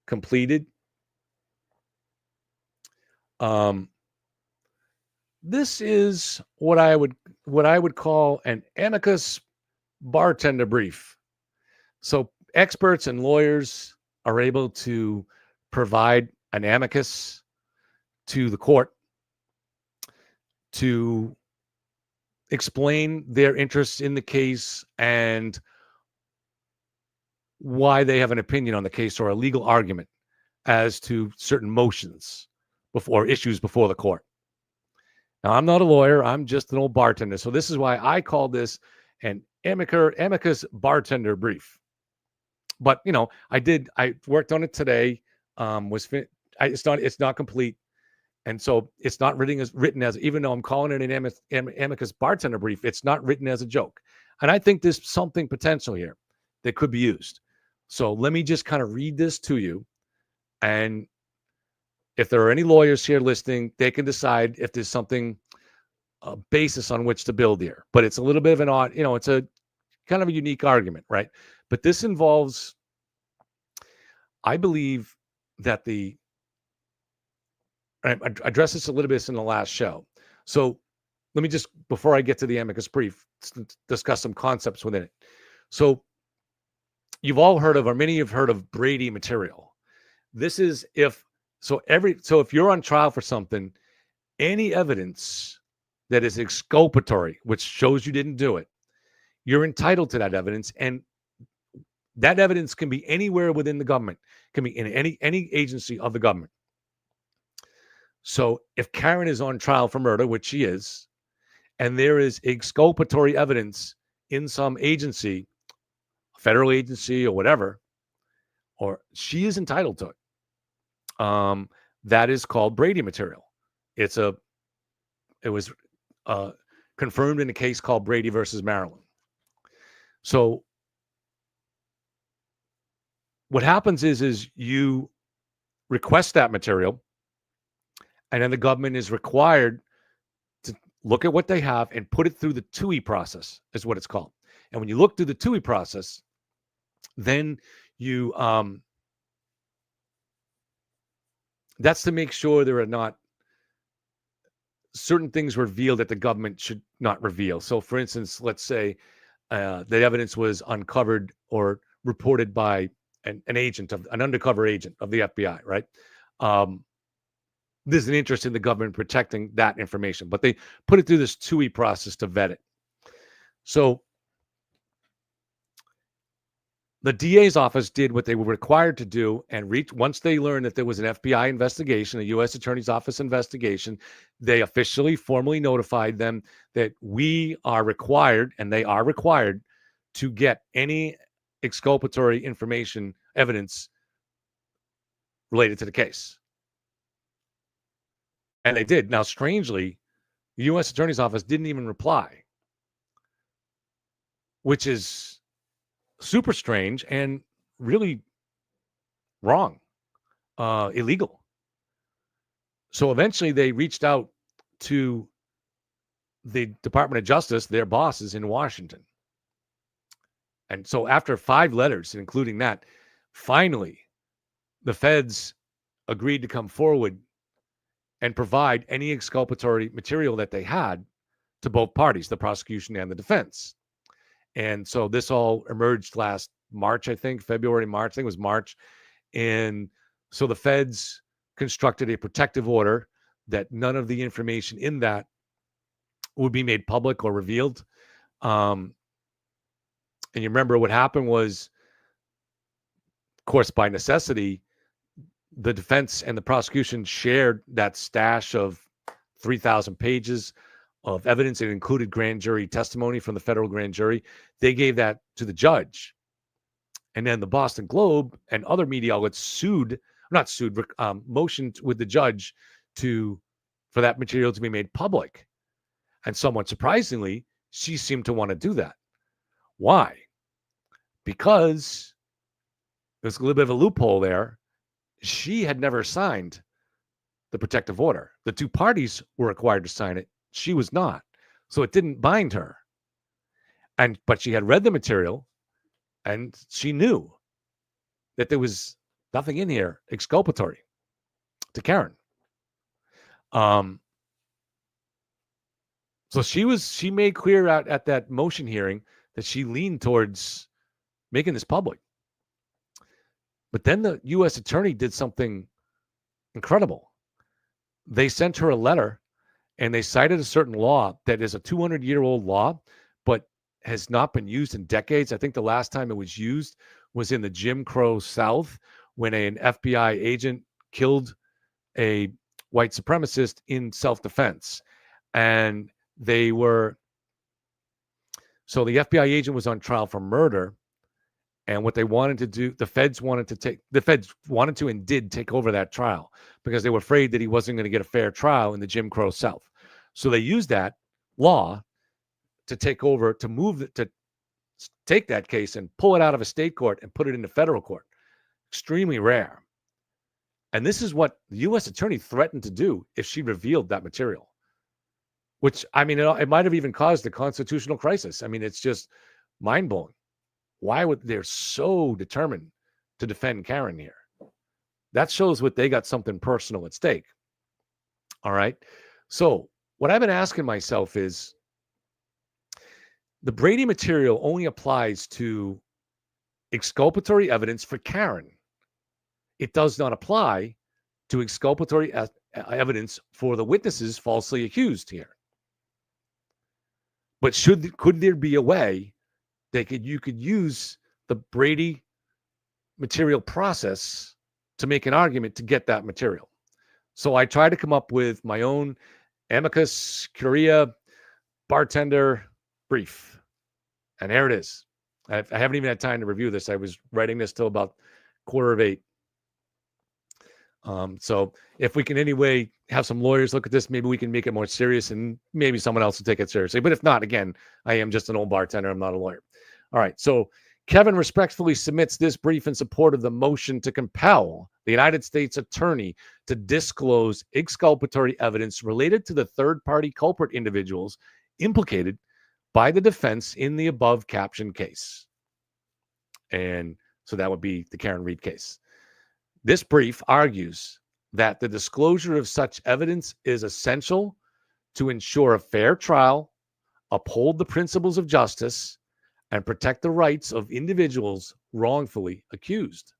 completed. This is what I would call an Amicus bartender brief. So experts and lawyers are able to provide an amicus to the court to explain their interests in the case and why they have an opinion on the case or a legal argument as to certain motions before issues before the court. Now, I'm not a lawyer. I'm just an old bartender. So this is why I call this an amicus bartender brief. But, I worked on it today. It's not complete. And so it's not written as, even though I'm calling it an amicus bartender brief, it's not written as a joke. And I think there's something potential here that could be used. So let me just kind of read this to you. And if there are any lawyers here listening, they can decide if there's a basis on which to build here. But it's a little bit of an odd, it's a kind of a unique argument, right? But this involves, I believe that I addressed this a little bit in the last show. So let me just, before I get to the amicus brief, discuss some concepts within it. So you've all heard of, or many have heard of, Brady material. This is if you're on trial for something, any evidence that is exculpatory, which shows you didn't do it, you're entitled to that evidence. And that evidence can be anywhere within the government, can be in any agency of the government. So if Karen is on trial for murder, which she is, and there is exculpatory evidence in some agency, federal agency or whatever, or she is entitled to it. That is called Brady material. It was confirmed in a case called Brady versus Maryland. So what happens is you request that material, and then the government is required to look at what they have and put it through the TUI process, is what it's called. And when you look through the TUI process, then you that's to make sure there are not certain things revealed that the government should not reveal. So, for instance, let's say the evidence was uncovered or reported by an undercover agent of the FBI, right? There's an interest in the government protecting that information, but they put it through this TUI process to vet it. So The DA's office did what they were required to do, and once they learned that there was an FBI investigation, a U.S. Attorney's Office investigation, they officially, formally notified them that we are required, and they are required, to get any exculpatory information, evidence related to the case. And they did. Now, strangely, the U.S. Attorney's Office didn't even reply, which is super strange and really wrong, illegal. So eventually they reached out to the Department of Justice, their bosses in Washington. And so after 5 letters, including that, finally the feds agreed to come forward and provide any exculpatory material that they had to both parties, the prosecution and the defense. And so this all emerged last March, I think, February, March. I think it was March. And so the feds constructed a protective order that none of the information in that would be made public or revealed. And you remember what happened was, of course, by necessity, the defense and the prosecution shared that stash of 3,000 pages of evidence. It included grand jury testimony from the federal grand jury. They gave that to the judge. And then the Boston Globe and other media outlets motioned with the judge for that material to be made public. And somewhat surprisingly, she seemed to want to do that. Why? Because there's a little bit of a loophole there. She had never signed the protective order. The 2 parties were required to sign it. She was not. So it didn't bind her. But she had read the material, and she knew that there was nothing in here exculpatory to Karen. So she made clear at that motion hearing that she leaned towards making this public. But then the U.S. attorney did something incredible. They sent her a letter, and they cited a certain law that is a 200-year-old law, but has not been used in decades. I think the last time it was used was in the Jim Crow South, when an FBI agent killed a white supremacist in self-defense. And the FBI agent was on trial for murder. And what they wanted to do, the feds wanted to and did take over that trial, because they were afraid that he wasn't going to get a fair trial in the Jim Crow South. So they used that law to take that case and pull it out of a state court and put it into federal court. Extremely rare. And this is what the U.S. attorney threatened to do if she revealed that material, which, I mean, it might have even caused a constitutional crisis. I mean, it's just mind-blowing. Why would they're so determined to defend Karen here? That shows what they got something personal at stake. All right. So what I've been asking myself is, the Brady material only applies to exculpatory evidence for Karen. It does not apply to exculpatory evidence for the witnesses falsely accused here. But could there be a way that you could use the Brady material process to make an argument to get that material? So I tried to come up with my own Amicus Curiae bartender brief. And there it is. I haven't even had time to review this. I was writing this till about 7:45. So if we can anyway have some lawyers look at this, maybe we can make it more serious, and maybe someone else will take it seriously. But if not, again, I am just an old bartender. I'm not a lawyer. All right. So Kevin respectfully submits this brief in support of the motion to compel the United States attorney to disclose exculpatory evidence related to the third-party culprit individuals implicated by the defense in the above captioned case. And so that would be the Karen Read case. This brief argues that the disclosure of such evidence is essential to ensure a fair trial, uphold the principles of justice, and protect the rights of individuals wrongfully accused.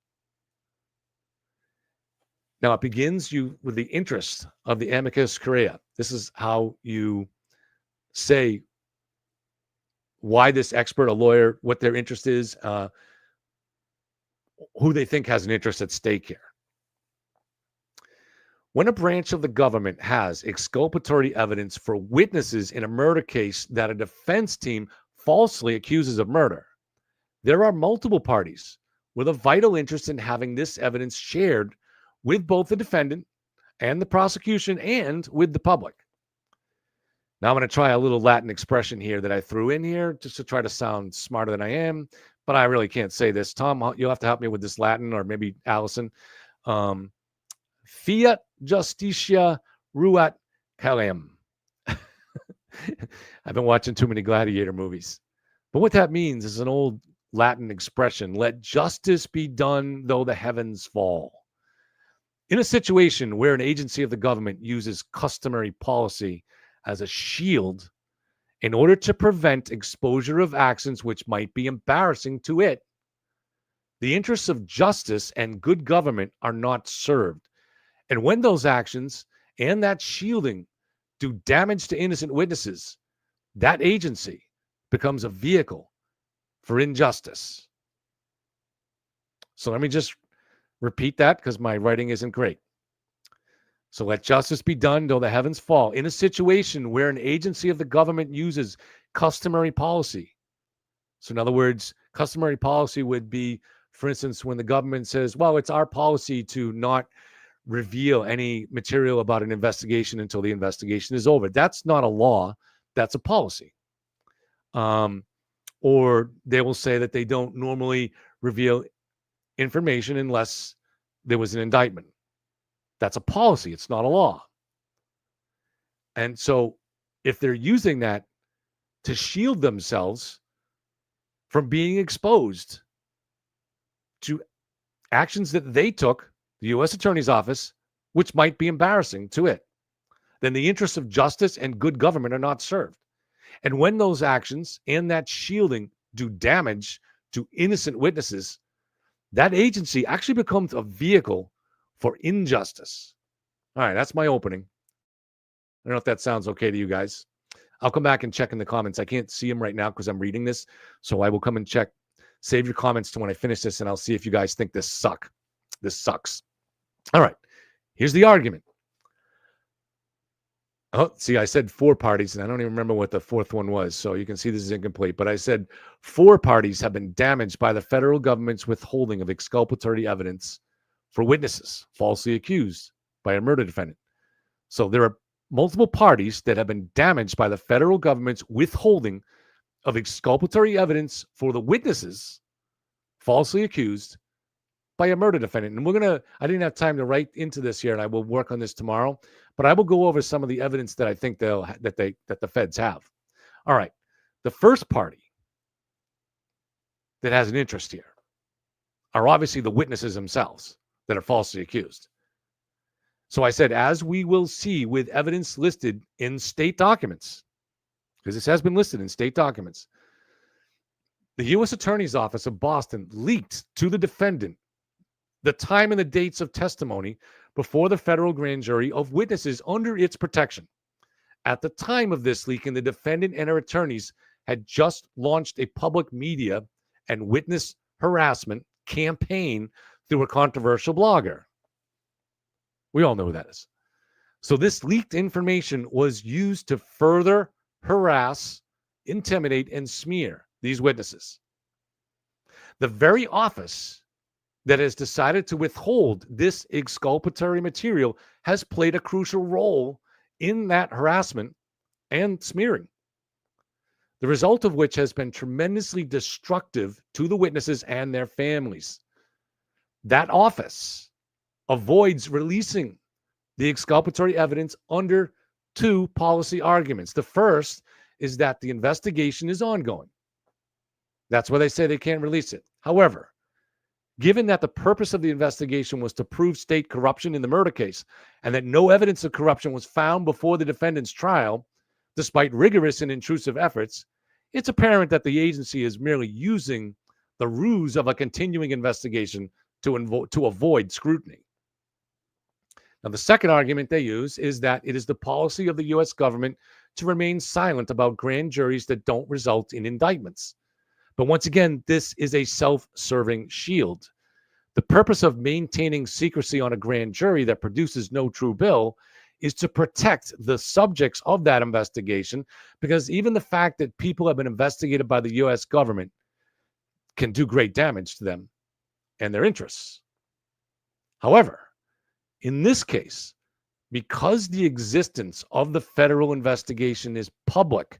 Now, it begins with the interest of the Amicus Curiae. This is how you say why this expert, a lawyer, what their interest is. who they think has an interest at stake here. When a branch of the government has exculpatory evidence for witnesses in a murder case that a defense team falsely accuses of murder, there are multiple parties with a vital interest in having this evidence shared with both the defendant and the prosecution and with the public. Now I'm going to try a little Latin expression here that I threw in here just to try to sound smarter than I am, but I really can't say this. Tom, you'll have to help me with this Latin, or maybe Allison. Fiat justitia ruat caelum. I've been watching too many gladiator movies. But what that means is an old Latin expression: let justice be done though the heavens fall. In a situation where an agency of the government uses customary policy as a shield in order to prevent exposure of actions which might be embarrassing to it, the interests of justice and good government are not served. And when those actions and that shielding do damage to innocent witnesses, that agency becomes a vehicle for injustice. So let me just repeat that because my writing isn't great. So let justice be done though the heavens fall. In a situation where an agency of the government uses customary policy. So in other words, customary policy would be, for instance, when the government says, well, it's our policy to not reveal any material about an investigation until the investigation is over. That's not a law. That's a policy. Or they will say that they don't normally reveal information unless there was an indictment. That's a policy. It's not a law. And so if they're using that to shield themselves from being exposed to actions that they took, the U.S. Attorney's Office, which might be embarrassing to it, then the interests of justice and good government are not served. And when those actions and that shielding do damage to innocent witnesses, that agency actually becomes a vehicle for injustice. All right, that's my opening. I don't know if that sounds okay to you guys. I'll come back and check in the comments. I can't see them right now because I'm reading this, so I will come and check. Save your comments to when I finish this, and I'll see if you guys think this sucks. All right, here's the argument. Oh, see, I said 4 parties, and I don't even remember what the 4th one was, so you can see this is incomplete. But I said 4 parties have been damaged by the federal government's withholding of exculpatory evidence for witnesses falsely accused by a murder defendant. So there are multiple parties that have been damaged by the federal government's withholding of exculpatory evidence for the witnesses falsely accused by a murder defendant. And I didn't have time to write into this here, and I will work on this tomorrow, but I will go over some of the evidence that I think that the feds have. All right. The first party that has an interest here are obviously the witnesses themselves that are falsely accused. So I said, as we will see with evidence listed in state documents, because this has been listed in state documents, the U.S. Attorney's Office of Boston leaked to the defendant the time and the dates of testimony before the federal grand jury of witnesses under its protection. At the time of this leaking, the defendant and her attorneys had just launched a public media and witness harassment campaign through a controversial blogger. We all know who that is. So this leaked information was used to further harass, intimidate, and smear these witnesses. The very office that has decided to withhold this exculpatory material has played a crucial role in that harassment and smearing, the result of which has been tremendously destructive to the witnesses and their families. That office avoids releasing the exculpatory evidence under 2 policy arguments. The first is that the investigation is ongoing. That's why they say they can't release it. However, given that the purpose of the investigation was to prove state corruption in the murder case and that no evidence of corruption was found before the defendant's trial, despite rigorous and intrusive efforts, it's apparent that the agency is merely using the ruse of a continuing investigation to avoid scrutiny. Now, the second argument they use is that it is the policy of the U.S. government to remain silent about grand juries that don't result in indictments. But once again, this is a self-serving shield. The purpose of maintaining secrecy on a grand jury that produces no true bill is to protect the subjects of that investigation, because even the fact that people have been investigated by the U.S. government can do great damage to them and their interests. However, in this case, because the existence of the federal investigation is public,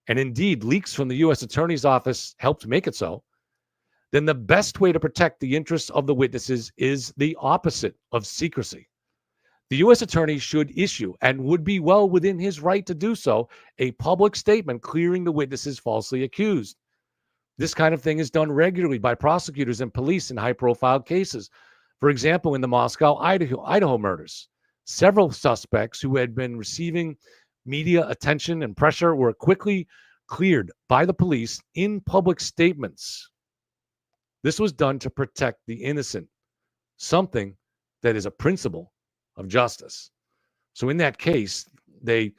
and indeed leaks from the U.S. Attorney's Office helped make it so, then the best way to protect the interests of the witnesses is the opposite of secrecy. The U.S. Attorney should issue, and would be well within his right to do so, a public statement clearing the witnesses falsely accused. This kind of thing is done regularly by prosecutors and police in high-profile cases. For example, in the Moscow, Idaho murders, several suspects who had been receiving media attention and pressure were quickly cleared by the police in public statements. This was done to protect the innocent, something that is a principle of justice. So in that case, they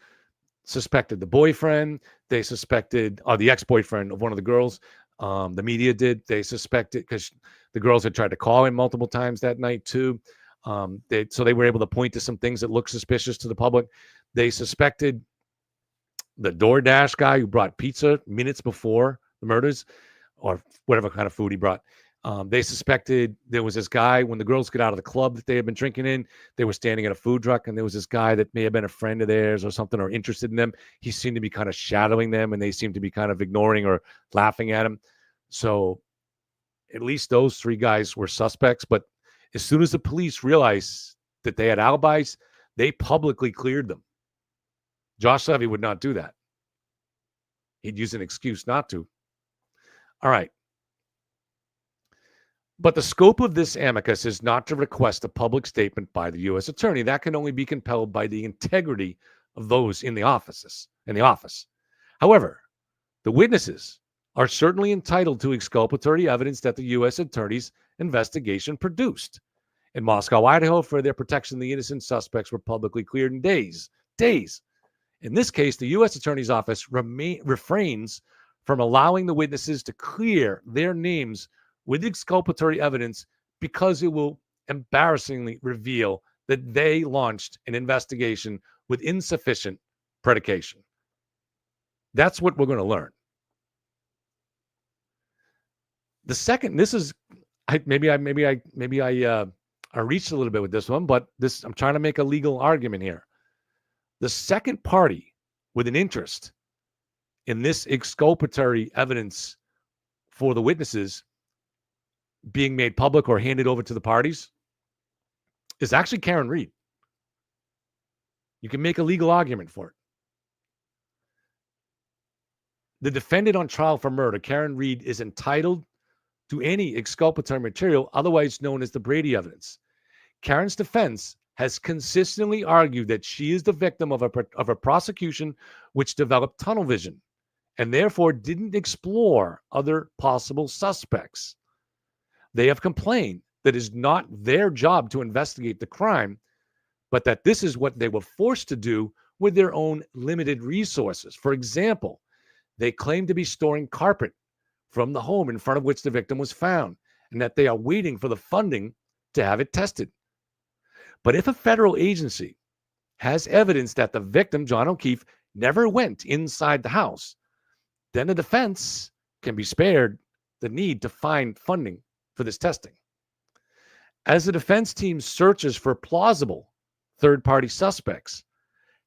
suspected the boyfriend, they suspected the ex-boyfriend of one of the girls. The media did. They suspected, because the girls had tried to call him multiple times that night too. So they were able to point to some things that looked suspicious to the public. They suspected the DoorDash guy who brought pizza minutes before the murders, or whatever kind of food he brought. They suspected there was this guy, when the girls got out of the club that they had been drinking in, they were standing at a food truck, and there was this guy that may have been a friend of theirs or something, or interested in them. He seemed to be kind of shadowing them, and they seemed to be kind of ignoring or laughing at him. So at least those three guys were suspects. But as soon as the police realized that they had alibis, they publicly cleared them. Josh Levy would not do that. He'd use an excuse not to. All right. But the scope of this amicus is not to request a public statement by the U.S. Attorney. That can only be compelled by the integrity of those in the office. However, the witnesses are certainly entitled to exculpatory evidence that the U.S. Attorney's investigation produced. In Moscow, Idaho, for their protection, the innocent suspects were publicly cleared in days. In this case, the U.S. Attorney's Office refrains from allowing the witnesses to clear their names with exculpatory evidence because it will embarrassingly reveal that they launched an investigation with insufficient predication. That's what we're going to learn. The second, this is, maybe I reached a little bit with this one, but I'm trying to make a legal argument here. The second party with an interest in this exculpatory evidence for the witnesses being made public or handed over to the parties is actually Karen Reed. You can make a legal argument for it. The defendant on trial for murder, Karen Reed, is entitled to any exculpatory material, otherwise known as the Brady evidence. Karen's defense has consistently argued that she is the victim of a prosecution which developed tunnel vision and therefore didn't explore other possible suspects. They have complained that it is not their job to investigate the crime, but that this is what they were forced to do with their own limited resources. For example, they claim to be storing carpet from the home in front of which the victim was found, and that they are waiting for the funding to have it tested. But if a federal agency has evidence that the victim, John O'Keefe, never went inside the house, then the defense can be spared the need to find funding for this testing. As the defense team searches for plausible third-party suspects,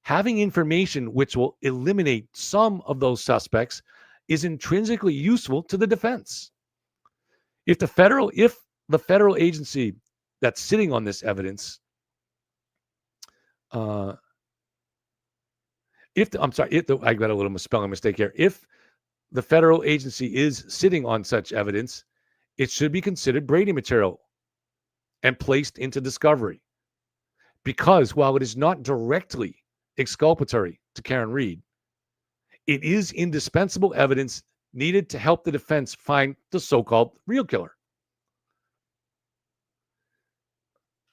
having information which will eliminate some of those suspects is intrinsically useful to the defense. If the federal agency that's sitting on this evidence, I got a little spelling mistake here. If the federal agency is sitting on such evidence, it should be considered Brady material and placed into discovery. Because while it is not directly exculpatory to Karen Reed, it is indispensable evidence needed to help the defense find the so-called real killer.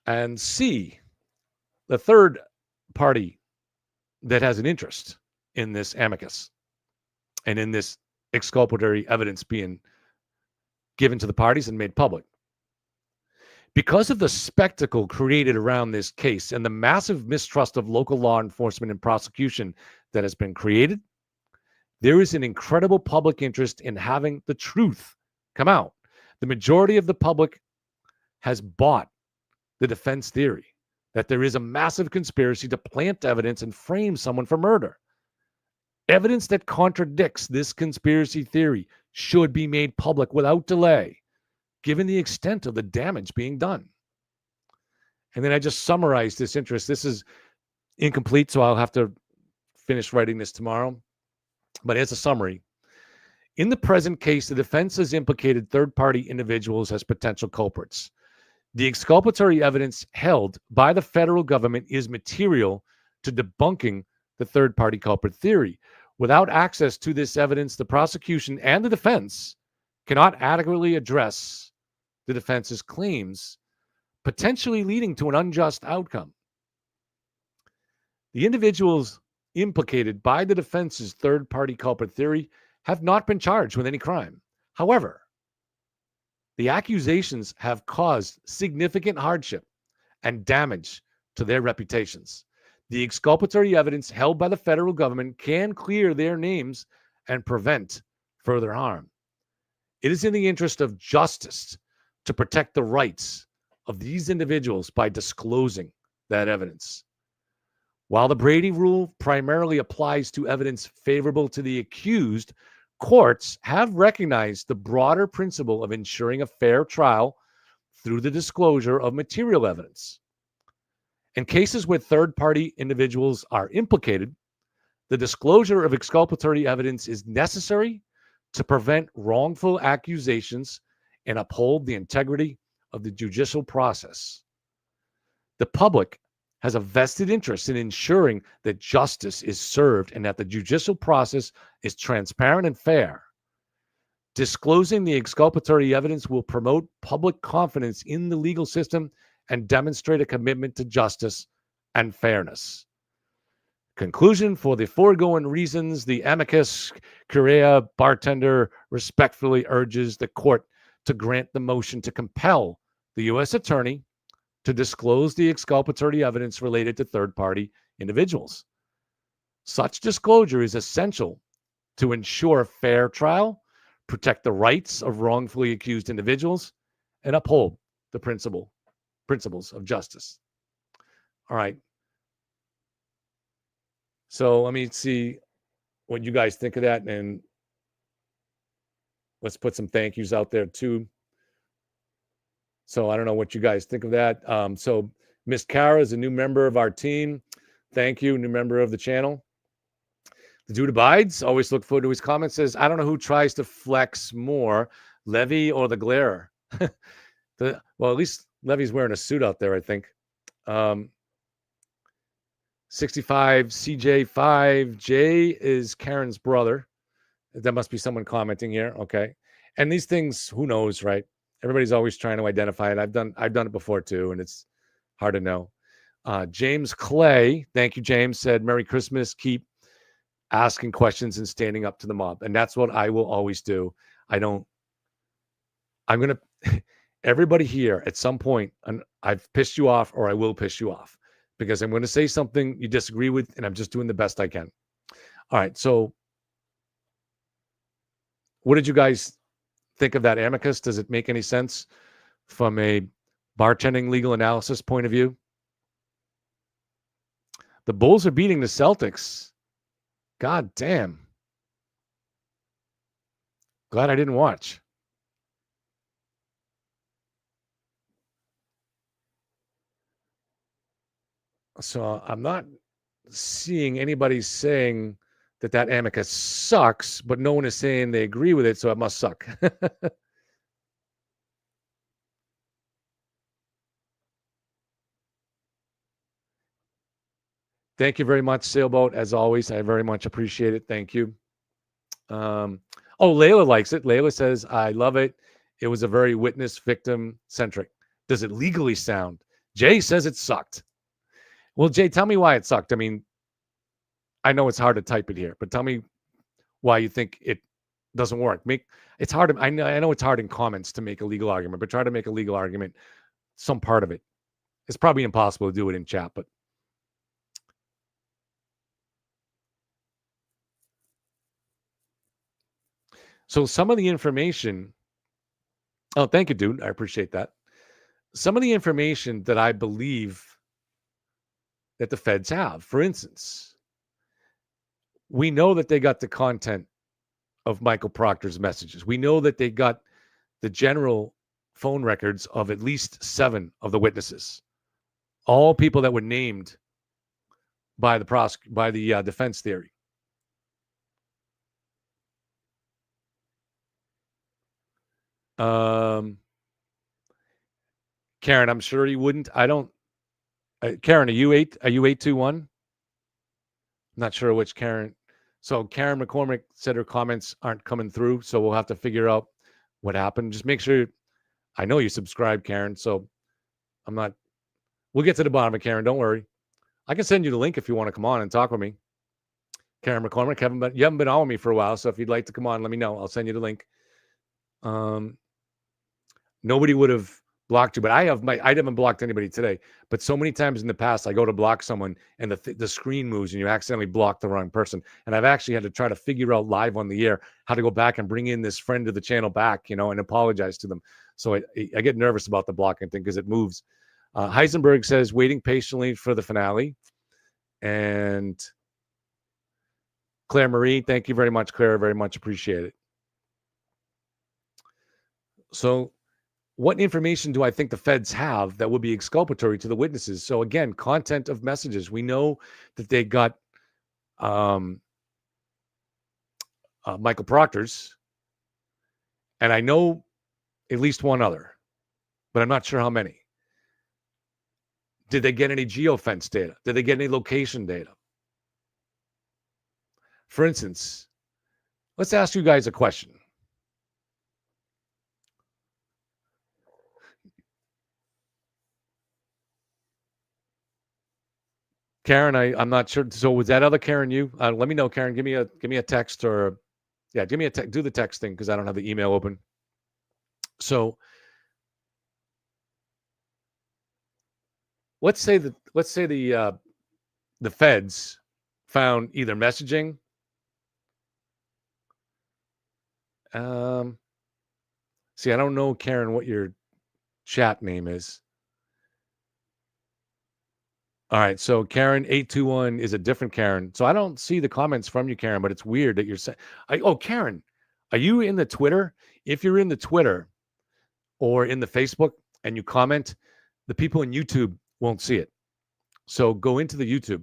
And C, the third party that has an interest in this amicus and in this exculpatory evidence being given to the parties and made public Because of the spectacle created around this case and the massive mistrust of local law enforcement and prosecution that has been created, there is an incredible public interest in having the truth come out. The majority of the public has bought the defense theory that there is a massive conspiracy to plant evidence and frame someone for murder. Evidence that contradicts this conspiracy theory should be made public without delay, given the extent of the damage being done. And then I just summarized this interest. This is incomplete, so I'll have to finish writing this tomorrow. But as a summary, in the present case, the defense has implicated third-party individuals as potential culprits. The exculpatory evidence held by the federal government is material to debunking the third-party culprit theory. Without access to this evidence, the prosecution and the defense cannot adequately address the defense's claims, potentially leading to an unjust outcome. The individuals implicated by the defense's third-party culprit theory have not been charged with any crime. However, the accusations have caused significant hardship and damage to their reputations. The exculpatory evidence held by the federal government can clear their names and prevent further harm. It is in the interest of justice to protect the rights of these individuals by disclosing that evidence. While the Brady rule primarily applies to evidence favorable to the accused, courts have recognized the broader principle of ensuring a fair trial through the disclosure of material evidence. In cases where third-party individuals are implicated, the disclosure of exculpatory evidence is necessary to prevent wrongful accusations and uphold the integrity of the judicial process. The public has a vested interest in ensuring that justice is served and that the judicial process is transparent and fair. Disclosing the exculpatory evidence will promote public confidence in the legal system and demonstrate a commitment to justice and fairness. Conclusion: for the foregoing reasons, the Amicus Curiae bartender respectfully urges the court to grant the motion to compel the U.S. Attorney to disclose the exculpatory evidence related to third-party individuals. Such disclosure is essential to ensure a fair trial, protect the rights of wrongfully accused individuals, and uphold the principles of justice. All right. So let me see what you guys think of that, and let's put some thank yous out there too. So I don't know what you guys think of that. So Miss Kara is a new member of our team. Thank you, new member of the channel. The dude abides. Always look forward to his comments. Says, I don't know who tries to flex more, Levy or the Glare. Well, at least Levy's wearing a suit out there, I think. 65 CJ5 J is Karen's brother. That must be someone commenting here. Okay. And these things, who knows, right? Everybody's always trying to identify it. I've done it before too, and it's hard to know. James Clay, thank you, James, said, Merry Christmas. Keep asking questions and standing up to the mob. And that's what I will always do. Everybody here at some point, and I've pissed you off or I will piss you off because I'm going to say something you disagree with, and I'm just doing the best I can. All right. So what did you guys think of that amicus? Does it make any sense from a bartending legal analysis point of view? The Bulls are beating the Celtics. God damn. Glad I didn't watch. So I'm not seeing anybody saying that amicus sucks, but no one is saying they agree with it, so it must suck. Thank you very much, Sailboat. As always, I very much appreciate it. Thank you. Layla likes it. Layla says, I love it. It was a very witness victim centric. Does it legally sound? Jay says it sucked. Well, Jay, tell me why it sucked. I mean, I know it's hard to type it here, but tell me why you think it doesn't work. It's hard. I know it's hard in comments to make a legal argument, but try to make a legal argument some part of it. It's probably impossible to do it in chat, but so some of the information. Oh, thank you, dude. I appreciate that. Some of the information that I believe that the feds have, for instance, we know that they got the content of Michael Proctor's messages. We know that they got the general phone records of at least 7 of the witnesses, all people that were named by the defense theory. Karen, I'm sure he wouldn't. I don't. Karen, are you 821? I'm not sure which Karen. So Karen McCormick said her comments aren't coming through, so we'll have to figure out what happened. Just make sure. I know you subscribe, Karen, so I'm not. We'll get to the bottom of Karen. Don't worry. I can send you the link if you want to come on and talk with me. Karen McCormick, you haven't been on with me for a while, so if you'd like to come on, let me know. I'll send you the link. Nobody would have blocked you, but I haven't blocked anybody today. But so many times in the past, I go to block someone and the screen moves and you accidentally block the wrong person. And I've actually had to try to figure out live on the air how to go back and bring in this friend of the channel back, and apologize to them. So I get nervous about the blocking thing because it moves. Heisenberg says, waiting patiently for the finale. And Claire Marie, thank you very much, Claire. Very much appreciate it. So what information do I think the feds have that would be exculpatory to the witnesses? So again, content of messages. We know that they got Michael Proctor's, and I know at least one other, but I'm not sure how many. Did they get any geofence data? Did they get any location data? For instance, let's ask you guys a question. Karen, I'm not sure. So was that other Karen you? Let me know, Karen. Give me a text or, give me a text. Do the text thing because I don't have the email open. So let's say the feds found either messaging. See, I don't know, Karen, what your chat name is. All right, so Karen 821 is a different Karen. So I don't see the comments from you, Karen, but it's weird that you're saying. Karen, are you in the Twitter? If you're in the Twitter or in the Facebook and you comment, the people in YouTube won't see it. So go into the YouTube,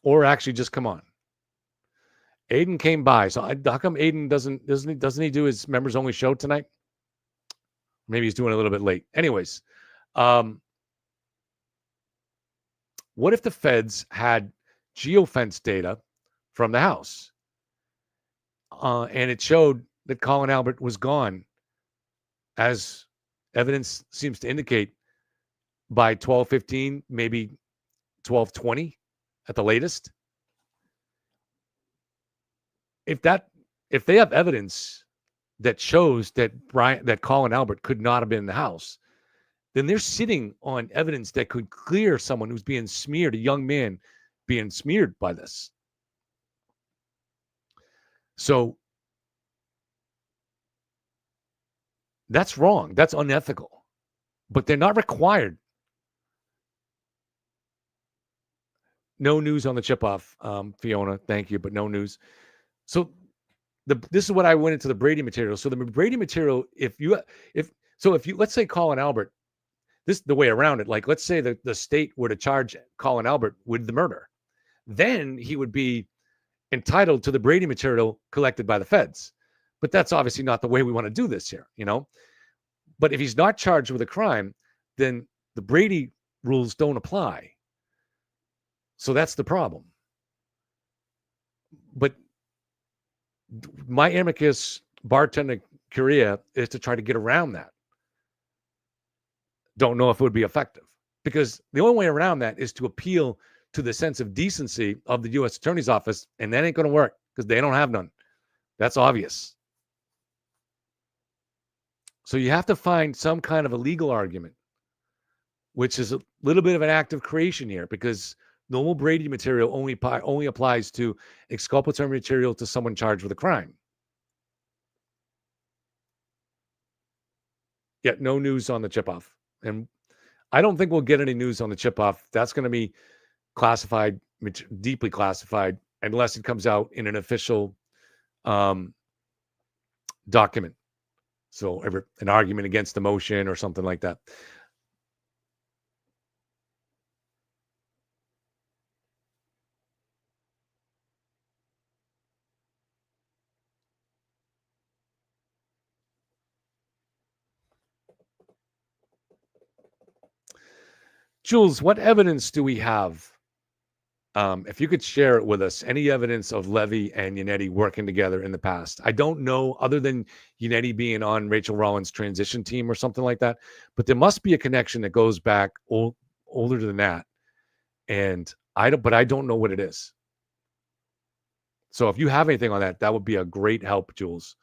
or actually just come on. Aiden came by, so how come Aiden doesn't he do his members only show tonight? Maybe he's doing a little bit late. Anyways, what if the feds had geofence data from the house, and it showed that Colin Albert was gone, as evidence seems to indicate, by 12:15, maybe 12:20 at the latest? If they have evidence that shows that Colin Albert could not have been in the house, then they're sitting on evidence that could clear someone who's being smeared, a young man being smeared by this. So that's wrong. That's unethical. But they're not required. No news on the chip off, Fiona. Thank you, but no news. So this is what I went into the Brady material. So the Brady material, if you let's say Colin Albert, this is the way around it. Like, let's say that the state were to charge Colin Albert with the murder, then he would be entitled to the Brady material collected by the feds. But that's obviously not the way we want to do this here, But if he's not charged with a crime, then the Brady rules don't apply. So that's the problem. But my Amicus bartender career is to try to get around that. Don't know if it would be effective, because the only way around that is to appeal to the sense of decency of the U.S. Attorney's Office, and that ain't going to work because they don't have none. That's obvious. So you have to find some kind of a legal argument, which is a little bit of an act of creation here, because normal Brady material only applies to exculpatory material to someone charged with a crime. Yet no news on the chip-off. And I don't think we'll get any news on the chip-off. That's going to be classified, deeply classified, unless it comes out in an official document. So an argument against the motion or something like that. Jules, what evidence do we have? If you could share it with us, any evidence of Levy and Yannetti working together in the past? I don't know, other than Yannetti being on Rachel Rollins' transition team or something like that, but there must be a connection that goes back older than that. And I don't know what it is. So if you have anything on that, that would be a great help, Jules.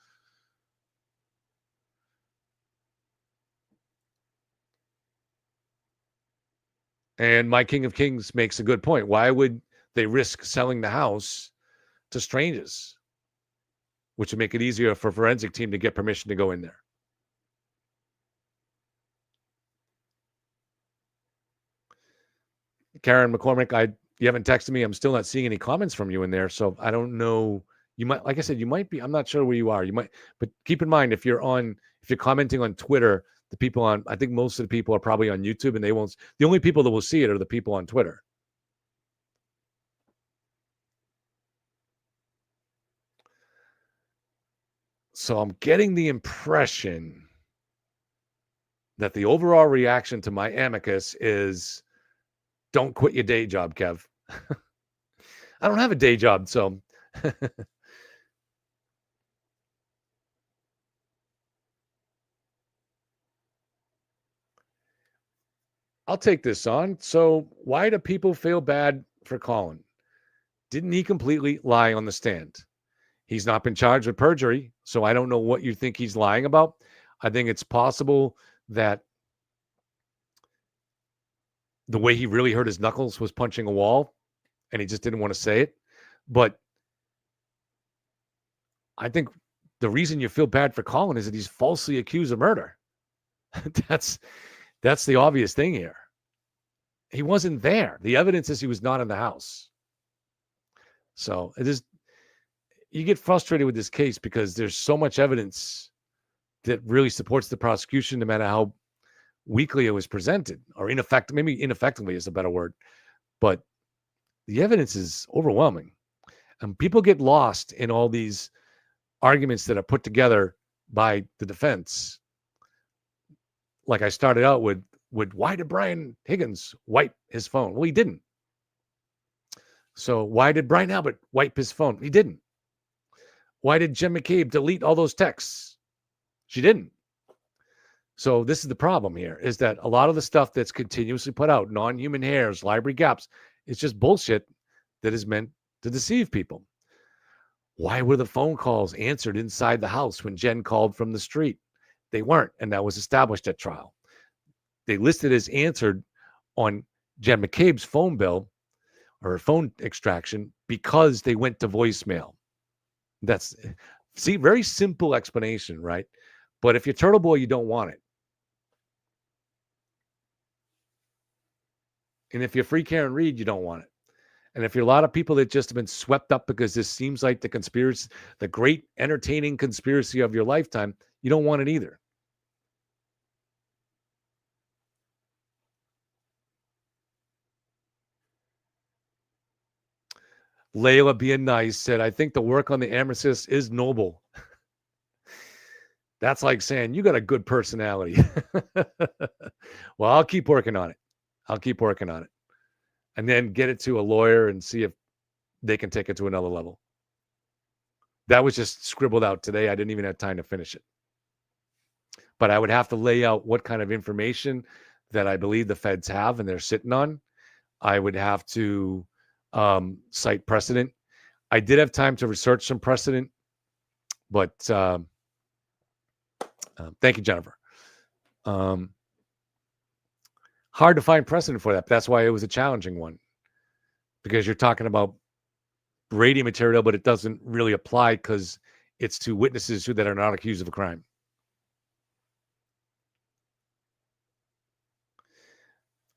And my King of Kings makes a good point. Why would they risk selling the house to strangers, which would make it easier for a forensic team to get permission to go in there? Karen McCormick, you haven't texted me. I'm still not seeing any comments from you in there. So I don't know. You might, like I said, you might be, I'm not sure where you are. You might, but keep in mind, if you're commenting on Twitter, I think most of the people are probably on YouTube, and the only people that will see it are the people on Twitter. So I'm getting the impression that the overall reaction to my Amicus is, don't quit your day job, Kev. I don't have a day job, so. I'll take this on. So why do people feel bad for Colin? Didn't he completely lie on the stand? He's not been charged with perjury, so I don't know what you think he's lying about. I think it's possible that the way he really hurt his knuckles was punching a wall, and he just didn't want to say it. But I think the reason you feel bad for Colin is that he's falsely accused of murder. That's the obvious thing here. He wasn't there. The evidence is he was not in the house. So you get frustrated with this case because there's so much evidence that really supports the prosecution, no matter how weakly it was presented, or ineffective. Maybe ineffectively is a better word, but the evidence is overwhelming, and people get lost in all these arguments that are put together by the defense. Like I started out with why did Brian Higgins wipe his phone? Well, he didn't. So why did Brian Albert wipe his phone? He didn't. Why did Jen McCabe delete all those texts? She didn't. So this is the problem here, is that a lot of the stuff that's continuously put out, non-human hairs, library gaps, it's just bullshit that is meant to deceive people. Why were the phone calls answered inside the house when Jen called from the street? They weren't, and that was established at trial. They listed as answered on Jen McCabe's phone bill or phone extraction because they went to voicemail. Very simple explanation, right? But if you're Turtle Boy, you don't want it. And if you're Free Karen Reed, you don't want it. And if you're a lot of people that just have been swept up because this seems like the conspiracy, the great entertaining conspiracy of your lifetime, you don't want it either. Layla, being nice, said, I think the work on the Amicus is noble. That's like saying, you got a good personality. Well, I'll keep working on it. And then get it to a lawyer and see if they can take it to another level. That was just scribbled out today. I didn't even have time to finish it. But I would have to lay out what kind of information that I believe the feds have and they're sitting on. I would have to cite precedent. I did have time to research some precedent, but Thank you, Jennifer. Hard to find precedent for that. But that's why it was a challenging one, because you're talking about Brady material, but it doesn't really apply because it's to witnesses that are not accused of a crime.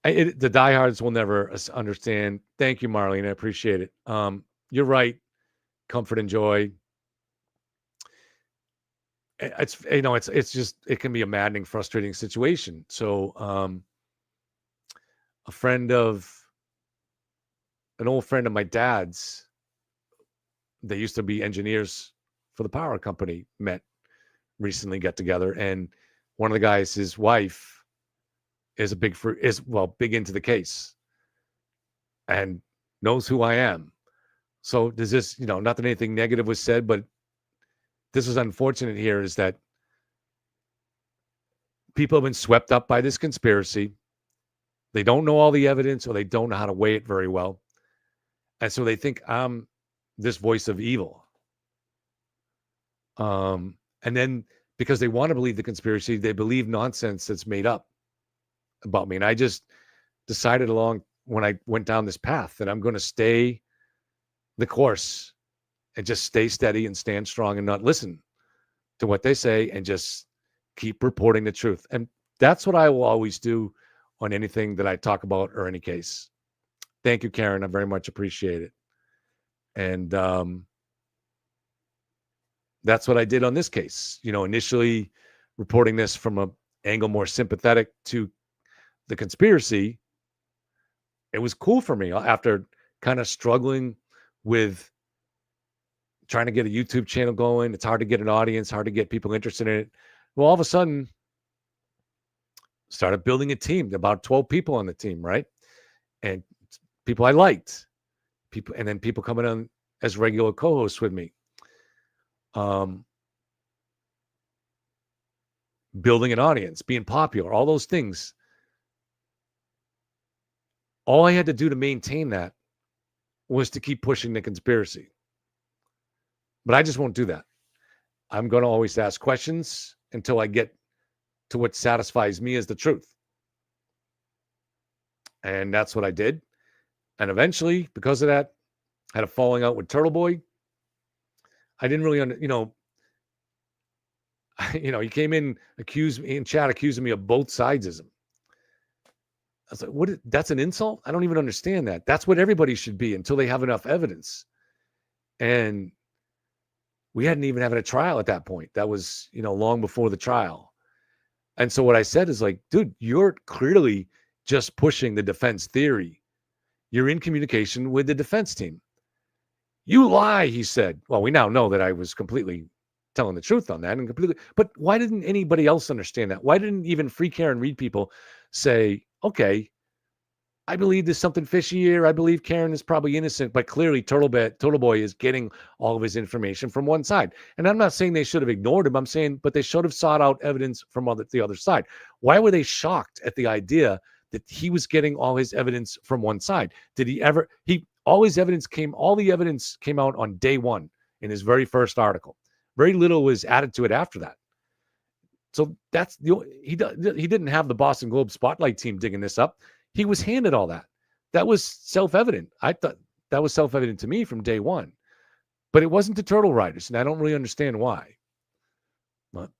The diehards will never understand. Thank you, Marlene. I appreciate it. You're right. Comfort and joy. It's just, it can be a maddening, frustrating situation. So, an old friend of my dad's, they used to be engineers for the power company, recently got together, and one of the guys, his wife, is big into the case and knows who I am. So does this, not that anything negative was said, but this is unfortunate here, is that people have been swept up by this conspiracy. They don't know all the evidence, or they don't know how to weigh it very well. And so they think I'm this voice of evil. And then because they want to believe the conspiracy, they believe nonsense that's made up about me. And I just decided when I went down this path that I'm going to stay the course and just stay steady and stand strong and not listen to what they say and just keep reporting the truth. And that's what I will always do on anything that I talk about or any case. Thank you, Karen. I very much appreciate it. And that's what I did on this case. Initially reporting this from an angle more sympathetic to the conspiracy. It was cool for me after kind of struggling with trying to get a YouTube channel going. It's hard to get an audience, hard to get people interested in it. Well, all of a sudden, started building a team, about 12 people on the team, right? And people I liked, and then people coming on as regular co-hosts with me. Building an audience, being popular, all those things. All I had to do to maintain that was to keep pushing the conspiracy. But I just won't do that. I'm going to always ask questions until I get to what satisfies me as the truth. And that's what I did. And eventually, because of that, I had a falling out with Turtle Boy. I didn't really he came in, accusing me of both sidesism. I was like, what? That's an insult? I don't even understand that. That's what everybody should be until they have enough evidence. And we hadn't even had a trial at that point. That was, long before the trial. And so what I said is like, dude, you're clearly just pushing the defense theory. You're in communication with the defense team. You lie, he said. Well, we now know that I was completely telling the truth on that, but why didn't anybody else understand that? Why didn't even Free Karen Read people say, okay, I believe there's something fishy here. I believe Karen is probably innocent, but clearly Turtle Boy is getting all of his information from one side. And I'm not saying they should have ignored him. I'm saying, but they should have sought out evidence from the other side. Why were they shocked at the idea that he was getting all his evidence from one side? All the evidence came out on day one in his very first article. Very little was added to it after that. So he didn't have the Boston Globe Spotlight team digging this up. He was handed all that. That was self-evident. I thought that was self-evident to me from day one. But it wasn't to Turtle Riders, and I don't really understand why. But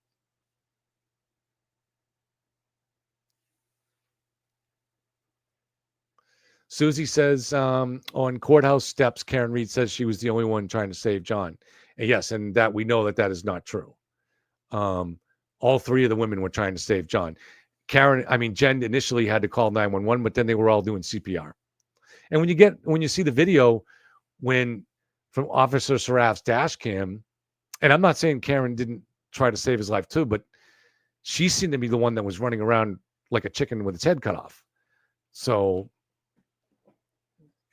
Susie says, on courthouse steps, Karen Read says she was the only one trying to save John. And yes, and that we know that is not true. All three of the women were trying to save John. Jen initially had to call 911, but then they were all doing CPR. And when you see the video from Officer Saraf's dash cam, and I'm not saying Karen didn't try to save his life too, but she seemed to be the one that was running around like a chicken with its head cut off. So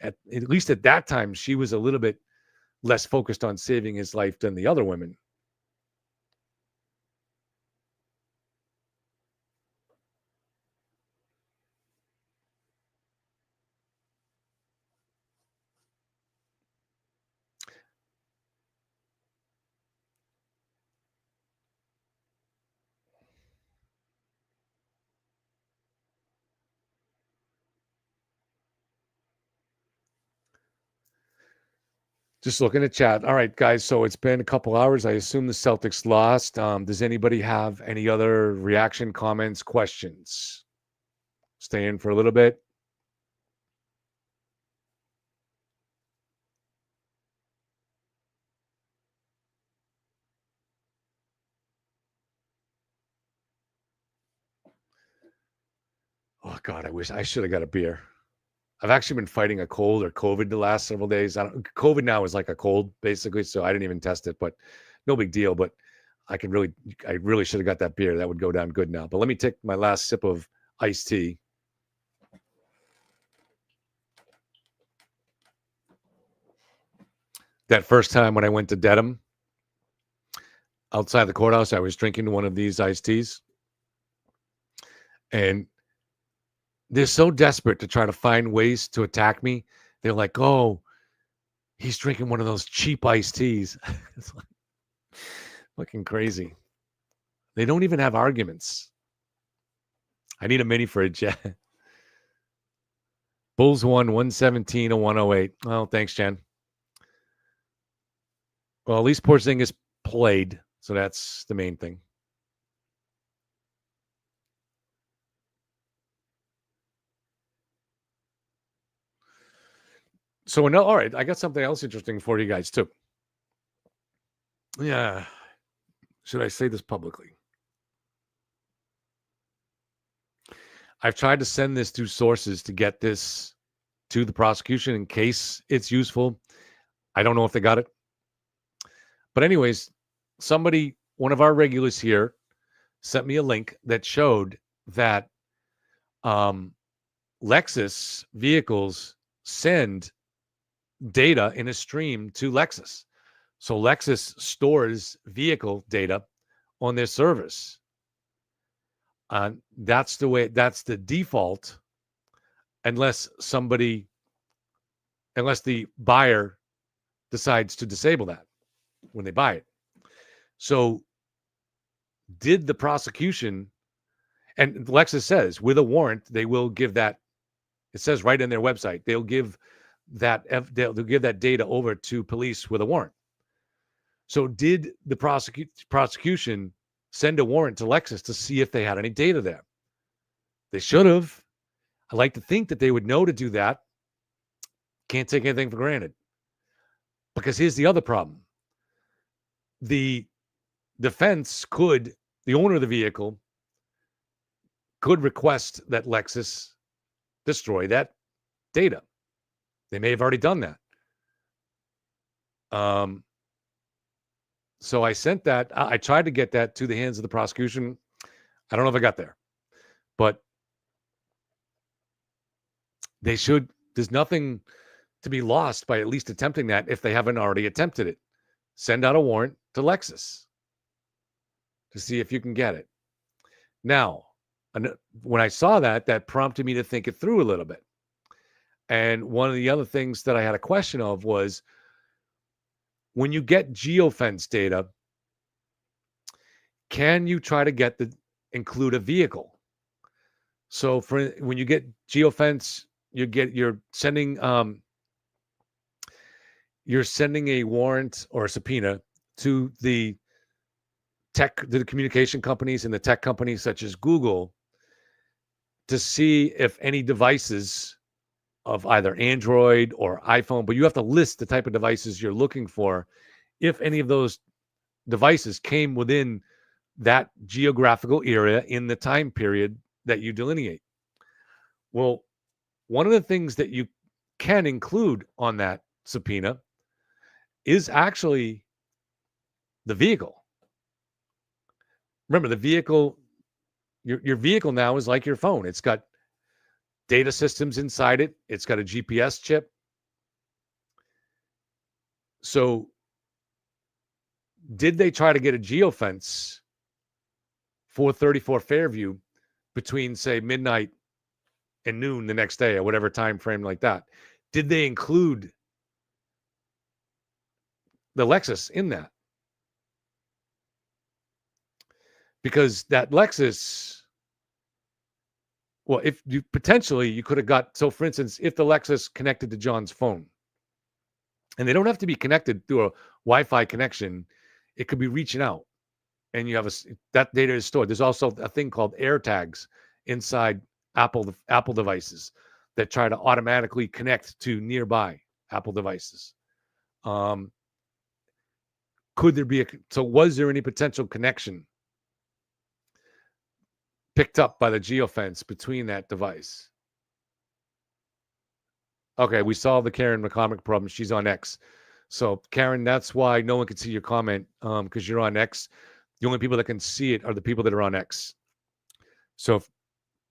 at least at that time, she was a little bit less focused on saving his life than the other women. Just looking at chat. All right, guys. So it's been a couple hours. I assume the Celtics lost. Does anybody have any other reaction, comments, questions? Stay in for a little bit. Oh God, I wish I should have got a beer. I've actually been fighting a cold or COVID the last several days. COVID now is like a cold, basically, so I didn't even test it, but no big deal. But I really should have got that beer. That would go down good now. But let me take my last sip of iced tea. That first time when I went to Dedham, outside the courthouse, I was drinking one of these iced teas. And they're so desperate to try to find ways to attack me. They're like, oh, he's drinking one of those cheap iced teas. It's like fucking crazy. They don't even have arguments. I need a mini fridge. Yeah. Bulls won 117 to 108. Well, thanks, Jen. Well, at least Porzingis played, so that's the main thing. So, no, all right, I got something else interesting for you guys, too. Yeah. Should I say this publicly? I've tried to send this to sources to get this to the prosecution in case it's useful. I don't know if they got it. But anyways, one of our regulars here, sent me a link that showed that Lexus vehicles send data in a stream to Lexus. So Lexus stores vehicle data on their servers. That's the default, unless the buyer decides to disable that when they buy it. So did the prosecution, and Lexus says with a warrant, they will give that, it says right in their website, they'll give that data over to police with a warrant. So did the prosecution send a warrant to Lexus to see if they had any data there? They should have. I like to think that they would know to do that. Can't take anything for granted. Because here's the other problem. The defense the owner of the vehicle could request that Lexus destroy that data. They may have already done that. So I sent that. I tried to get that to the hands of the prosecution. I don't know if I got there, but they should. There's nothing to be lost by at least attempting that if they haven't already attempted it. Send out a warrant to Lexus to see if you can get it. Now, when I saw that prompted me to think it through a little bit. And one of the other things that I had a question of was, when you get geofence data, can you try to include a vehicle? So when you get geofence, you're sending a warrant or a subpoena to the communication companies and the tech companies such as Google to see if any devices of either Android or iPhone, but you have to list the type of devices you're looking for, if any of those devices came within that geographical area in the time period that you delineate. Well, one of the things that you can include on that subpoena is actually the vehicle. Remember, the vehicle, your vehicle now is like your phone. It's got data systems inside it. It's got a GPS chip. So did they try to get a geofence for 34 Fairview between, say, midnight and noon the next day or whatever time frame like that? Did they include the Lexus in that? Because that Lexus, well, if you potentially, you could have got, so for instance, if the Lexus connected to John's phone And they don't have to be connected through a Wi-Fi connection. It could be reaching out, and you have that data is stored. There's also a thing called AirTags inside Apple devices that try to automatically connect to nearby Apple devices. Could there be was there any potential connection picked up by the geofence between that device? Okay, we solved the Karen McCormick problem. She's on X. So, Karen, that's why no one can see your comment, because you're on X. The only people that can see it are the people that are on X. So,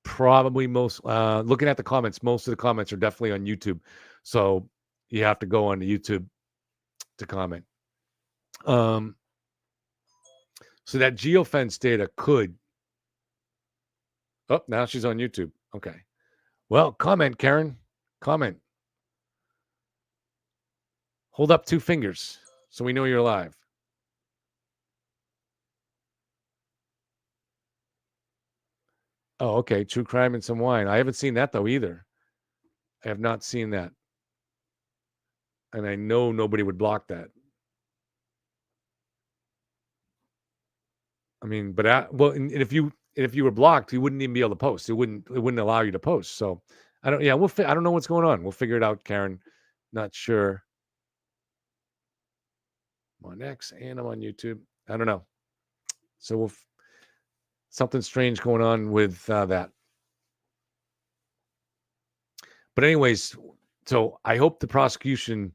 probably looking at the comments, most of the comments are definitely on YouTube. So, you have to go on to YouTube to comment. So, that geofence data could. Oh, now she's on YouTube. Okay. Well, comment, Karen. Comment. Hold up 2 fingers so we know you're live. Oh, okay. True crime and some wine. I haven't seen that, though, either. I have not seen that. And I know nobody would block that. I mean, but and if you were blocked, you wouldn't even be able to post. It wouldn't allow you to post. So I don't know what's going on. We'll figure it out, Karen. Not sure. I'm on X and I'm on YouTube. I don't know. So something strange going on with that. But anyways, so I hope the prosecution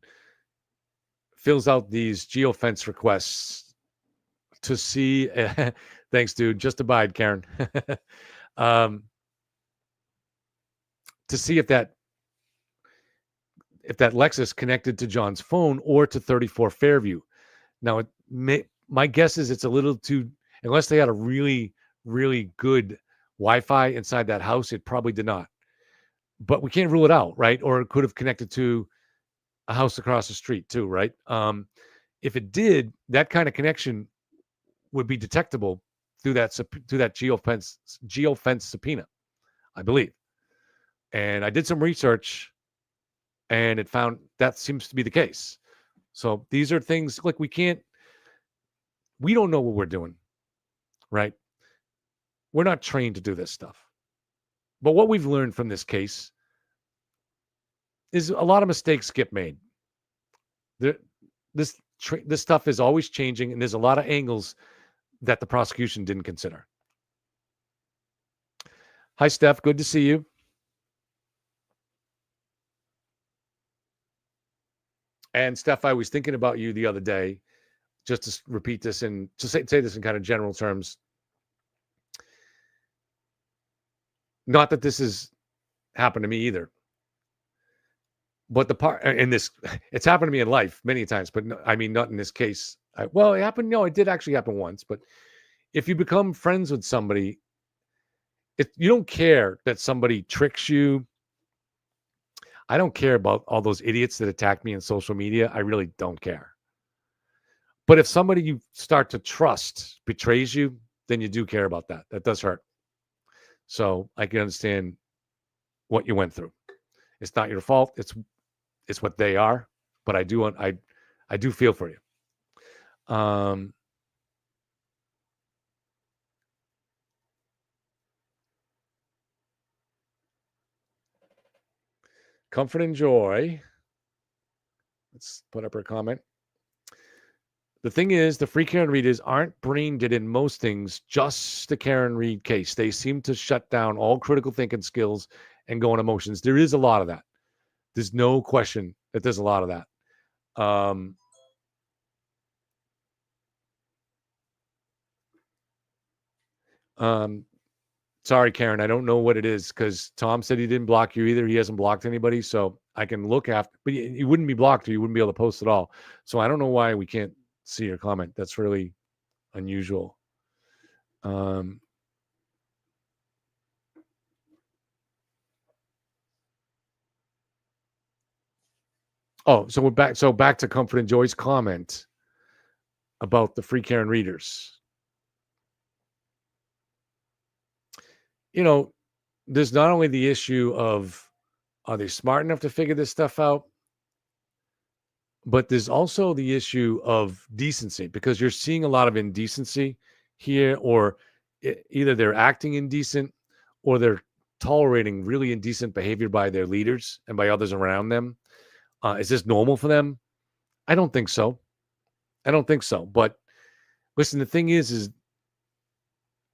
fills out these geofence requests to see. Thanks, dude. Just abide, Karen. To see if that Lexus connected to John's phone or to 34 Fairview. Now, my guess is it's a little too, unless they had a really, really good Wi-Fi inside that house, it probably did not. But we can't rule it out, right? Or it could have connected to a house across the street too, right? If it did, that kind of connection would be detectable through that geofence subpoena, I believe. And I did some research, and it found that seems to be the case. So these are things like we don't know what we're doing, right? We're not trained to do this stuff. But what we've learned from this case is a lot of mistakes get made. This stuff is always changing, and there's a lot of angles that the prosecution didn't consider. Hi, Steph. Good to see you. And Steph, I was thinking about you the other day, just to repeat this and to say this in kind of general terms. Not that this has happened to me either, but it's happened to me in life many times, but no, I mean, not in this case. It happened. No, it did actually happen once, but if you become friends with somebody, you don't care that somebody tricks you. I don't care about all those idiots that attack me on social media. I really don't care. But if somebody you start to trust betrays you, then you do care about that. That does hurt. So I can understand what you went through. It's not your fault. It's what they are. But I do feel for you. Comfort and Joy. Let's put up her comment. The thing is, the free Karen readers aren't brain dead in most things, just the Karen Reid case. They seem to shut down all critical thinking skills and go on emotions. There is a lot of that. There's no question that there's a lot of that. Sorry, Karen, I don't know what it is because Tom said he didn't block you either. He hasn't blocked anybody, so I can look after, but you wouldn't be blocked or you wouldn't be able to post at all. So I don't know why we can't see your comment. That's really unusual. So we're back. So back to Comfort and Joy's comment about the free Karen readers. You know, there's not only the issue of, are they smart enough to figure this stuff out? But there's also the issue of decency, because you're seeing a lot of indecency here, or either they're acting indecent or they're tolerating really indecent behavior by their leaders and by others around them. Is this normal for them? I don't think so. I don't think so. But listen, the thing is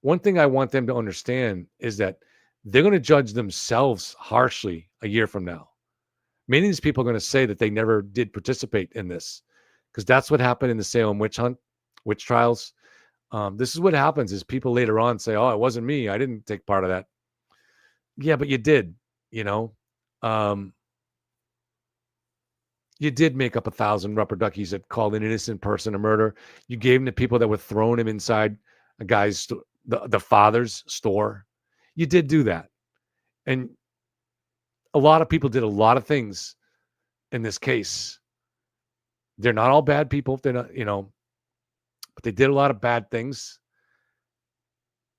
one thing I want them to understand is that they're going to judge themselves harshly a year from now. Many of these people are going to say that they never did participate in this, because that's what happened in the Salem witch trials. This is what happens is people later on say, oh, it wasn't me. I didn't take part of that. Yeah, but you did, you know. You did make up 1,000 rubber duckies that called an innocent person a murder. You gave them to people that were throwing him inside a guy's, the father's store. You did do that. And a lot of people did a lot of things in this case. They're not all bad people. They're not, but they did a lot of bad things.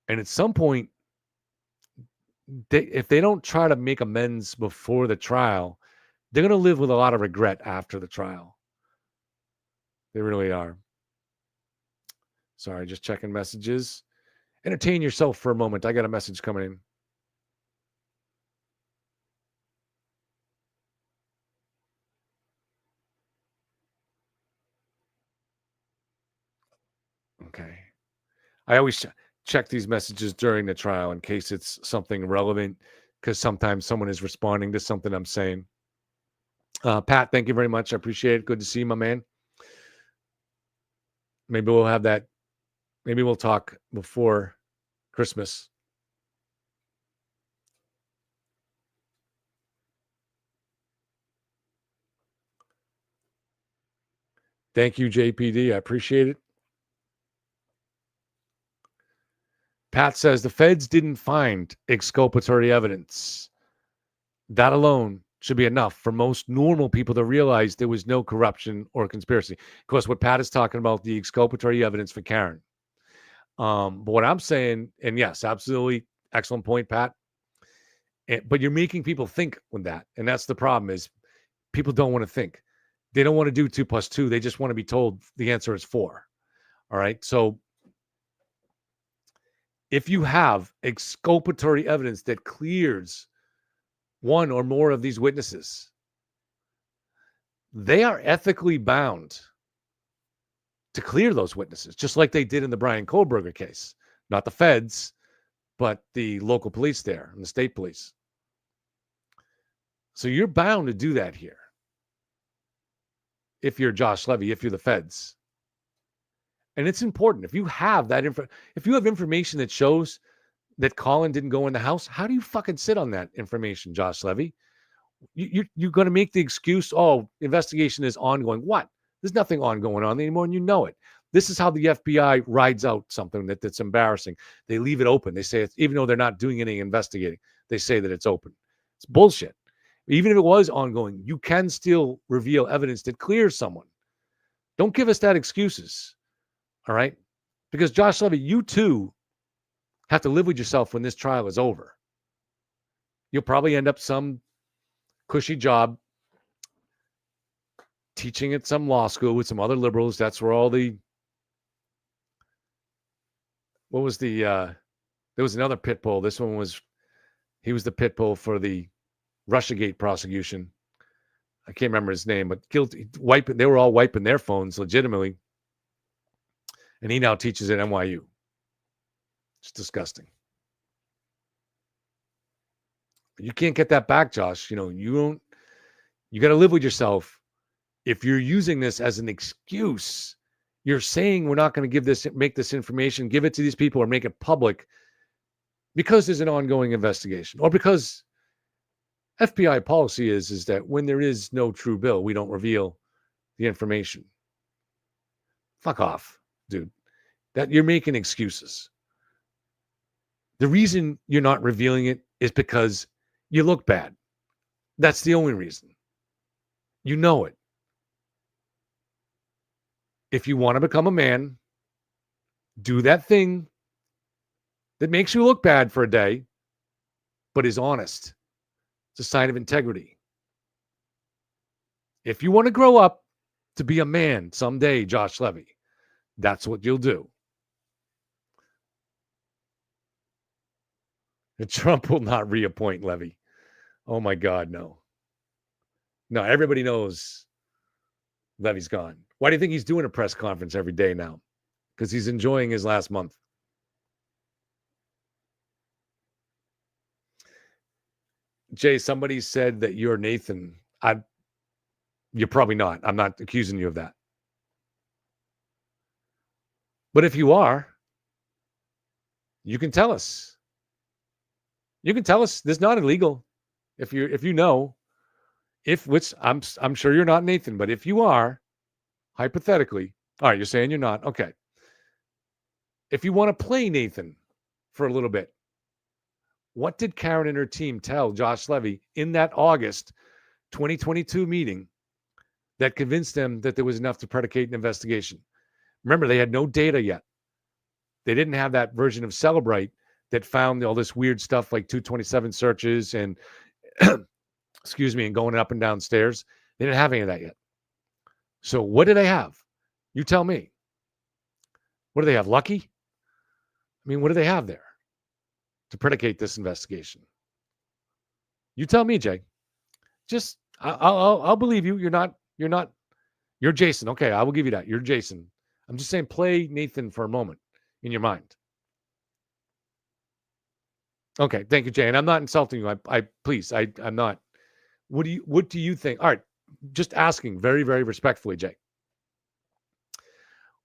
And at some point, if they don't try to make amends before the trial, they're going to live with a lot of regret after the trial. They really are. Sorry, just checking messages. Entertain yourself for a moment. I got a message coming in. Okay. I always check these messages during the trial in case it's something relevant, because sometimes someone is responding to something I'm saying. Pat, thank you very much. I appreciate it. Good to see you, my man. Maybe we'll have that. Maybe we'll talk before Christmas. Thank you, JPD. I appreciate it. Pat says the feds didn't find exculpatory evidence. That alone should be enough for most normal people to realize there was no corruption or conspiracy. Of course, what Pat is talking about, the exculpatory evidence for Karen. But what I'm saying, and yes, absolutely, excellent point, Pat. But you're making people think with that. And that's the problem, is people don't want to think. They don't want to do 2 + 2. They just want to be told the answer is 4. All right. So if you have exculpatory evidence that clears one or more of these witnesses, they are ethically bound to clear those witnesses, just like they did in the Brian Kohlberger case. Not the feds, but the local police there and the state police. So you're bound to do that here. If you're Josh Levy, if you're the feds. And it's important. If you have that if you have information that shows that Colin didn't go in the house, how do you fucking sit on that information, Josh Levy? You're going to make the excuse, oh, investigation is ongoing. What? There's nothing ongoing on anymore, and you know it. This is how the FBI rides out something that's embarrassing. They leave it open. They say, even though they're not doing any investigating, they say that it's open. It's bullshit. Even if it was ongoing, you can still reveal evidence that clears someone. Don't give us that excuses. All right? Because Josh Levy, you too have to live with yourself when this trial is over. You'll probably end up some cushy job teaching at some law school with some other liberals. That's where all the, there was another pit bull. This one he was the pit bull for the Russiagate prosecution. I can't remember his name, but guilty, they were all wiping their phones legitimately. And he now teaches at NYU. It's disgusting. You can't get that back, Josh. You got to live with yourself. If you're using this as an excuse, you're saying we're not going to make this information, give it to these people or make it public because there's an ongoing investigation, or because FBI policy is that when there is no true bill, we don't reveal the information. Fuck off, dude. That you're making excuses. The reason you're not revealing it is because you look bad. That's the only reason. You know it. If you want to become a man, do that thing that makes you look bad for a day, but is honest. It's a sign of integrity. If you want to grow up, to be a man someday, Josh Levy. That's what you'll do. And Trump will not reappoint Levy. Oh my God, no. No, everybody knows Levy's gone. Why do you think he's doing a press conference every day now? Because he's enjoying his last month. Jay, somebody said that you're Nathan. You're probably not. I'm not accusing you of that. But if you are, you can tell us. You can tell us. This is not illegal. If you know, which I'm sure you're not Nathan, but if you are, hypothetically, all right, you're saying you're not. Okay. If you want to play Nathan for a little bit, what did Karen and her team tell Josh Levy in that August 2022 meeting that convinced them that there was enough to predicate an investigation? Remember, they had no data yet. They didn't have that version of Celebrite that found all this weird stuff like 227 searches and, excuse me, and going up and down stairs. They didn't have any of that yet. So what do they have? You tell me. What do they have? Lucky? I mean, what do they have there to predicate this investigation? You tell me, Jay. Just, I'll believe you. You're Jason. Okay, I will give you that. You're Jason. I'm just saying, play Nathan for a moment in your mind. Okay, thank you, Jay. And I'm not insulting you. I'm not. What do you think? All right, just asking very, very respectfully, Jay.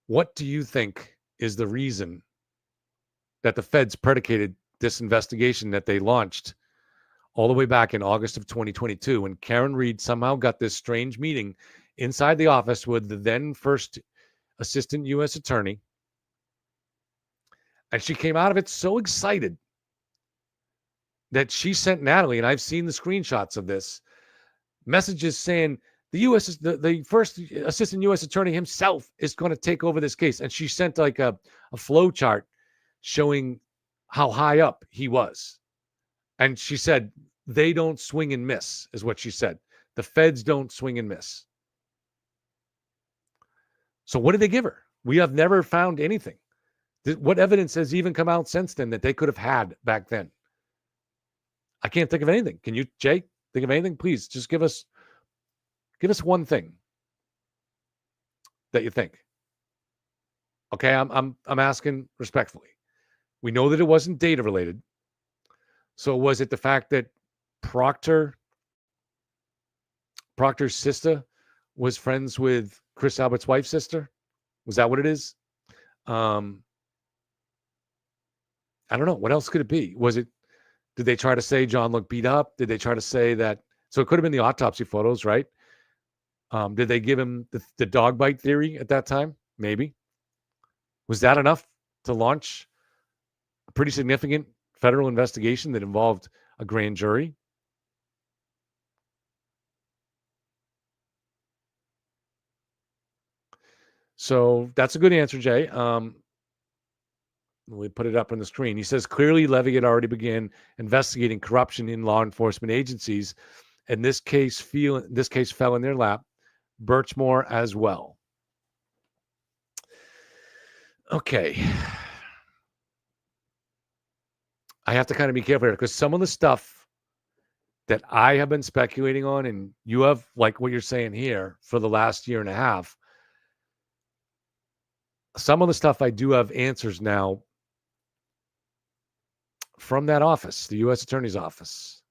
What do you think is the reason that the feds predicated this investigation that they launched all the way back in August of 2022 when Karen Reed somehow got this strange meeting inside the office with the then first assistant U.S. attorney, and she came out of it so excited that she sent Natalie, and I've seen the screenshots of this, messages saying the first assistant U.S. attorney himself is going to take over this case. And she sent like a flow chart showing how high up he was. And she said, they don't swing and miss, is what she said. The feds don't swing and miss. So what did they give her? We have never found anything. What evidence has even come out since then that they could have had back then? I can't think of anything. Can you, Jay, think of anything? Please just give us one thing that you think. Okay, I'm asking respectfully. We know that it wasn't data related. So was it the fact that Proctor's sister was friends with Chris Albert's wife's sister? Was that what it is? I don't know. What else could it be? Did they try to say John looked beat up? Did they try to say that? So it could have been the autopsy photos, right? Did they give him the dog bite theory at that time? Maybe. Was that enough to launch a pretty significant federal investigation that involved a grand jury? So that's a good answer, Jay. We put it up on the screen. He says, clearly Levy had already began investigating corruption in law enforcement agencies, and this case fell in their lap. Birchmore as well. Okay. I have to kind of be careful here because some of the stuff that I have been speculating on, and you have, like what you're saying here, for the last year and a half, some of the stuff I do have answers now from that office, the U.S. Attorney's Office.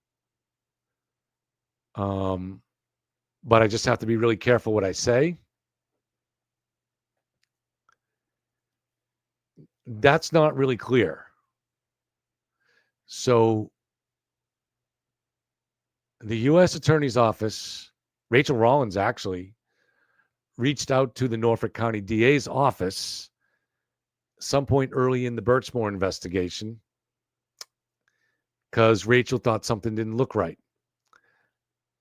But I just have to be really careful what I say. That's not really clear. So the U.S. Attorney's Office, Rachel Rollins actually reached out to the Norfolk County DA's office some point early in the Birchmore investigation because Rachel thought something didn't look right.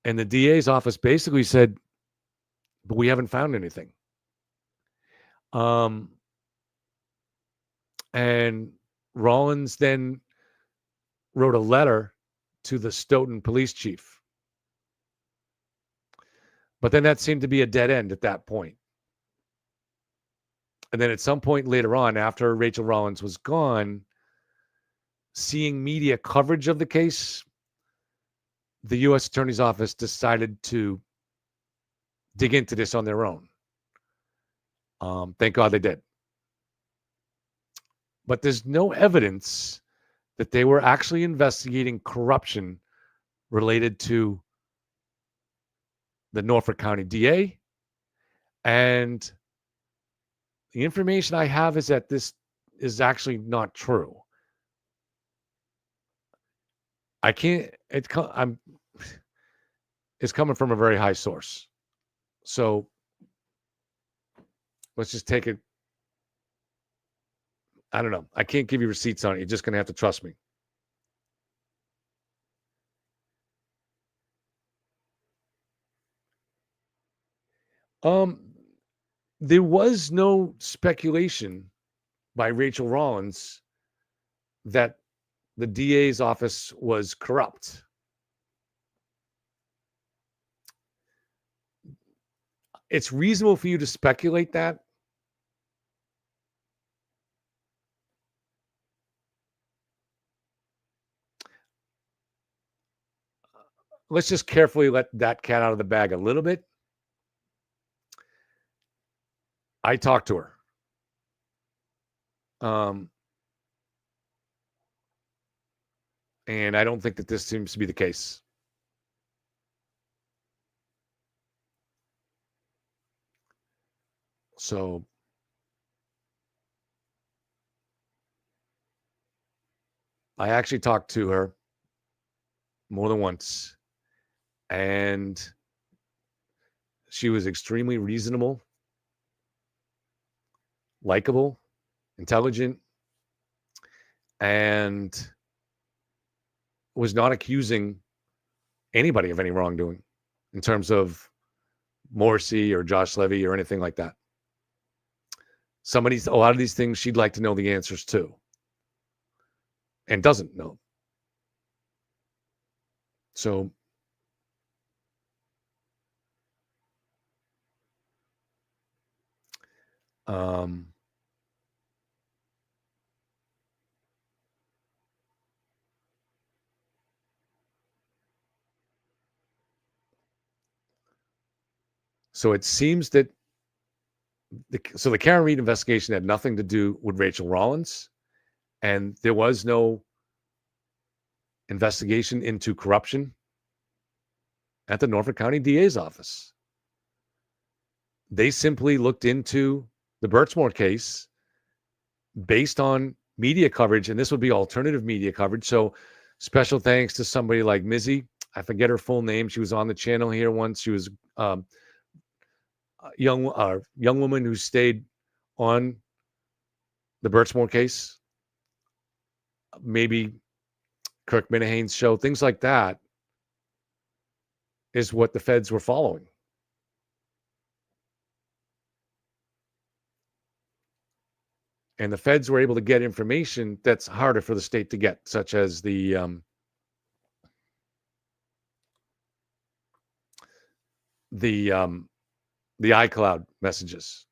And the DA's office basically said, but we haven't found anything. And Rollins then wrote a letter to the Stoughton police chief. But then that seemed to be a dead end at that point. And then at some point later on, after Rachel Rollins was gone, seeing media coverage of the case, the U.S. Attorney's Office decided to dig into this on their own. Thank God they did. But there's no evidence that they were actually investigating corruption related to the Norfolk County DA. And the information I have is that this is actually not true. I can't, it's coming from a very high source. So let's just take it. I don't know. I can't give you receipts on it. You're just going to have to trust me. There was no speculation by Rachel Rollins that the DA's office was corrupt. It's reasonable for you to speculate that. Let's just carefully let that cat out of the bag a little bit. I talked to her. And I don't think that this seems to be the case. So I actually talked to her more than once, and she was extremely reasonable, likable, intelligent, and was not accusing anybody of any wrongdoing in terms of Morrissey or Josh Levy or anything like that. A lot of these things she'd like to know the answers to and doesn't know. So so it seems that the Karen Reed investigation had nothing to do with Rachel Rollins, and there was no investigation into corruption at the Norfolk County DA's office. They simply looked into the Birchmore case based on media coverage, and this would be alternative media coverage. So special thanks to somebody like Mizzy. I forget her full name. She was on the channel here once. She was a young woman who stayed on the Birchmore case. Maybe Kirk Minahane's show, things like that is what the feds were following. And the feds were able to get information that's harder for the state to get, such as the iCloud messages.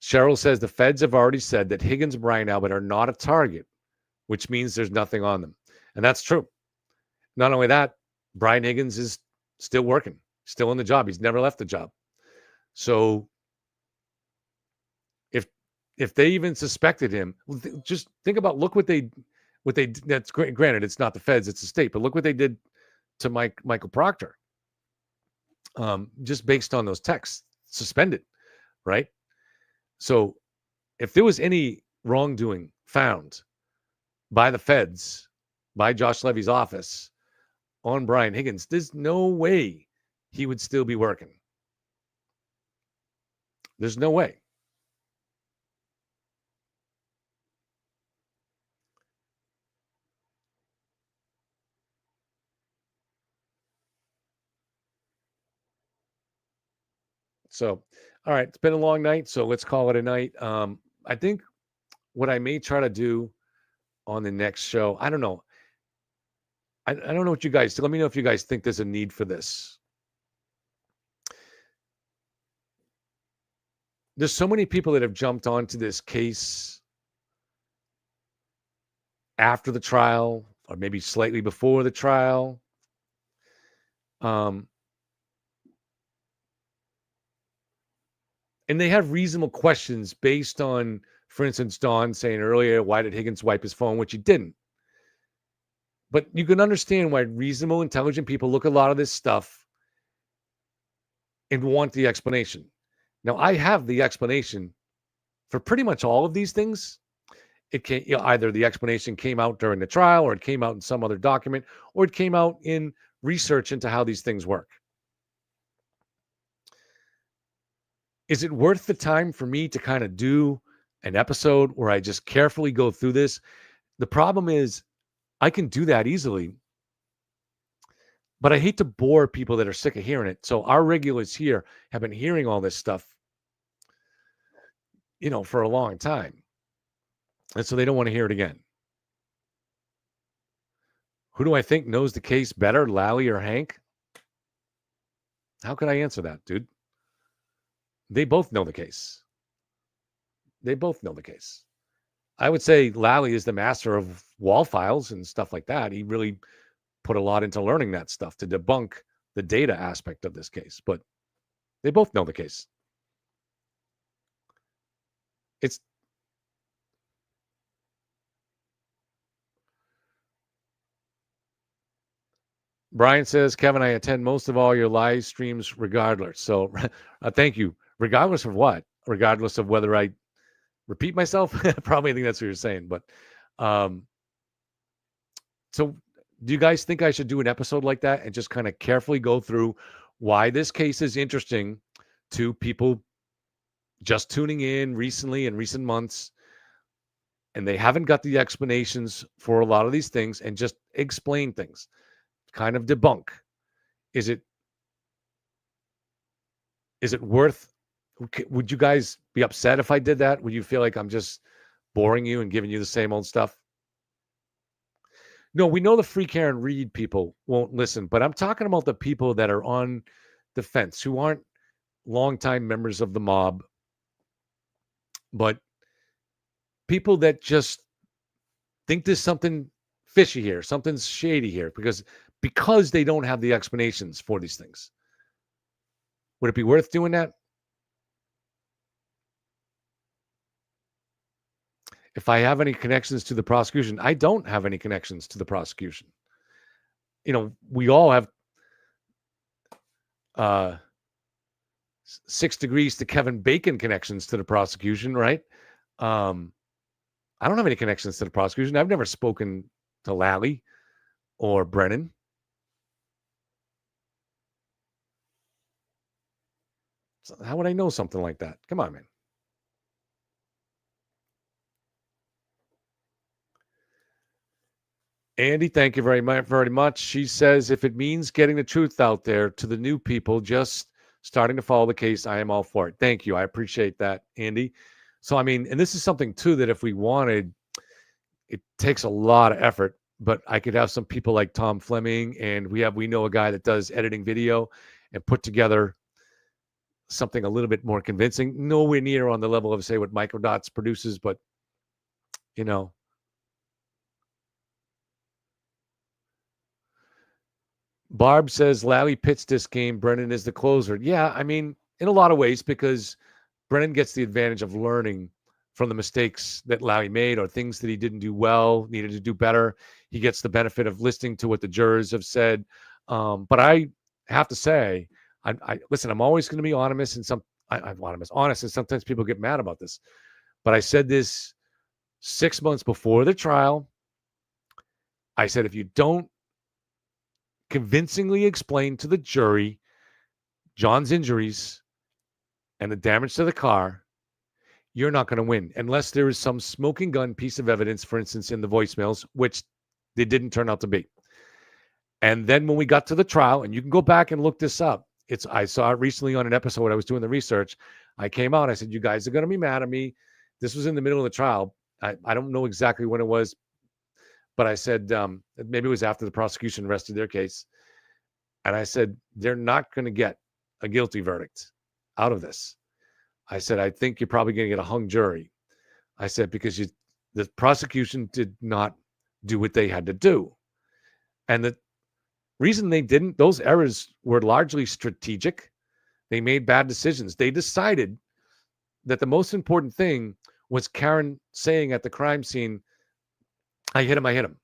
Cheryl says the feds have already said that Higgins and Brian Albert are not a target, which means there's nothing on them. And that's true. Not only that, Brian Higgins is still working, still in the job. He's never left the job. So if they even suspected him, just think about, look what they that's granted, it's not the feds, it's the state, but look what they did to Michael Proctor. Just based on those texts, suspended, right? So if there was any wrongdoing found by the feds, by Josh Levy's office on Brian Higgins, there's no way he would still be working. There's no way. So, all right, it's been a long night, so let's call it a night. I think what I may try to do on the next show, I don't know. I don't know what you guys, let me know if you guys think there's a need for this. There's so many people that have jumped onto this case after the trial, or maybe slightly before the trial. And they have reasonable questions based on, for instance, Don saying earlier, why did Higgins wipe his phone, which he didn't. But you can understand why reasonable, intelligent people look at a lot of this stuff and want the explanation. Now, I have the explanation for pretty much all of these things. It can, either the explanation came out during the trial, or it came out in some other document, or it came out in research into how these things work. Is it worth the time for me to kind of do an episode where I just carefully go through this? The problem is I can do that easily, but I hate to bore people that are sick of hearing it. So our regulars here have been hearing all this stuff, for a long time. And so they don't want to hear it again. Who do I think knows the case better, Lally or Hank? How could I answer that, dude? They both know the case. They both know the case. I would say Lally is the master of wall files and stuff like that. He really put a lot into learning that stuff to debunk the data aspect of this case. But they both know the case. It's Brian says, Kevin, I attend most of all your live streams regardless. So thank you. Regardless of what? Regardless of whether I repeat myself? Probably I think that's what you're saying. But so do you guys think I should do an episode like that and just kind of carefully go through why this case is interesting to people just tuning in recently in recent months, and they haven't got the explanations for a lot of these things, and just explain things, kind of debunk? Is it worth, would you guys be upset if I did that? Would you feel like I'm just boring you and giving you the same old stuff? No, we know the free Karen Reed people won't listen, but I'm talking about the people that are on the fence, who aren't longtime members of the mob, but people that just think there's something fishy here, something's shady here, because they don't have the explanations for these things. Would it be worth doing that? If I have any connections to the prosecution, I don't have any connections to the prosecution. We all have 6 degrees to Kevin Bacon connections to the prosecution, right? I don't have any connections to the prosecution. I've never spoken to Lally or Brennan. So how would I know something like that? Come on, man. Andy, thank you very much. She says, if it means getting the truth out there to the new people just starting to follow the case, I am all for it. Thank you. I appreciate that, Andy. So, and this is something, too, that if we wanted, it takes a lot of effort, but I could have some people like Tom Fleming, and we know a guy that does editing video and put together something a little bit more convincing. Nowhere near on the level of, say, what Microdots produces, but, Barb says, Lally pitched this game. Brennan is the closer. Yeah, in a lot of ways, because Brennan gets the advantage of learning from the mistakes that Lally made, or things that he didn't do well, needed to do better. He gets the benefit of listening to what the jurors have said. But I have to say, listen, I'm always going to be honest, and sometimes people get mad about this. But I said this 6 months before the trial. I said, if you don't convincingly explain to the jury John's injuries and the damage to the car, you're not going to win, unless there is some smoking gun piece of evidence, for instance, in the voicemails, which they didn't turn out to be. And then when we got to the trial, and you can go back and look this up, I saw it recently on an episode. I was doing the research. I came out. I said, you guys are going to be mad at me. This was in the middle of the trial. I don't know exactly when it was, But I said, maybe it was after the prosecution rested their case. And I said, they're not going to get a guilty verdict out of this. I said, I think you're probably going to get a hung jury. I said, because the prosecution did not do what they had to do. And the reason they didn't, those errors were largely strategic. They made bad decisions. They decided that the most important thing was Karen saying at the crime scene, I hit him.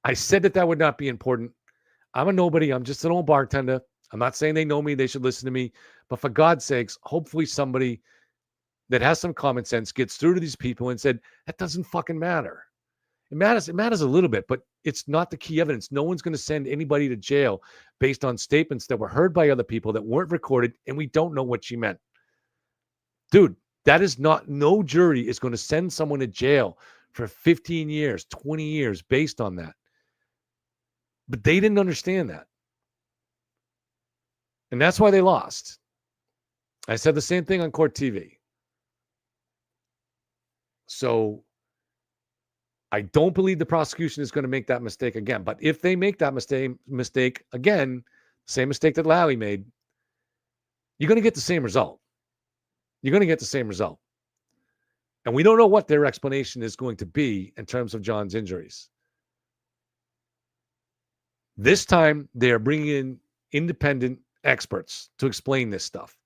I said that would not be important. I'm a nobody. I'm just an old bartender. I'm not saying they know me. They should listen to me. But for God's sakes, hopefully somebody that has some common sense gets through to these people and said, that doesn't fucking matter. It matters a little bit, but it's not the key evidence. No one's going to send anybody to jail based on statements that were heard by other people that weren't recorded, and we don't know what she meant. Dude, that is not, no jury is going to send someone to jail for 15 years, 20 years based on that. But they didn't understand that. And that's why they lost. I said the same thing on Court TV. So I don't believe the prosecution is going to make that mistake again. But if they make that mistake again, same mistake that Lally made, you're going to get the same result. You're going to get the same result. And we don't know what their explanation is going to be in terms of John's injuries. This time, they are bringing in independent experts to explain this stuff.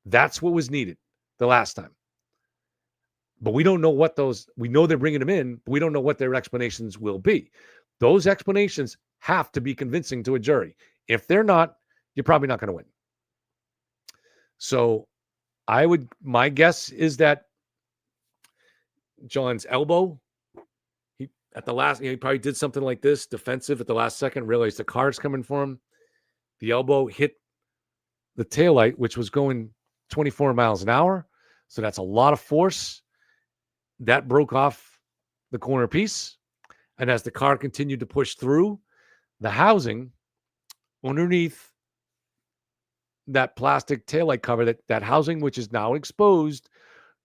That's what was needed the last time. But we don't know what we know they're bringing them in, but we don't know what their explanations will be. Those explanations have to be convincing to a jury. If they're not, you're probably not going to win. So my guess is that John's elbow, he probably did something like this, defensive at the last second, realized the car's coming for him. The elbow hit the taillight, which was going 24 miles an hour. So that's a lot of force. That broke off the corner piece. And as the car continued to push through, the housing underneath that plastic taillight cover, that housing, which is now exposed,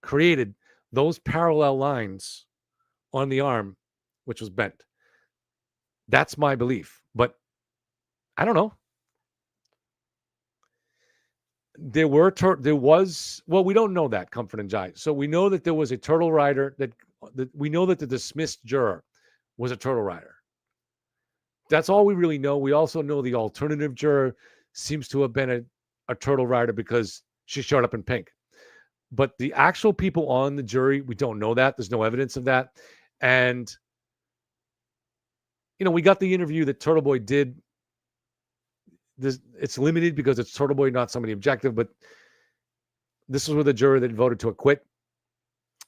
created those parallel lines on the arm, which was bent. That's my belief. But I don't know. We don't know that, Comfort and Jai. So we know that there was a turtle rider, that we know that the dismissed juror was a turtle rider. That's all we really know. We also know the alternative juror seems to have been a turtle rider because she showed up in pink. But the actual people on the jury, we don't know that. There's no evidence of that. And, we got the interview that Turtle Boy did. It's limited because it's Turtle Boy, not somebody objective, but this was with a juror that voted to acquit.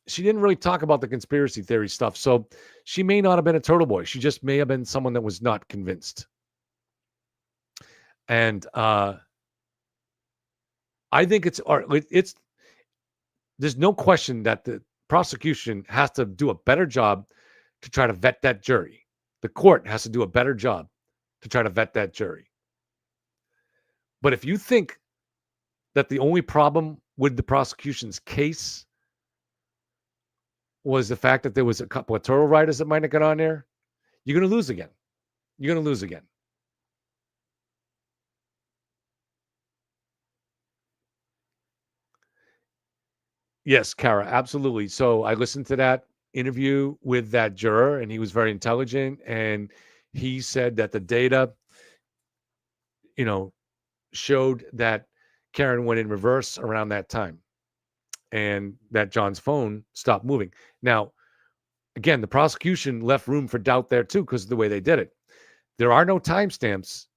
She didn't really talk about the conspiracy theory stuff, so she may not have been a Turtle Boy. She just may have been someone that was not convinced. And I think there's no question that the prosecution has to do a better job to try to vet that jury. The court has to do a better job to try to vet that jury. But if you think that the only problem with the prosecution's case was the fact that there was a couple of turtle riders that might have got on there, you're going to lose again. You're going to lose again. Yes, Kara, absolutely. So I listened to that interview with that juror, and he was very intelligent, and he said that the data, showed that Karen went in reverse around that time and that John's phone stopped moving. Now, again, the prosecution left room for doubt there too because of the way they did it. There are no timestamps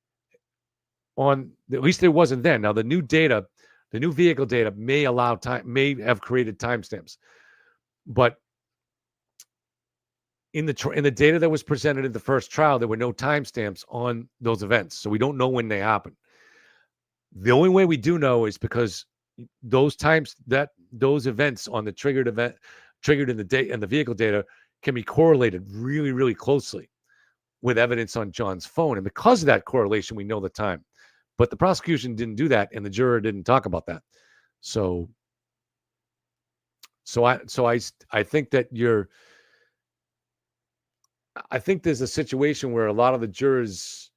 on, at least there wasn't then. Now, the new vehicle data may have created timestamps, but in the data that was presented in the first trial, there were no timestamps on those events. So we don't know when they happened. The only way we do know is because those events on the triggered in the date and the vehicle data can be correlated really, really closely with evidence on John's phone. And because of that correlation, we know the time. But the prosecution didn't do that, and the juror didn't talk about that. So I think that I think there's a situation where a lot of the jurors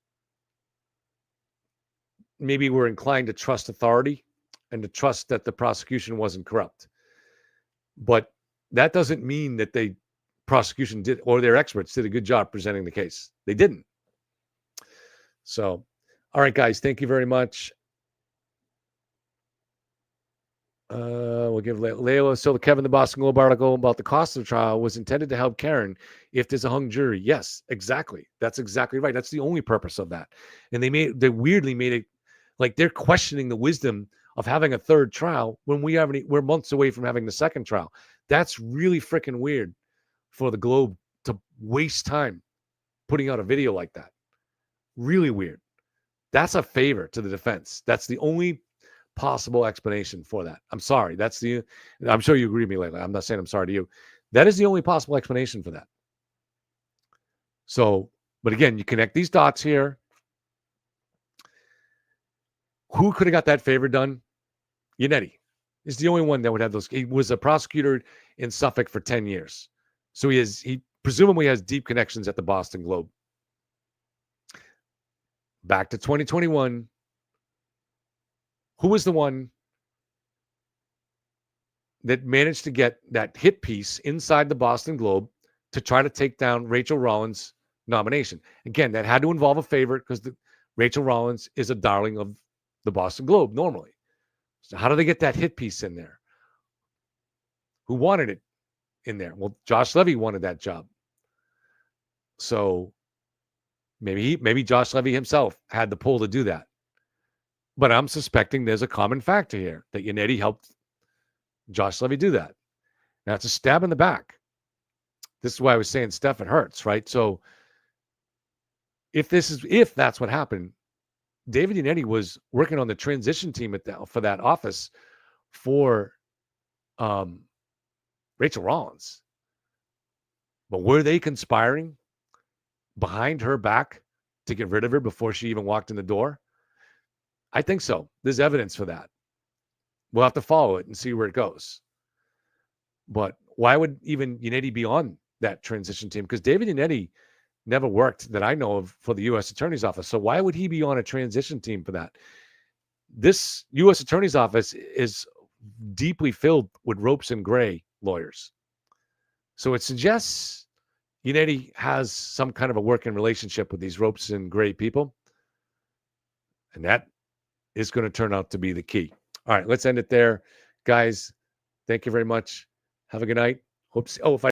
maybe were inclined to trust authority and to trust that the prosecution wasn't corrupt. But that doesn't mean that the prosecution did, or their experts did a good job presenting the case. They didn't. So, all right, guys, thank you very much. We'll give Layla. So the Kevin the Boston Globe article about the cost of the trial was intended to help Karen if there's a hung jury. Yes, exactly. That's exactly right. That's the only purpose of that. And they weirdly made it like they're questioning the wisdom of having a third trial when we're months away from having the second trial. That's really freaking weird for the Globe to waste time putting out a video like that. Really weird. That's a favor to the defense. That's the only possible explanation for that. I'm sorry. I'm sure you agree with me, Layla. I'm not saying I'm sorry to you. That is the only possible explanation for that. So, but again, you connect these dots here. Who could have got that favor done? Yannetti is the only one that would have those. He was a prosecutor in Suffolk for 10 years. So he presumably has deep connections at the Boston Globe. Back to 2021. Who was the one that managed to get that hit piece inside the Boston Globe to try to take down Rachel Rollins' nomination? Again, that had to involve a favorite because Rachel Rollins is a darling of the Boston Globe normally. So how do they get that hit piece in there? Who wanted it in there? Well, Josh Levy wanted that job. So maybe Josh Levy himself had the pull to do that. But I'm suspecting there's a common factor here that Yannetti helped Josh Levy do that. Now, it's a stab in the back. This is why I was saying, Steph, it hurts, right? So if that's what happened, David Yannetti was working on the transition team for that office for Rachel Rollins. But were they conspiring behind her back to get rid of her before she even walked in the door? I think so. There's evidence for that. We'll have to follow it and see where it goes. But why would even Yannetti be on that transition team? Because David Yannetti never worked that I know of for the U.S. Attorney's Office. So why would he be on a transition team for that? This U.S. Attorney's Office is deeply filled with ropes and gray lawyers. So it suggests Yannetti has some kind of a working relationship with these ropes and gray people. And that is going to turn out to be the key. All right, let's end it there. Guys, thank you very much. Have a good night. If I